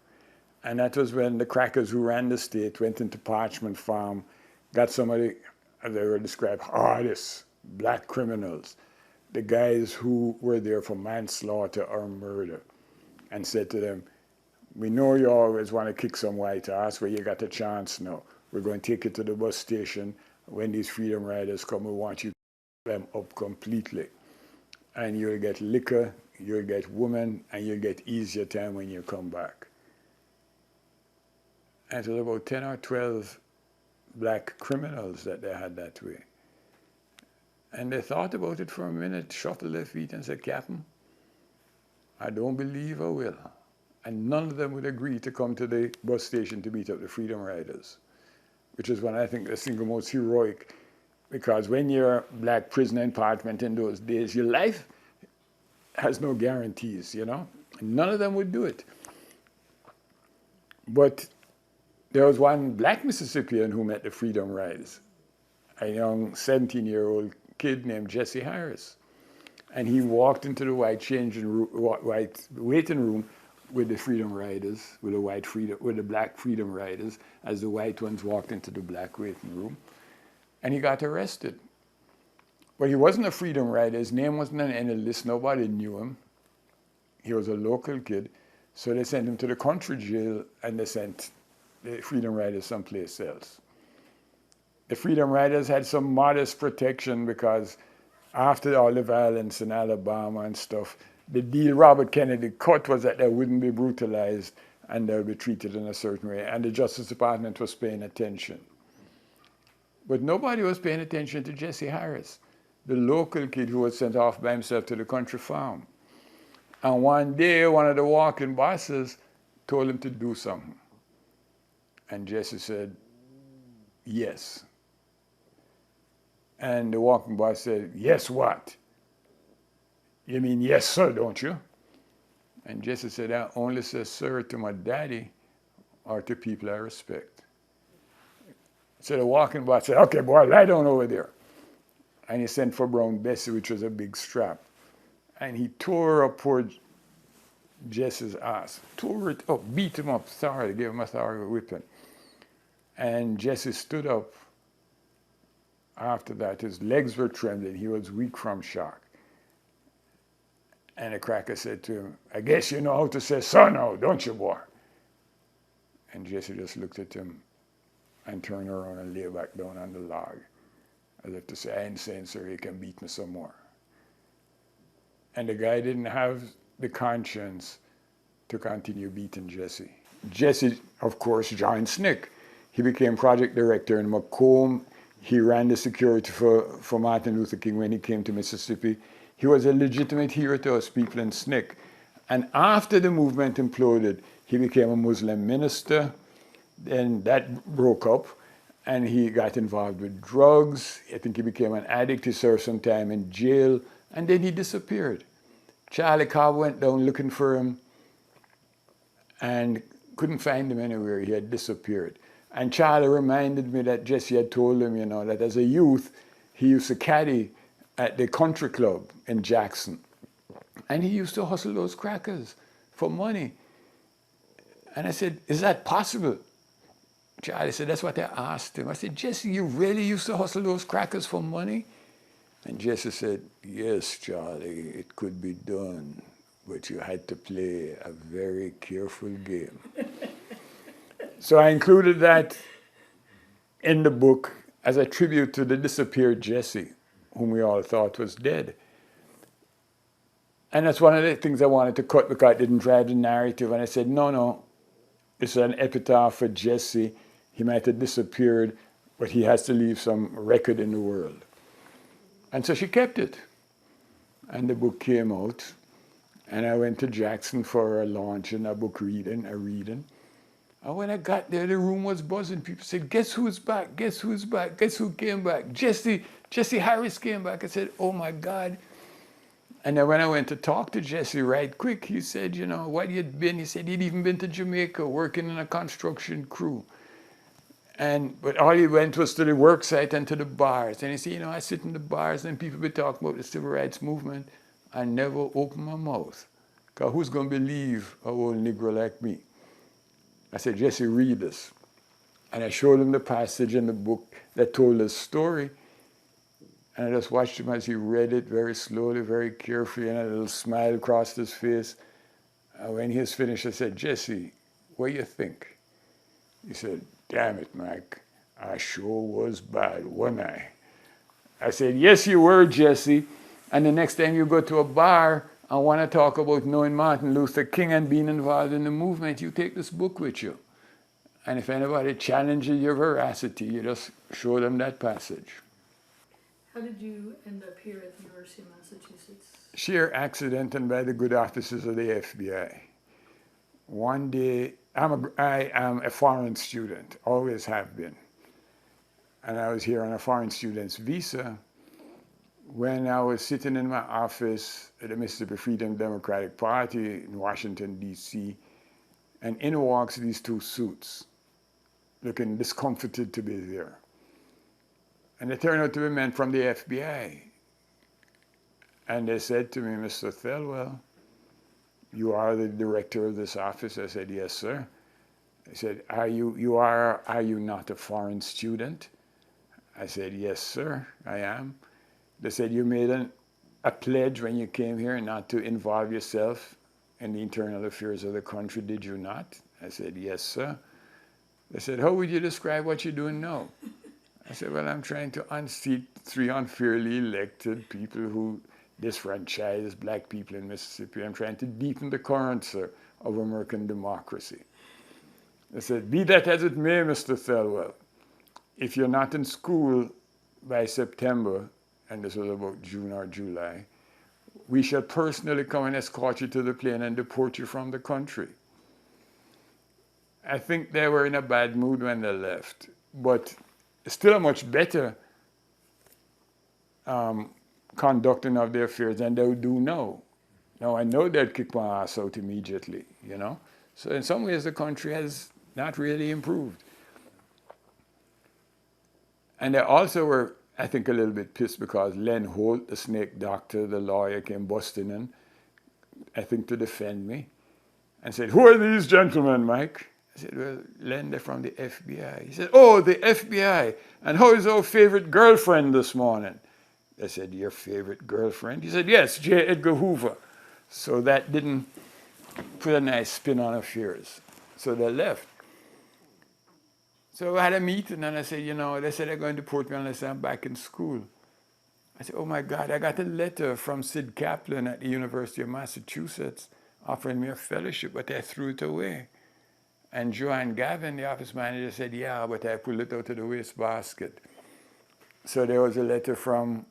And that was when the crackers who ran the state went into Parchment Farm, got some of the, as they were described, hardest black criminals, the guys who were there for manslaughter or murder, and said to them, we know you always want to kick some white ass, well, you got a chance now. We're going to take you to the bus station. When these Freedom Riders come, we want you to them up completely. And you'll get liquor, you'll get women, and you'll get easier time when you come back. And it was about 10 or 12 black criminals that they had that way. And they thought about it for a minute, shuffled their feet and said, Captain, I don't believe I will. And none of them would agree to come to the bus station to meet up the Freedom Riders, which is one, I think, the single most heroic, because when you're a black prisoner in Parchment in those days, your life has no guarantees, you know? And none of them would do it. But there was one black Mississippian who met the Freedom Riders, a young 17-year-old kid named Jesse Harris. And he walked into the white waiting room with the Freedom Riders, with the black Freedom Riders, as the white ones walked into the black waiting room. And he got arrested. But he wasn't a Freedom Rider. His name wasn't on any list. Nobody knew him. He was a local kid. So they sent him to the country jail, and they sent the Freedom Riders someplace else. The Freedom Riders had some modest protection because after all the violence in Alabama and stuff, the deal Robert Kennedy cut was that they wouldn't be brutalized and they would be treated in a certain way. And the Justice Department was paying attention. But nobody was paying attention to Jesse Harris, the local kid who was sent off by himself to the country farm. And one day, one of the walking bosses told him to do something. And Jesse said, yes. And the walking boss said, yes, what? You mean yes, sir, don't you? And Jesse said, I only say sir to my daddy or to people I respect. So the walking boss said, okay, boy, lie down over there. And he sent for Brown Bessie, which was a big strap. And he tore up poor Jesse's ass, tore it up, beat him up, thoroughly, gave him a thorough whipping. And Jesse stood up. After that, his legs were trembling. He was weak from shock. And the cracker said to him, I guess you know how to say sir now, don't you, boy? And Jesse just looked at him and turned around and lay back down on the log, as if to say, I ain't saying, sir, you can beat me some more. And the guy didn't have the conscience to continue beating Jesse. Jesse, of course, joined SNCC. He became project director in Macomb. He ran the security for Martin Luther King when he came to Mississippi. He was a legitimate hero to us people in SNCC. And after the movement imploded, he became a Muslim minister. Then that broke up, and he got involved with drugs. I think he became an addict. He served some time in jail, and then he disappeared. Charlie Cobb went down looking for him and couldn't find him anywhere. He had disappeared. And Charlie reminded me that Jesse had told him, that as a youth, he used to caddy at the country club in Jackson. And he used to hustle those crackers for money. And I said, is that possible? Charlie said, that's what I asked him. I said, Jesse, you really used to hustle those crackers for money? And Jesse said, yes, Charlie, it could be done, but you had to play a very careful game. So I included that in the book as a tribute to the disappeared Jesse, whom we all thought was dead. And that's one of the things I wanted to cut because it didn't drive the narrative. And I said, no, it's an epitaph for Jesse. He might have disappeared, but he has to leave some record in the world. And so she kept it. And the book came out. And I went to Jackson for a launch and a book reading, And when I got there, the room was buzzing. People said, guess who's back? Guess who's back? Guess who came back? Jesse Harris came back. I said, oh my God. And then when I went to talk to Jesse right quick, he said, what he had been. He said he'd even been to Jamaica working in a construction crew. But all he went was to the work site and to the bars. And he said, I sit in the bars and people be talking about the civil rights movement. I never open my mouth. Because who's going to believe a old Negro like me? I said, Jesse, read this. And I showed him the passage in the book that told his story. And I just watched him as he read it very slowly, very carefully, and a little smile crossed his face. And when he was finished, I said, Jesse, what do you think? He said, damn it, Mike, I sure was bad, wasn't I? I said, yes, you were, Jesse. And the next time you go to a bar and want to talk about knowing Martin Luther King and being involved in the movement, you take this book with you. And if anybody challenges your veracity, you just show them that passage. How did you end up here at the University of Massachusetts? Sheer accident and by the good officers of the FBI. One day, I am a foreign student, always have been. And I was here on a foreign student's visa when I was sitting in my office at the Mississippi Freedom Democratic Party in Washington, D.C., and in walks these two suits, looking discomforted to be there. And they turned out to be men from the FBI. And they said to me, Mr. Thelwell, you are the director of this office? I said, yes, sir. They said, are you not a foreign student? I said, yes, sir, I am. They said, you made a pledge when you came here not to involve yourself in the internal affairs of the country, did you not? I said, yes, sir. They said, how would you describe what you're doing now? I said, well, I'm trying to unseat 3 unfairly elected people who disfranchise black people in Mississippi. I'm trying to deepen the currents of American democracy. They said, be that as it may, Mr. Thelwell, if you're not in school by September, and this was about June or July, we shall personally come and escort you to the plane and deport you from the country. I think they were in a bad mood when they left, but still a much better conducting of their affairs than they do now. Now, I know they'd kick my ass out immediately, So in some ways, the country has not really improved. And they also were, I think, a little bit pissed because Len Holt, the snake doctor, the lawyer, came busting in, I think, to defend me, and said, who are these gentlemen, Mike? I said, well, Len, they're from the FBI. He said, oh, the FBI. And how is our favorite girlfriend this morning? I said, your favorite girlfriend? He said, yes, J. Edgar Hoover. So that didn't put a nice spin on affairs. So they left. So I had a meeting and I said, they said they're going to deport me unless I'm back in school. I said, oh my God, I got a letter from Sid Kaplan at the University of Massachusetts offering me a fellowship, but I threw it away. And Joanne Gavin, the office manager, said, yeah, but I pulled it out of the wastebasket. So there was a letter from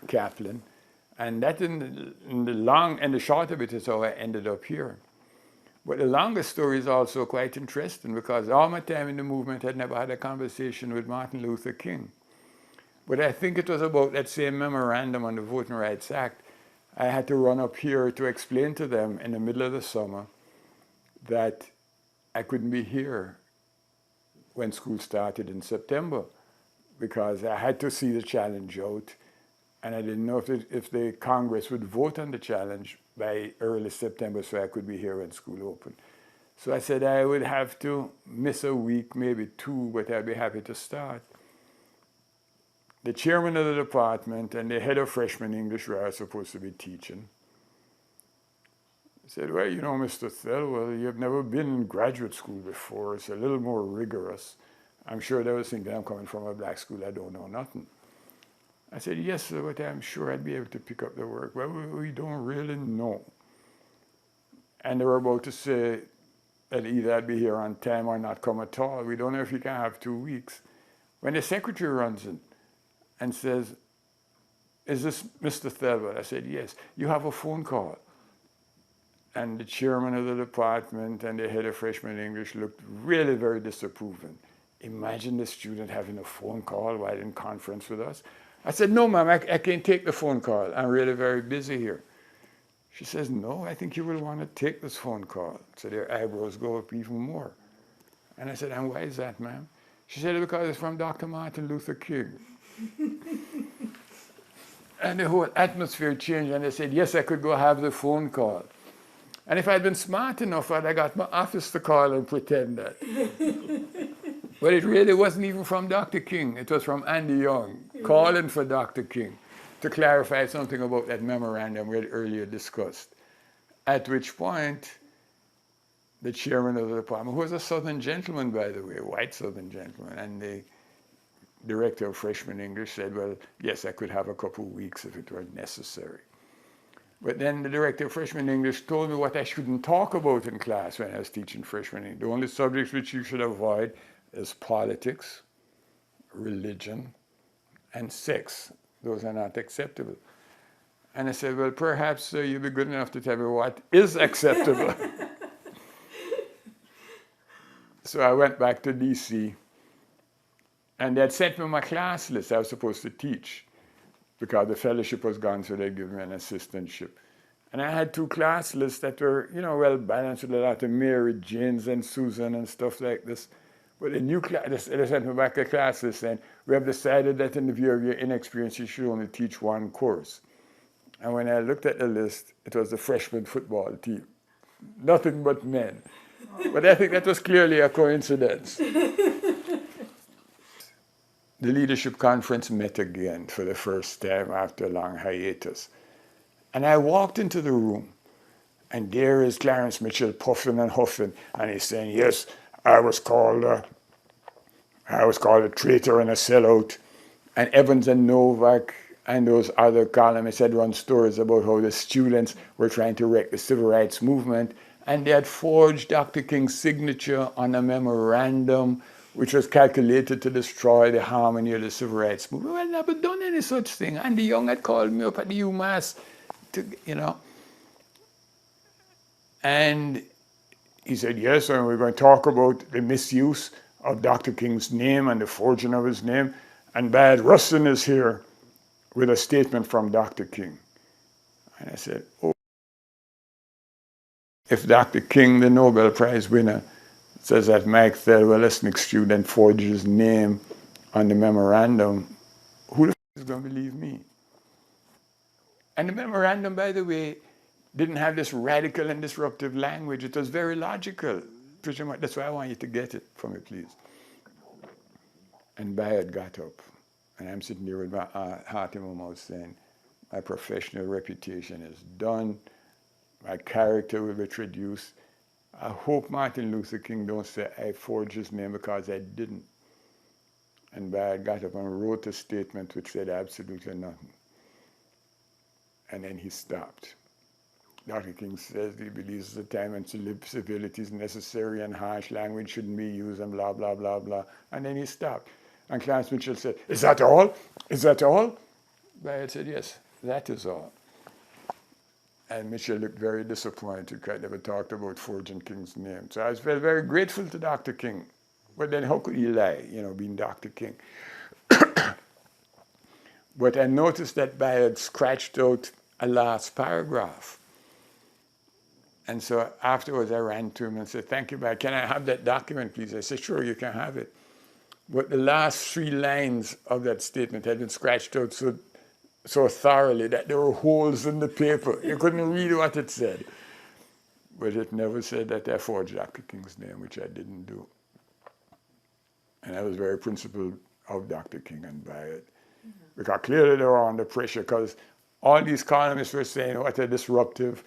Kaplan, and that in the long and the short of it is how I ended up here. But the longer story is also quite interesting because all my time in the movement I had never had a conversation with Martin Luther King. But I think it was about that same memorandum on the Voting Rights Act. I had to run up here to explain to them in the middle of the summer that I couldn't be here when school started in September because I had to see the challenge out, and I didn't know if the Congress would vote on the challenge by early September so I could be here when school opened. So I said I would have to miss a week, maybe two, but I'd be happy to start. The chairman of the department and the head of freshman English, where I was supposed to be teaching, said, well, you know, Mr. Thelwell, you've never been in graduate school before. It's a little more rigorous. I'm sure they was thinking I'm coming from a black school, I don't know nothing. I said, yes, sir, but I'm sure I'd be able to pick up the work. Well, we don't really know. And they were about to say that either I'd be here on time or not come at all. We don't know if you can have 2 weeks. When the secretary runs in and says, is this Mr. Thelwell? I said, yes. You have a phone call. And the chairman of the department and the head of freshman English looked really very disapproving. Imagine the student having a phone call while in conference with us. I said, no, ma'am, I can't take the phone call. I'm really very busy here. She says, no, I think you will want to take this phone call. So their eyebrows go up even more. And I said, and why is that, ma'am? She said, because it's from Dr. Martin Luther King. And the whole atmosphere changed, and they said, yes, I could go have the phone call. And if I'd been smart enough, I'd have got my office to call and pretend that. But it really wasn't even from Dr. King. It was from Andy Young, calling for Dr. King to clarify something about that memorandum we had earlier discussed. At which point, the chairman of the department, who was a Southern gentleman, by the way, a white Southern gentleman, and the director of freshman English said, well, yes, I could have a couple of weeks if it were necessary. But then the director of freshman English told me what I shouldn't talk about in class when I was teaching freshman English. The only subjects which you should avoid is politics, religion, and sex. Those are not acceptable. And I said, well, perhaps you'll be good enough to tell me what is acceptable. So I went back to DC, and they had sent me my class list I was supposed to teach, because the fellowship was gone, so they'd given me an assistantship. And I had 2 class lists that were, you know, well balanced with a lot of Mary Janes and Susan and stuff like this. But the new class, they sent me back a class list saying, we have decided that in the view of your inexperience, you should only teach 1 course. And when I looked at the list, it was the freshman football team. Nothing but men. But I think that was clearly a coincidence. The leadership conference met again for the first time after a long hiatus. And I walked into the room, and there is Clarence Mitchell puffing and huffing, and he's saying, yes, I was called a traitor and a sellout. And Evans and Novak and those other columnists had run stories about how the students were trying to wreck the civil rights movement, and they had forged Dr. King's signature on a memorandum which was calculated to destroy the harmony of the civil rights movement. Well, I never done any such thing. Andy Young had called me up at the UMass to, you know. And he said, yes, and we're going to talk about the misuse of Dr. King's name and the forging of his name. And Bad Rustin is here with a statement from Dr. King. And I said, oh, if Dr. King, the Nobel Prize winner, says that Mike Thelwell, a SNCC student, forged his name on the memorandum, who the f is going to believe me? And the memorandum, by the way, didn't have this radical and disruptive language. It was very logical. Pretty much. That's why I want you to get it for me, please. And Bayard got up. And I'm sitting there with my heart in my mouth saying, my professional reputation is done. My character will be traduced. I hope Martin Luther King don't say I forged his name, because I didn't. And Bayard got up and wrote a statement which said absolutely nothing. And then he stopped. Dr. King says he believes the time when civility is necessary and harsh language shouldn't be used and blah, blah, blah, blah. And then he stopped. And Clarence Mitchell said, is that all? Is that all? Bayard said, yes, that is all. And Mitchell looked very disappointed because I never talked about forging King's name. So I felt very grateful to Dr. King. But then how could he lie, being Dr. King? But I noticed that Bayard scratched out a last paragraph. And so afterwards I ran to him and said, thank you, Bayard. Can I have that document, please? I said, sure, you can have it. But the last 3 lines of that statement had been scratched out so thoroughly that there were holes in the paper. You couldn't read what it said. But it never said that I forged Dr. King's name, which I didn't do. And I was very principled of Dr. King and Bayard. Because clearly they were under pressure, because all these columnists were saying what a disruptive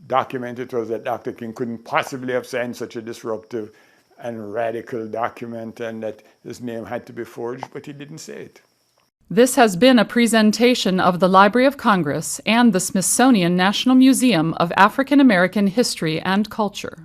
document it was, that Dr. King couldn't possibly have signed such a disruptive and radical document, and that his name had to be forged, but he didn't say it. This has been a presentation of the Library of Congress and the Smithsonian National Museum of African American History and Culture.